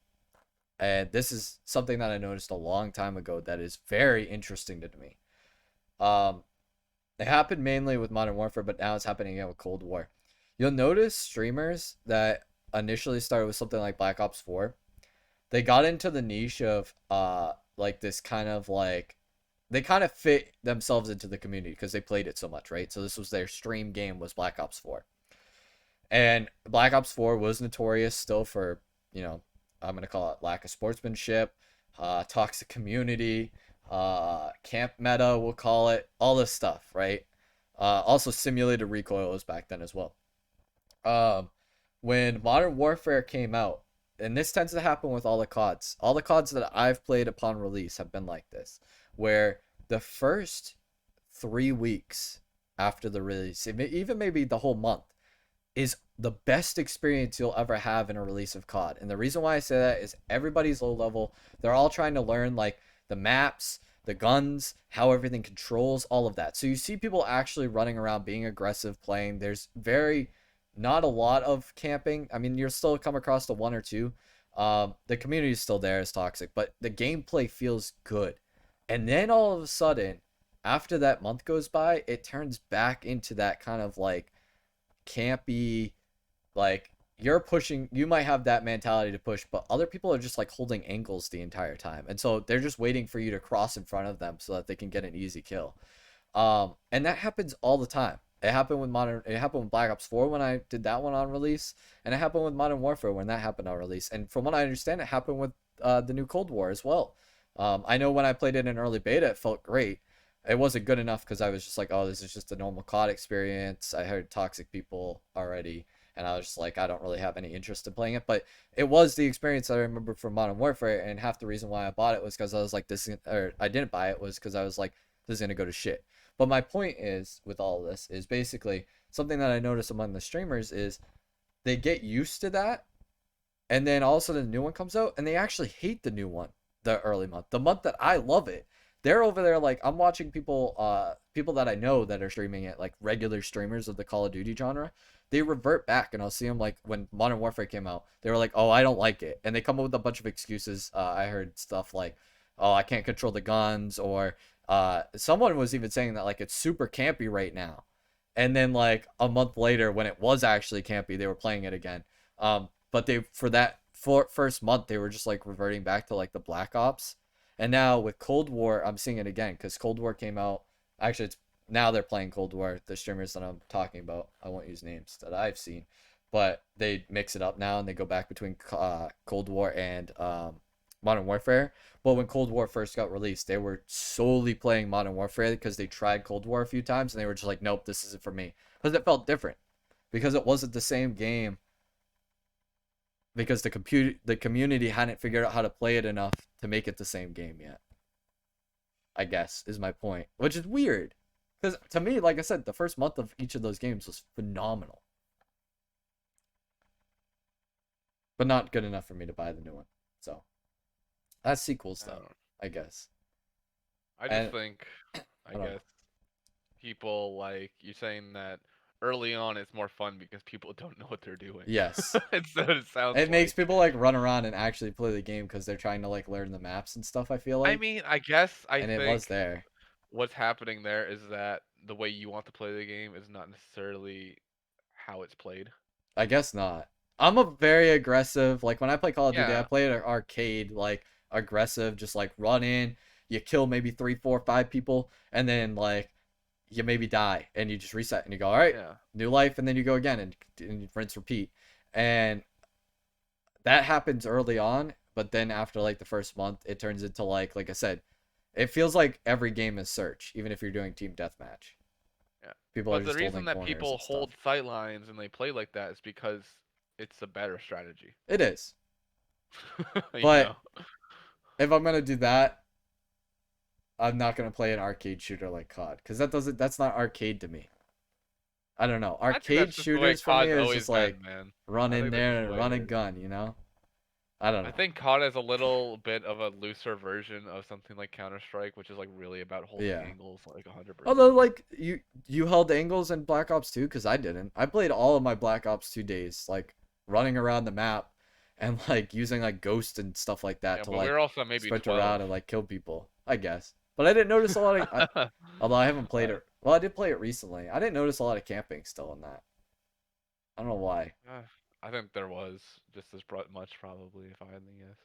and this is something that I noticed a long time ago that is very interesting to me. It happened mainly with Modern Warfare, but now it's happening again with Cold War. You'll notice streamers that initially started with something like Black Ops 4, they got into the niche of like this kind of like, they kind of fit themselves into the community because they played it so much, right? So this was their stream game, was Black Ops 4. And Black Ops 4 was notorious still for, I'm going to call it lack of sportsmanship, toxic community, camp meta, we'll call it, all this stuff, right? Also simulated recoil was back then as well. When Modern Warfare came out, and this tends to happen with all the CODs that I've played upon release have been like this, where the first 3 weeks after the release, even maybe the whole month, is the best experience you'll ever have in a release of COD. And the reason why I say that is everybody's low level. They're all trying to learn like the maps, the guns, how everything controls, all of that. So you see people actually running around, being aggressive, playing. There's not a lot of camping. I mean, you'll still come across the one or two. The community is still there, it's toxic, but the gameplay feels good. And then all of a sudden, after that month goes by, it turns back into that kind of like campy, like you might have that mentality to push, but other people are just like holding angles the entire time, and so they're just waiting for you to cross in front of them so that they can get an easy kill. And that happens all the time. It happened with Black Ops 4 when I did that one on release, and it happened with Modern Warfare when that happened on release, and from what I understand, it happened with the new Cold War as well. I know when I played it in early beta, it felt great. it wasn't good enough because I was just like, oh, this is just a normal COD experience. I heard toxic people already, and I was just like, I don't really have any interest in playing it. But it was the experience that I remember from Modern Warfare, and half the reason why I bought it was because I was like, or I didn't buy it was because I was like, this is gonna go to shit. But my point is, with all of this, is basically something that I notice among the streamers is they get used to that, and then all of a sudden a new one comes out and they actually hate the new one, the early month, the month that I love it. They're over there like, I'm watching people that I know that are streaming it, like regular streamers of the Call of Duty genre. They revert back, and I'll see them like when Modern Warfare came out, they were like, oh, I don't like it, and they come up with a bunch of excuses. I heard stuff like, oh, I can't control the guns, or someone was even saying that like it's super campy right now. And then like a month later, when it was actually campy, they were playing it again. But they, for that first month, they were just like reverting back to like the Black Ops. And now with Cold War, I'm seeing it again because Cold War came out. Actually, it's now they're playing Cold War. The streamers that I'm talking about, I won't use names that I've seen, but they mix it up now and they go back between Cold War and Modern Warfare. But when Cold War first got released, they were solely playing Modern Warfare because they tried Cold War a few times and they were just like, nope, this isn't for me, because it felt different, because it wasn't the same game, because the community hadn't figured out how to play it enough to make it the same game yet. I guess is my point, which is weird, because to me, like I said, the first month of each of those games was phenomenal, but not good enough for me to buy the new one. So that's sequels I though, don't. I guess. I just And think, I I don't guess, know. people like you're saying that early on it's more fun because people don't know what they're doing. Yes, It's what it sounds it makes like. people like run around and actually play the game because they're trying to like learn the maps and stuff, I feel I like, mean, I guess I and it was think there. what's happening there is that the way you want to play the game is not necessarily how it's played. I guess not. I'm a very aggressive. Like when I play Call of Duty, I Yeah, play at an arcade, like aggressive, just like run in, you kill maybe three, four, five people, and then like you maybe die, and you just reset, and you go, all right, yeah. new life, and then you go again, and you rinse, repeat, and that happens early on. But then after like the first month, it turns into like I said, it feels like every game is search, even if you're doing team deathmatch. Yeah. People are But the just reason holding that corners people and stuff. hold sight lines and they play like that is because it's a better strategy. It is, You but know. if I'm gonna do that, I'm not gonna play an arcade shooter like COD, because that's not arcade to me. I don't know. I think Arcade that's just the way shooters for me COD's is always just been, like man. run I in think that's just there the and way it run and is. gun, you know? I don't I know. think COD is a little bit of a looser version of something like Counter Strike, which is like really about holding Yeah. angles like Although 100%. like you held angles in Black Ops 2, because I didn't. I played all of my Black Ops 2 days like running around the map and like using like ghosts and stuff like that Yeah, to but we like were also maybe sprint 12. around and like kill people, I guess. But I didn't notice a lot of although I haven't played Uh, it. Well, I did play it recently. I didn't notice a lot of camping still in that. I don't know why. uh, I think there was just as much probably if I had to guess.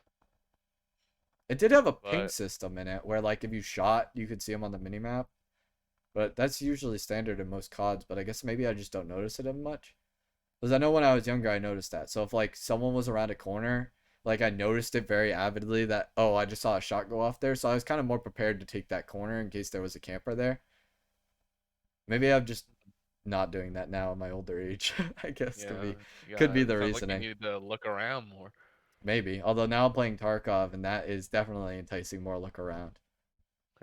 It did have a ping But system in it where like if you shot, you could see them on the minimap. But that's usually standard in most CODs, but I guess maybe I just don't notice it as much. Because I know when I was younger, I noticed that. So if like someone was around a corner, like I noticed it very avidly that, oh, I just saw a shot go off there. So I was kind of more prepared to take that corner in case there was a camper there. Maybe I'm just not doing that now in my older age. I guess yeah, could be it the sounds like you reasoning. need to look around more. Maybe. Although now I'm playing Tarkov, and that is definitely enticing more look around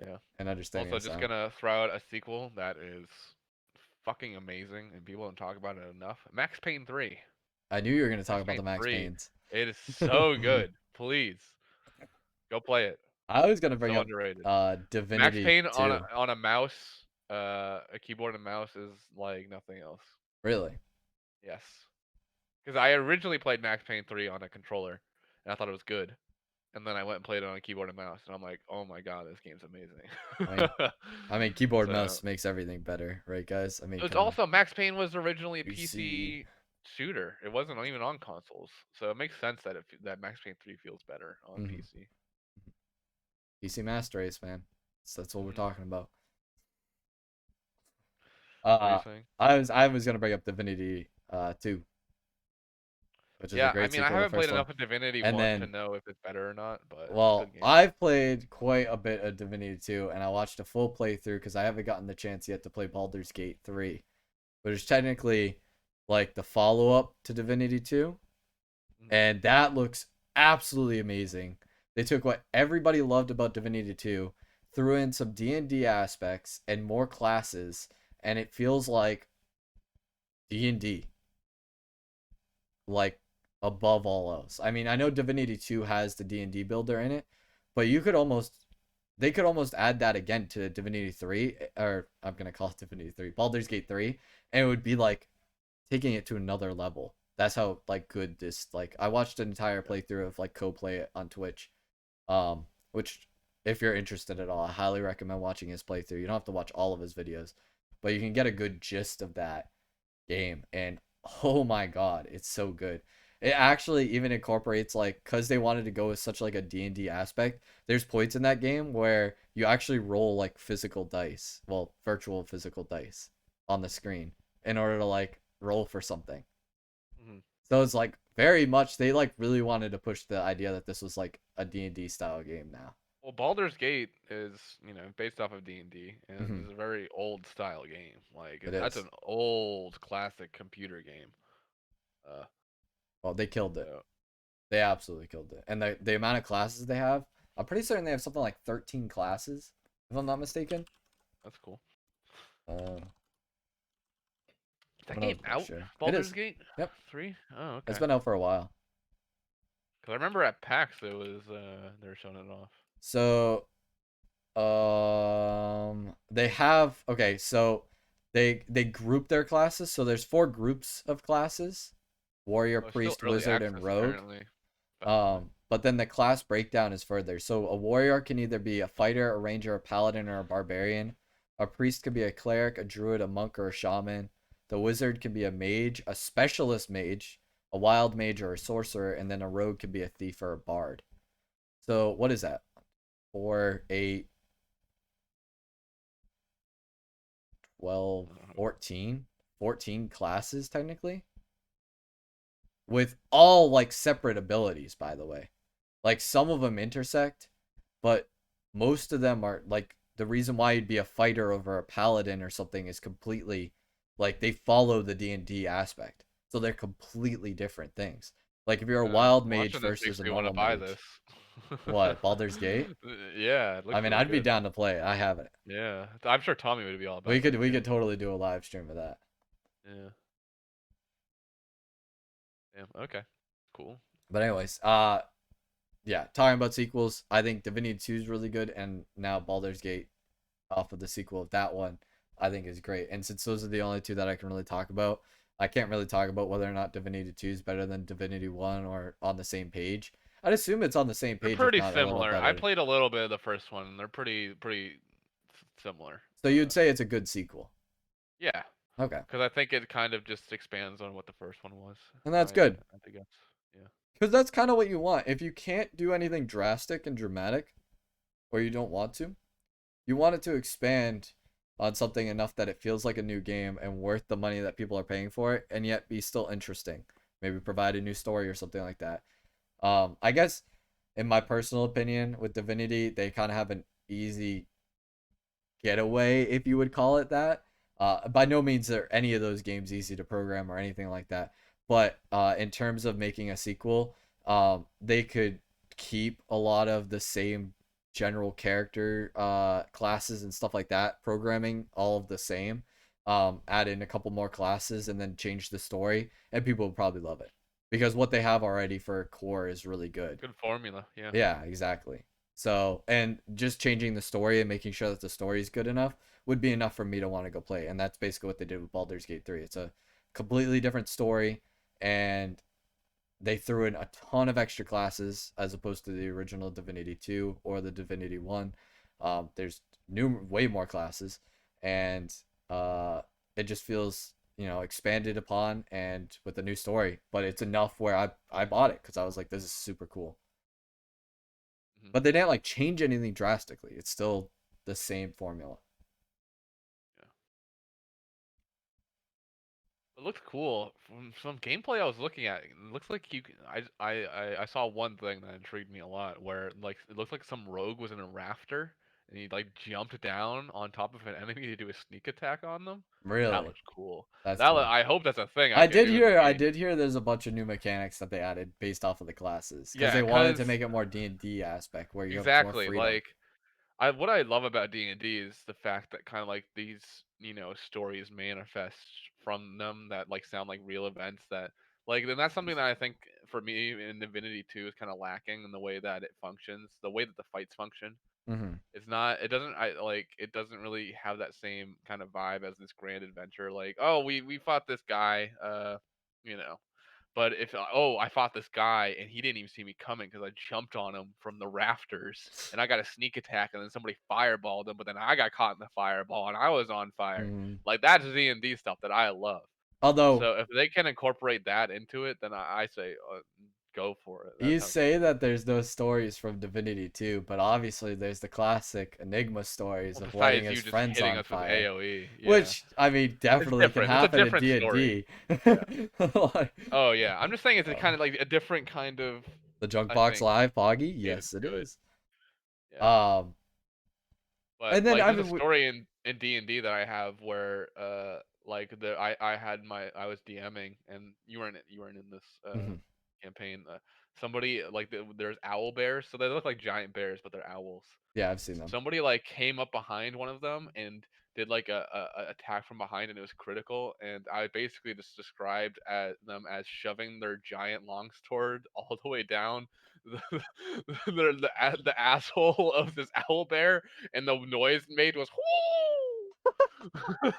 Yeah. and understanding Also, the just sound. gonna throw out a sequel that is fucking amazing and people don't talk about it enough. Max Payne 3. I knew you were gonna talk Max about Payne the Max 3. Paynes. It is so good. Please go play it. I was gonna bring So up underrated. Max Divinity Payne on 2. a mouse, a keyboard and mouse is like nothing else. Really? Yes, because I originally played Max Payne 3 on a controller, and I thought it was good. And then I went and played it on a keyboard and mouse, and I'm like, oh my god, this game's I mean, amazing. keyboard So mouse makes everything better, right, guys? I mean, it's come on. also Max Payne was originally a You see, PC shooter. It wasn't even on consoles, so it makes sense that that Max Payne 3 feels better on hmm PC. PC Master Race, man. So that's what we're Hmm. talking about. What are you Uh, saying? I was gonna bring up Divinity 2. which is a Yeah, I great mean, I sequel to the haven't played first one. enough of Divinity And 1 to then, know if it's better or not, but it's a well, good game. I've played quite a bit of Divinity 2, and I watched a full playthrough because I haven't gotten the chance yet to play Baldur's Gate 3, which is technically like the follow-up to Divinity 2, and that looks absolutely amazing. They took what everybody loved about Divinity 2, threw in some D&D aspects and more classes, and it feels like D&D, like above all else. I mean, I know Divinity 2 has the D&D builder in it, but they could almost add that again to Divinity 3, or I'm going to call it Divinity 3, Baldur's Gate 3, and it would be like taking it to another level. That's how like good this, like, I watched an entire playthrough of like co-play it on Twitch. Which, if you're interested at all, I highly recommend watching his playthrough. You don't have to watch all of his videos, but you can get a good gist of that game. And oh my god, it's so good. It actually even incorporates, like, because they wanted to go with such like a D&D aspect, there's points in that game where you actually roll like physical dice, well, virtual physical dice on the screen in order to like roll for something. So it's like very much they like really wanted to push the idea that this was like a D&D style game now. Well, Baldur's Gate is, based off of D&D, and Mhm. is a very old style game. Like, It that's is. an old classic computer game. Well, they killed it. So, They absolutely killed it. And the amount of classes they have, I'm pretty certain they have something like 13 classes, if I'm not mistaken. that's cool. Uh, Is I'm that gonna game make out? sure. It Baldur's is. Gate Yep. 3? Oh, It's okay. been out for a while. Because I remember at PAX it was, they were showing it off. So, they have, okay, so they group their classes. So there's 4 groups of classes: warrior, Oh, it's still priest, early wizard, and access, rogue. apparently. By the way. But then the class breakdown is further. So a warrior can either be a fighter, a ranger, a paladin, or a barbarian. A priest could be a cleric, a druid, a monk, or a shaman. The wizard can be a mage, a specialist mage, a wild mage, or a sorcerer, and then a rogue can be a thief or a bard. So what is that? 4, 8, 12, 14? 14 classes technically? With all like separate abilities, by the way. Like some of them intersect, but most of them are like the reason why you'd be a fighter over a paladin or something is completely like they follow the D&D aspect. So they're completely different things. Like if you're a wild mage Watching this versus makes a me want to normal buy mage. this. What, Baldur's Gate? Yeah, it I looks mean, really I'd be good. down to play it. I have it. Yeah, I'm sure Tommy would be all We about could that we too. could totally do a live stream of that. Yeah. Yeah. Okay. Cool. But anyways, yeah, talking about sequels, I think Divinity 2 is really good, and now Baldur's Gate, off of the sequel of that one, I think is great. And since those are the only 2 that I can really talk about, I can't really talk about whether or not Divinity 2 is better than Divinity 1 or on the same page. I'd assume it's on the same They're page, if pretty not a little similar. I better. played a little bit of the first one. And they're pretty similar. So you'd say it's a good sequel. Yeah, Okay. because I think it kind of just expands on what the first one was. And that's good. I think that's yeah. Because that's kind of what you want. If you can't do anything drastic and dramatic, or you don't want to, you want it to expand on something enough that it feels like a new game and worth the money that people are paying for it, and yet be still interesting. Maybe provide a new story or something like that. I guess, in my personal opinion, with Divinity, they kind of have an easy getaway, if you would call it that. By no means are any of those games easy to program or anything like that. But in terms of making a sequel, they could keep a lot of the same general character classes and stuff like that, programming all of the same, add in a couple more classes and then change the story, and people would probably love it because what they have already for core is really good. Good formula. Yeah. Yeah, exactly. So, and just changing the story and making sure that the story is good enough would be enough for me to want to go play. And that's basically what they did with Baldur's Gate 3. It's a completely different story, and they threw in a ton of extra classes as opposed to the original Divinity 2 or the Divinity 1. There's way more classes, and it just feels, expanded upon and with a new story. But it's enough where I bought it because I was like, this is super cool. But they didn't like change anything drastically. It's still the same formula. Yeah. It looked cool. From some gameplay I was looking at, it looks like you. I saw one thing that intrigued me a lot, where like it looked like some rogue was in a rafter and he like jumped down on top of an enemy to do a sneak attack on them. That Really, looks cool. that's cool. I hope that's a thing I could do in the I game. did hear there's a bunch of new mechanics that they added based off of the classes because Yeah, they wanted cause to make it more D&D aspect where you have more exactly freedom. like I what I love about D&D is the fact that kind of like these, stories manifest from them that like sound like real events that like then that's something that I think for me in Divinity 2 is kind of lacking in the way that it functions, the way that the fights function. Hmm. It's not it doesn't really have that same kind of vibe as this grand adventure like, oh, we fought this guy, you know, but if oh, I fought this guy and he didn't even see me coming because I jumped on him from the rafters and I got a sneak attack and then somebody fireballed him, but then I got caught in the fireball and I was on fire. Hmm. Like that's D&D stuff that I love. Although So if they can incorporate that into it, then I say go for it. That you sounds say cool. that there's no stories from Divinity 2, but obviously there's the classic Enigma stories Well, of lighting besides you his just friends hitting on us with fire, AOE, yeah, which I mean it's definitely can different. It's a happen in different story. D&D. Yeah. Like, Oh yeah, I'm just saying it's a uh, kind of like a different kind of, the Junk I Box think, Live Poggy, made it yes it good. is. Yeah. Um, But and then like I there's a mean, story in D&D that I have where like I was DMing and you weren't in this mhm, campaign. Somebody like there's owl bears, so they look like giant bears but they're owls. yeah, I've seen them. Somebody like came up behind one of them and did like a attack from behind and it was critical, and I basically just described them as shoving their giant longsword all the way down the the asshole of this owl bear, and the noise made was whoo.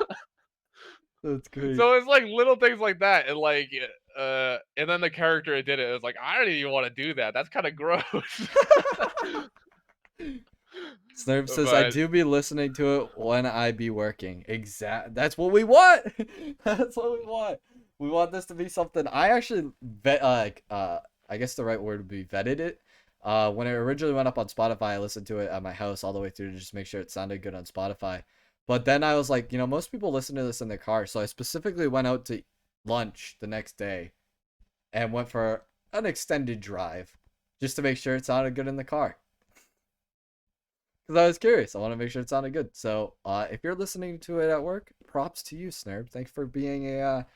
That's great. So it's like little things like that, and like and then the character that did it was like, I don't even want to do that, that's kind of gross. Snurp says, I But do be listening to it when I be working. Exact. That's what we want. That's what we want. We want this to be something. I actually I guess the right word would be vetted it. When it originally went up on Spotify, I listened to it at my house all the way through to just make sure it sounded good on Spotify. But then I was like, most people listen to this in their car, so I specifically went out to lunch the next day and went for an extended drive just to make sure it sounded good in the car. Because I was curious. I want to make sure it sounded good. So if you're listening to it at work, props to you, Snurb. Thanks for being a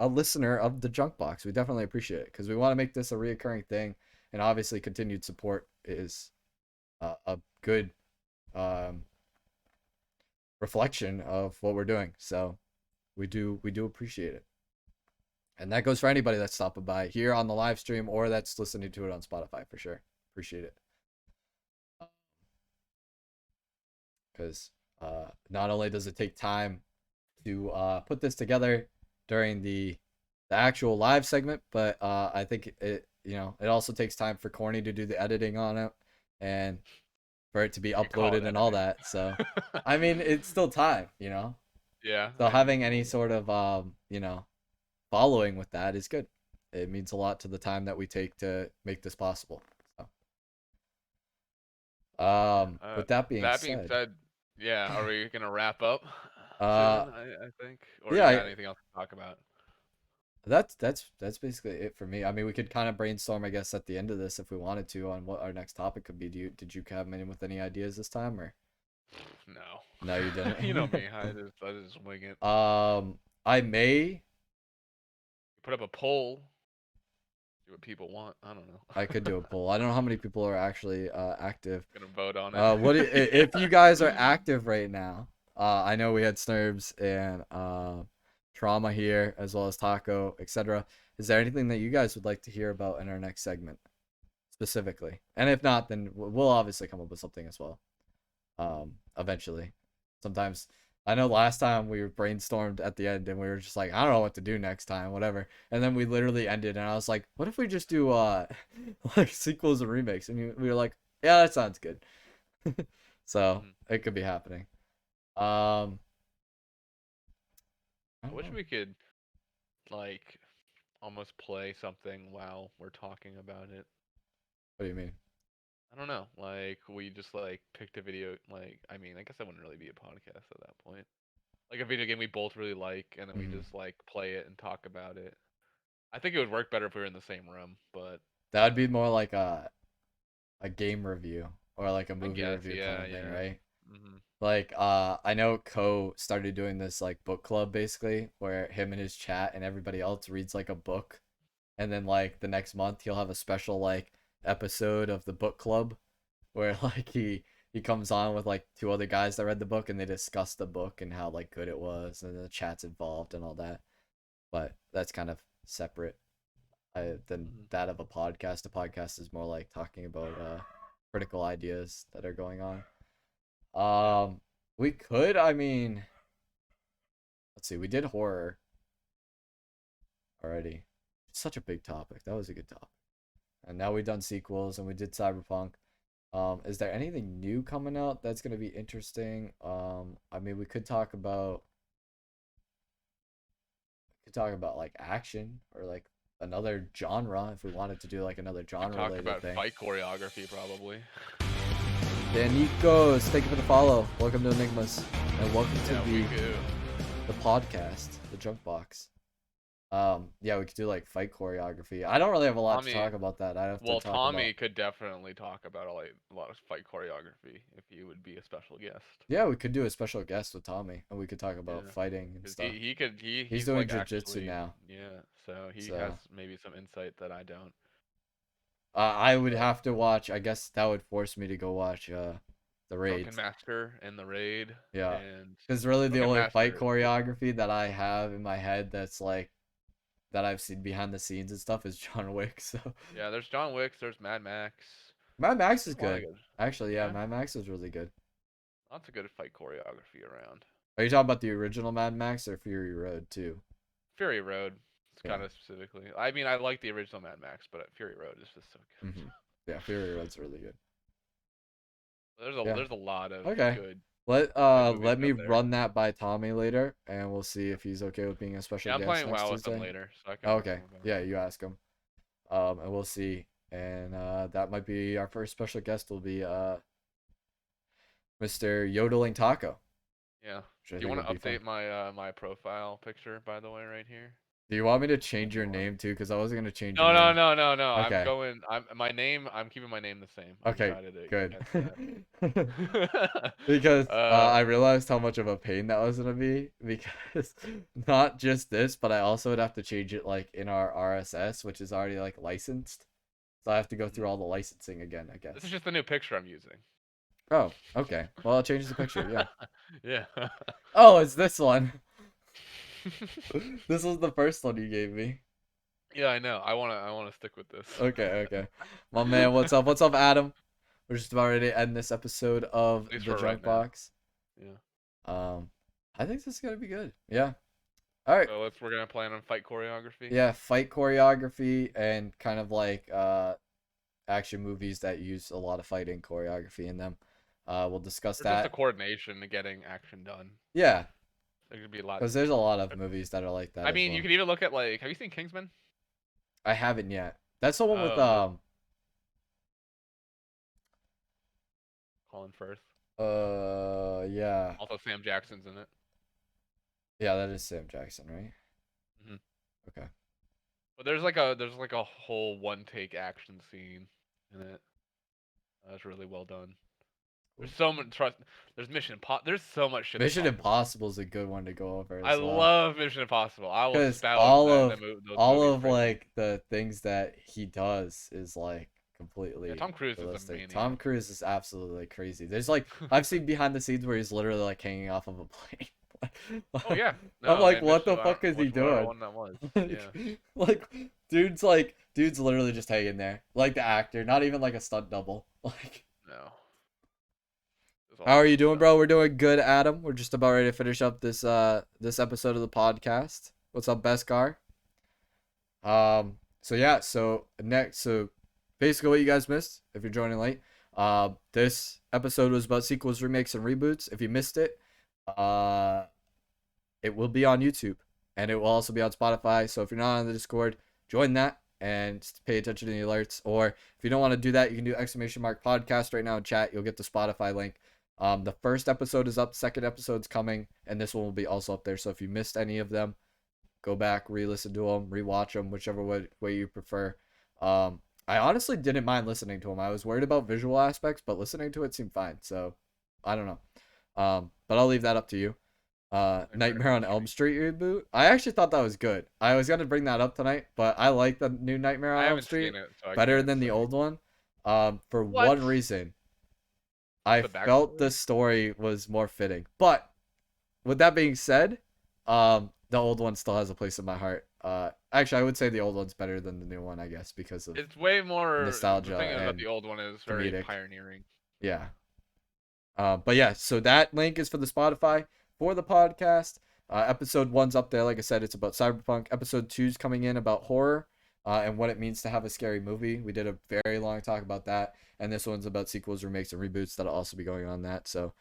listener of the Junk Box. We definitely appreciate it because we want to make this a reoccurring thing. And obviously, continued support is a good um, reflection of what we're doing. So we do appreciate it. And that goes for anybody that's stopping by here on the live stream or that's listening to it on Spotify for sure. Appreciate it. Because not only does it take time to put this together during the actual live segment, but I think it also takes time for Corny to do the editing on it and for it to be you can call it uploaded and all editing. that. So I mean, it's still time. Yeah, So I mean, having any sort of following with that is good. It means a lot to the time that we take to make this possible. So, with that being that being said, said, yeah, are we gonna wrap up uh, soon? I think, or you yeah, got anything else to talk about? that's basically it for me. I mean, we could kind of brainstorm, I guess, at the end of this if we wanted to on what our next topic could be. Did you come in with any ideas this time, or no, you No, you know didn't? me. I just wing it. I may, Put up a poll, see what people want. I don't know. I could do a poll. I don't know how many people are actually active. Gonna vote on it. If you guys are active right now? I know we had Snurbs and Trauma here as well as Taco, etc. Is there anything that you guys would like to hear about in our next segment specifically? And if not, then we'll obviously come up with something as well. Eventually. Sometimes I know last time we brainstormed at the end and we were just like, I don't know what to do next time, whatever. And then we literally ended and I was like, what if we just do like sequels and remakes? And we were like, yeah, that sounds good. So Mhm. it could be happening. I I don't wish know. we could like almost play something while we're talking about it. What do you mean? I don't know. Like we just like picked a video. Like I mean, I guess that wouldn't really be a podcast at that point. like a video game we both really like, and then we Mhm. just like play it and talk about it. I think it would work better if we were in the same room, but That would be more like a game review or like a I movie guess, review kind yeah, of thing, yeah. right? Hmm. Like I know Ko started doing this like book club basically where him and his chat and everybody else reads like a book, and then like the next month he'll have a special like episode of the book club where like he comes on with like two other guys that read the book and they discuss the book and how like good it was and the chat's involved and all that. But that's kind of separate than Hmm. that of a podcast. A podcast is more like talking about critical ideas that are going on. We could, I mean, let's see, we did horror already. It's such a big topic. That was a good topic. And now we've done sequels and we did Cyberpunk. Is there anything new coming out that's gonna be interesting? I mean, we could talk about like action or like another genre if we wanted to do like another We genre talk related about thing. fight choreography probably. Dan Nikos, thank you for the follow. Welcome to Enigmas and welcome to Yeah, we do. the podcast, the Junk Box. Yeah, we could do like fight choreography. I don't really have a lot to Tommy, talk about that. I have to well, talk Tommy about. could definitely talk about a lot of fight choreography if he would be a special guest. Yeah, we could do a special guest with Tommy, and we could talk about Yeah. fighting and 'Cause stuff. he's He's doing like jujitsu actually, now, yeah, so he so has maybe some insight that I don't. I would But have to watch. I guess that would force me to go watch the raid. Drunken Master and the raid, Yeah, and because really the Drunken only fight Master is good. choreography that I have in my head that's like that I've seen behind the scenes and stuff is John Wick. So Yeah, there's John Wick, there's Mad Max. Mad Max is There's a lot of good. good. Actually, yeah, Yeah, Mad Max is really good. lots of good fight choreography around. Are you talking about the original Mad Max or Fury Road too? Fury Road, it's Yeah. kind of specifically. I mean, I like the original Mad Max, but Fury Road is just so good. Yeah, Fury Road's really good. Yeah. There's a lot of Okay. good Let movies let me out there. run that by Tommy later, and we'll see if he's okay with being a special Yeah, I'm guest playing next WoW with them Tuesday. later, so I can Oh, ask okay. them about Yeah, it. you ask him. And we'll see. And that might be our first special guest. Will be Mr. Yodeling Taco. Yeah. Which I Do you think want to would be fun. update my my profile picture, by the way, right here? Do you want me to change you your want. name too? Because I wasn't gonna change No, your no, name. no, no, no. Okay. I'm my name. I'm keeping my name the same. I Okay. decided Good. against that. Because uh, I realized how much of a pain that was gonna be because not just this, but I also would have to change it like in our RSS, which is already like licensed. So I have to go through all the licensing again, I this guess. is just the new picture I'm using. Oh, okay. Well, I'll change the picture. Yeah. Yeah. Oh, it's this one. This was the first one you gave me. Yeah, I know. I wanna stick with this. Okay, okay. My man, what's up? What's up, Adam? We're just about ready to end this episode of At least the for right Junk now. Box. Yeah. I think this is gonna be good. Yeah. All right. So we're gonna plan on fight choreography. Yeah, fight choreography and kind of like action movies that use a lot of fighting choreography in them. We'll discuss Or just the that. coordination to getting action done. Yeah, There could be a lot. because there's a lot of movies that are like that I as mean, well. you could even look at like, have you seen Kingsman? I haven't yet. That's the one with Colin Firth. yeah. Also, Sam Jackson's in it. Yeah, that is Sam Jackson, right? Mhm. Okay. But there's like a whole one take action scene in it. That's really well done. There's so much trust. There's There's so much shit. Mission Impossible is a good one to go over I as well. love Mission Impossible. I will Because spout all those of movies right like the things that he does is like completely now. Yeah, Tom Cruise is a realistic. maniac. Tom Cruise is absolutely crazy. There's like I've seen behind the scenes where he's literally like hanging off of a plane. Oh yeah. I'm No, like, and what the Mission- fuck is he whatever doing? one that was. Like, Yeah. like dude's literally just hanging there, like the actor, not even like a stunt double. Like, No. how are you doing, bro? We're doing good, Adam. We're just about ready to finish up this this episode of the podcast. What's up, Beskar? So yeah, so basically what you guys missed, if you're joining late, this episode was about sequels, remakes, and reboots. If you missed it, it will be on YouTube and it will also be on Spotify. So if you're not on the Discord, join that and just pay attention to the alerts. Or if you don't want to do that, you can do !podcast right now in chat. You'll get the Spotify link. The first episode is up, second episode's coming, and this one will be also up there. So if you missed any of them, go back, re-listen to them, rewatch them, whichever way you prefer. I honestly didn't mind listening to them. I was worried about visual aspects, but listening to it seemed fine. So I don't know. But I'll leave that up to you. Nightmare on Elm Street reboot. I actually thought that was good. I was gonna bring that up tonight, but I like the new Nightmare on I Elm haven't Street seen it, so I better can't than the say. old one. For What? one reason. I The felt the backstory? story was more fitting. But with that being said, the old one still has a place in my heart. Actually, I would say the old one's better than the new one, I guess, because of It's way more nostalgia The thing about and the old one is very comedic. pioneering. Yeah. But yeah, so that link is for the Spotify for the podcast. Episode 1's up there. Like I said, it's about cyberpunk. Episode 2's coming in about horror and what it means to have a scary movie. We did a very long talk about that. And this one's about sequels, remakes, and reboots that'll also be going on that. So